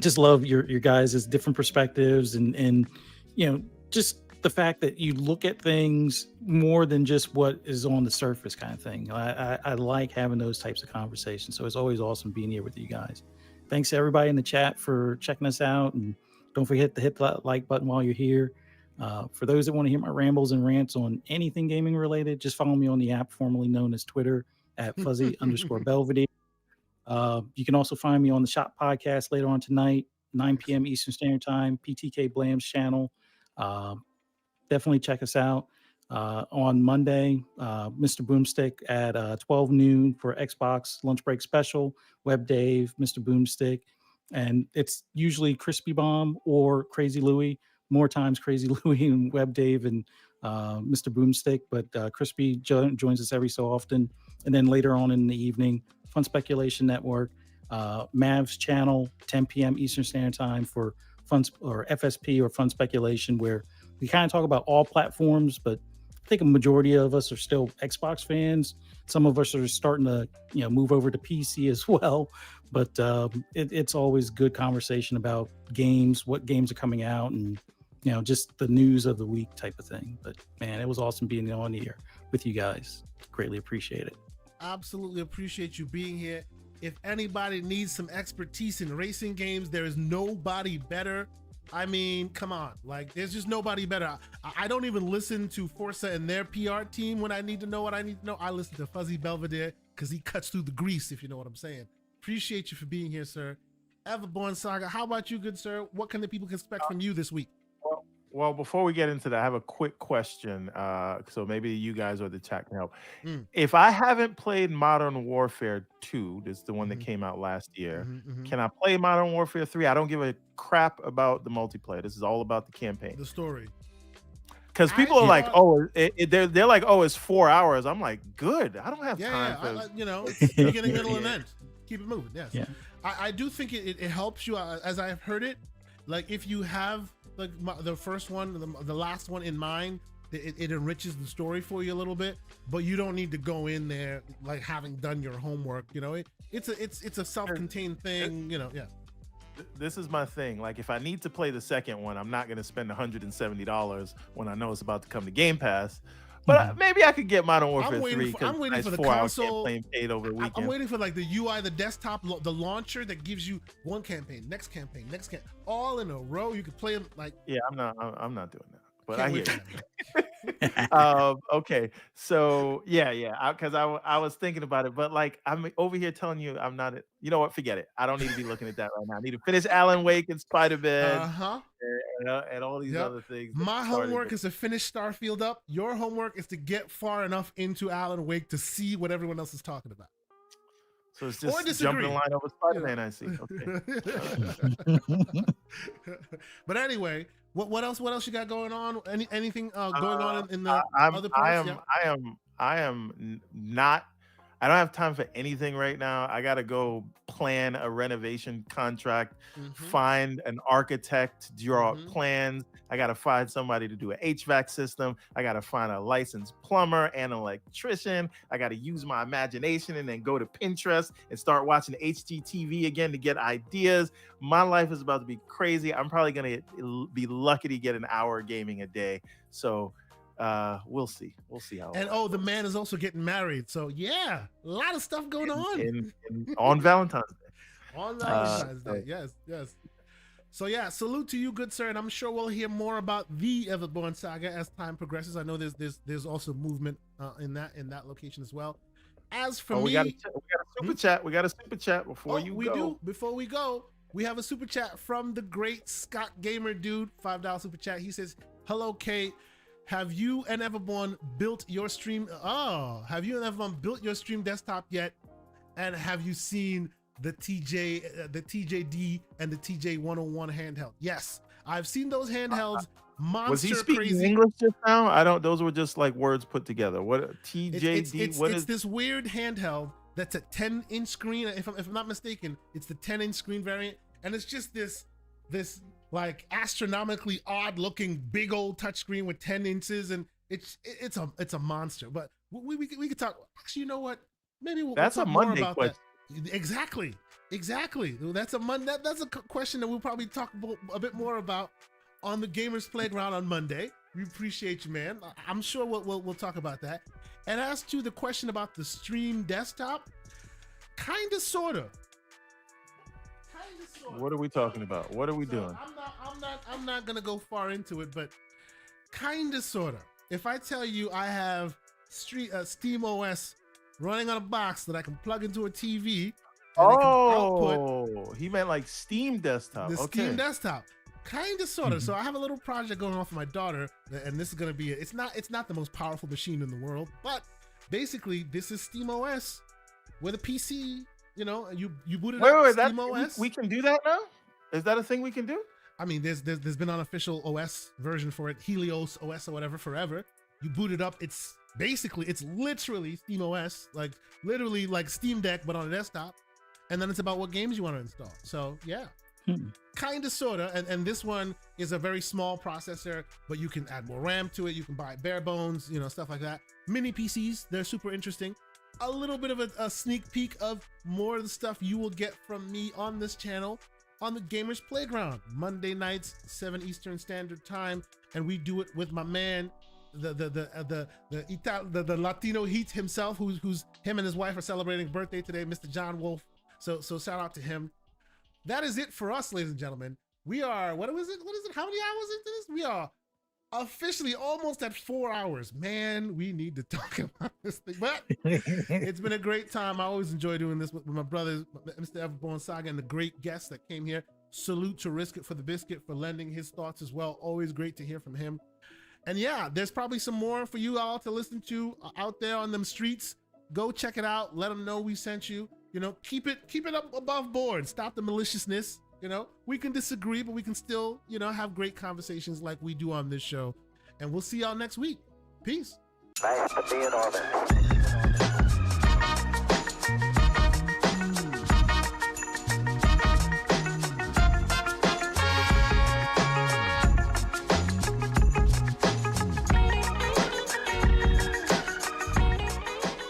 just love your guys' different perspectives and just the fact that you look at things more than just what is on the surface kind of thing. I like having those types of conversations. So it's always awesome being here with you guys. Thanks to everybody in the chat for checking us out. And don't forget to hit that like button while you're here. For those that want to hear my rambles and rants on anything gaming related, just follow me on the app formerly known as Twitter at @fuzzy_Belvedere. You can also find me on the Shop Podcast later on tonight, 9 p.m. Eastern Standard Time, PTK Blam's channel. Definitely check us out. On Monday, Mr. Boomstick at 12 noon for Xbox Lunch Break Special, Web Dave, Mr. Boomstick. And it's usually Crispy Bomb or Crazy Louie. More times Crazy Louie and Web Dave and Mr. Boomstick, but Crispy joins us every so often. And then later on in the evening, Fun Speculation Network, Mav's channel, 10 p.m. Eastern Standard Time for FSP or Fun Speculation, where we kind of talk about all platforms, but I think a majority of us are still Xbox fans. Some of us are starting to, move over to PC as well. But it's always good conversation about games, what games are coming out, and just the news of the week type of thing. But man, it was awesome being on here with you guys. Greatly appreciate it. Absolutely appreciate you being here. If anybody needs some expertise in racing games, there is nobody better. I mean, come on, like there's just nobody better. I don't even listen to Forza and their PR team when I need to know what I need to know. I listen to Fuzzy Belvedere because he cuts through the grease, if you know what I'm saying. Appreciate you for being here, sir. Everborn Saga, how about you, good sir? What can the people expect from you this week? Well, before we get into that, I have a quick question. So maybe you guys or the chat can help. If I haven't played Modern Warfare 2, this is the one that came out last year, can I play Modern Warfare 3? I don't give a crap about the multiplayer. This is all about the campaign. The story. Because people are like, they're like, it's 4 hours. I'm like, good. I don't have time for it's beginning, middle, and end. Keep it moving. Yes. Yeah. I do think it helps you, as I've heard it. Like if you have like the first one, the last one in mind, it enriches the story for you a little bit, but you don't need to go in there like having done your homework. You know, it's a self-contained thing. You know, yeah. This is my thing. Like, if I need to play the second one, I'm not going to spend $170 when I know it's about to come to Game Pass. But maybe I could get Modern Warfare 3 because I'm waiting for the 4 console. campaign paid over the weekend. I'm waiting for like the UI, the desktop, the launcher that gives you one campaign, next campain, all in a row. You could play them like. Yeah, I'm not doing that. But I Can't hear wait you. Okay, so yeah, because I was thinking about it, but like I'm over here telling you I'm not. You know what? Forget it. I don't need to be looking at that right now. I need to finish Alan Wake and Spider-Man and all these other things. My homework is to finish Starfield up. Your homework is to get far enough into Alan Wake to see what everyone else is talking about. So it's just jumping the line over Spider-Man. I see. Okay. But anyway, what else you got going on? Anything going on in the other parts? I don't have time for anything right now. I got to go plan a renovation contract, find an architect to draw up plans. I got to find somebody to do an HVAC system. I got to find a licensed plumber and an electrician. I got to use my imagination and then go to Pinterest and start watching HGTV again to get ideas. My life is about to be crazy. I'm probably going to be lucky to get an hour of gaming a day. So we'll see how. And the man is also getting married, so yeah, a lot of stuff going on on Valentine's Day. On Valentine's Day, yes. So yeah, salute to you, good sir, and I'm sure we'll hear more about the Everborn saga as time progresses. I know there's also movement in that location as well. As for me, we got a super chat. We got a super chat before you go. Before we go, we have a super chat from the great Scott Gamer Dude, $5 super chat. He says, "Hello, Kate. Have you and Everborn built your stream? Have you and Everborn built your stream desktop yet? And have you seen the TJD and the TJ101 handheld?" Yes, I've seen those handhelds. Monster was he speaking crazy. English just now? I don't. Those were just like words put together. What TJD? It's this weird handheld that's a 10-inch screen. If I'm not mistaken, it's the 10-inch screen variant, and it's just this like astronomically odd looking big old touchscreen with 10 inches, and it's a monster. But we could talk. Actually, you know what? Maybe we'll that's talk a more Monday about question. That. Exactly. That's a question that we'll probably talk a bit more about on the Gamers Playground on Monday. We appreciate you, man. I'm sure we'll talk about that. And as to the question about the stream desktop, kind of, sort of. What are we talking about? What are we doing? I'm not gonna go far into it, but kind of, sort of. If I tell you I have Steam OS running on a box that I can plug into a TV, he meant like Steam desktop. Steam desktop, kind of, sort of. So I have a little project going on for my daughter, and this is gonna be it's not the most powerful machine in the world, but basically this is Steam OS with a PC. You know, you boot it up. Steam OS. We can do that now? Is that a thing we can do? I mean, there's been an official OS version for it, Helios OS or whatever, forever. You boot it up. It's literally Steam OS, like literally like Steam Deck, but on a desktop. And then it's about what games you want to install. So yeah, kind of, sort of. And this one is a very small processor, but you can add more RAM to it. You can buy bare bones, stuff like that. Mini PCs, they're super interesting. A little bit of a sneak peek of more of the stuff you will get from me on this channel on the Gamers Playground, Monday nights, 7 Eastern Standard Time, and we do it with my man, the Latino Heat himself, who's him and his wife are celebrating birthday today, Mr. John Wolf. So shout out to him. That is it for us, ladies and gentlemen. We are what is it? How many hours into this? We are officially almost at 4 hours. Man, we need to talk about this thing. But it's been a great time. I always enjoy doing this with my brothers, Mr. Everborn Saga, and the great guests that came here. Salute to Risk It for the Biscuit for lending his thoughts as well. Always great to hear from him. And yeah, there's probably some more for you all to listen to out there on them streets. Go check it out. Let them know we sent you. Keep it up above board. Stop the maliciousness. We can disagree, but we can still, have great conversations like we do on this show. And we'll see y'all next week. Peace. Nice to be in orbit.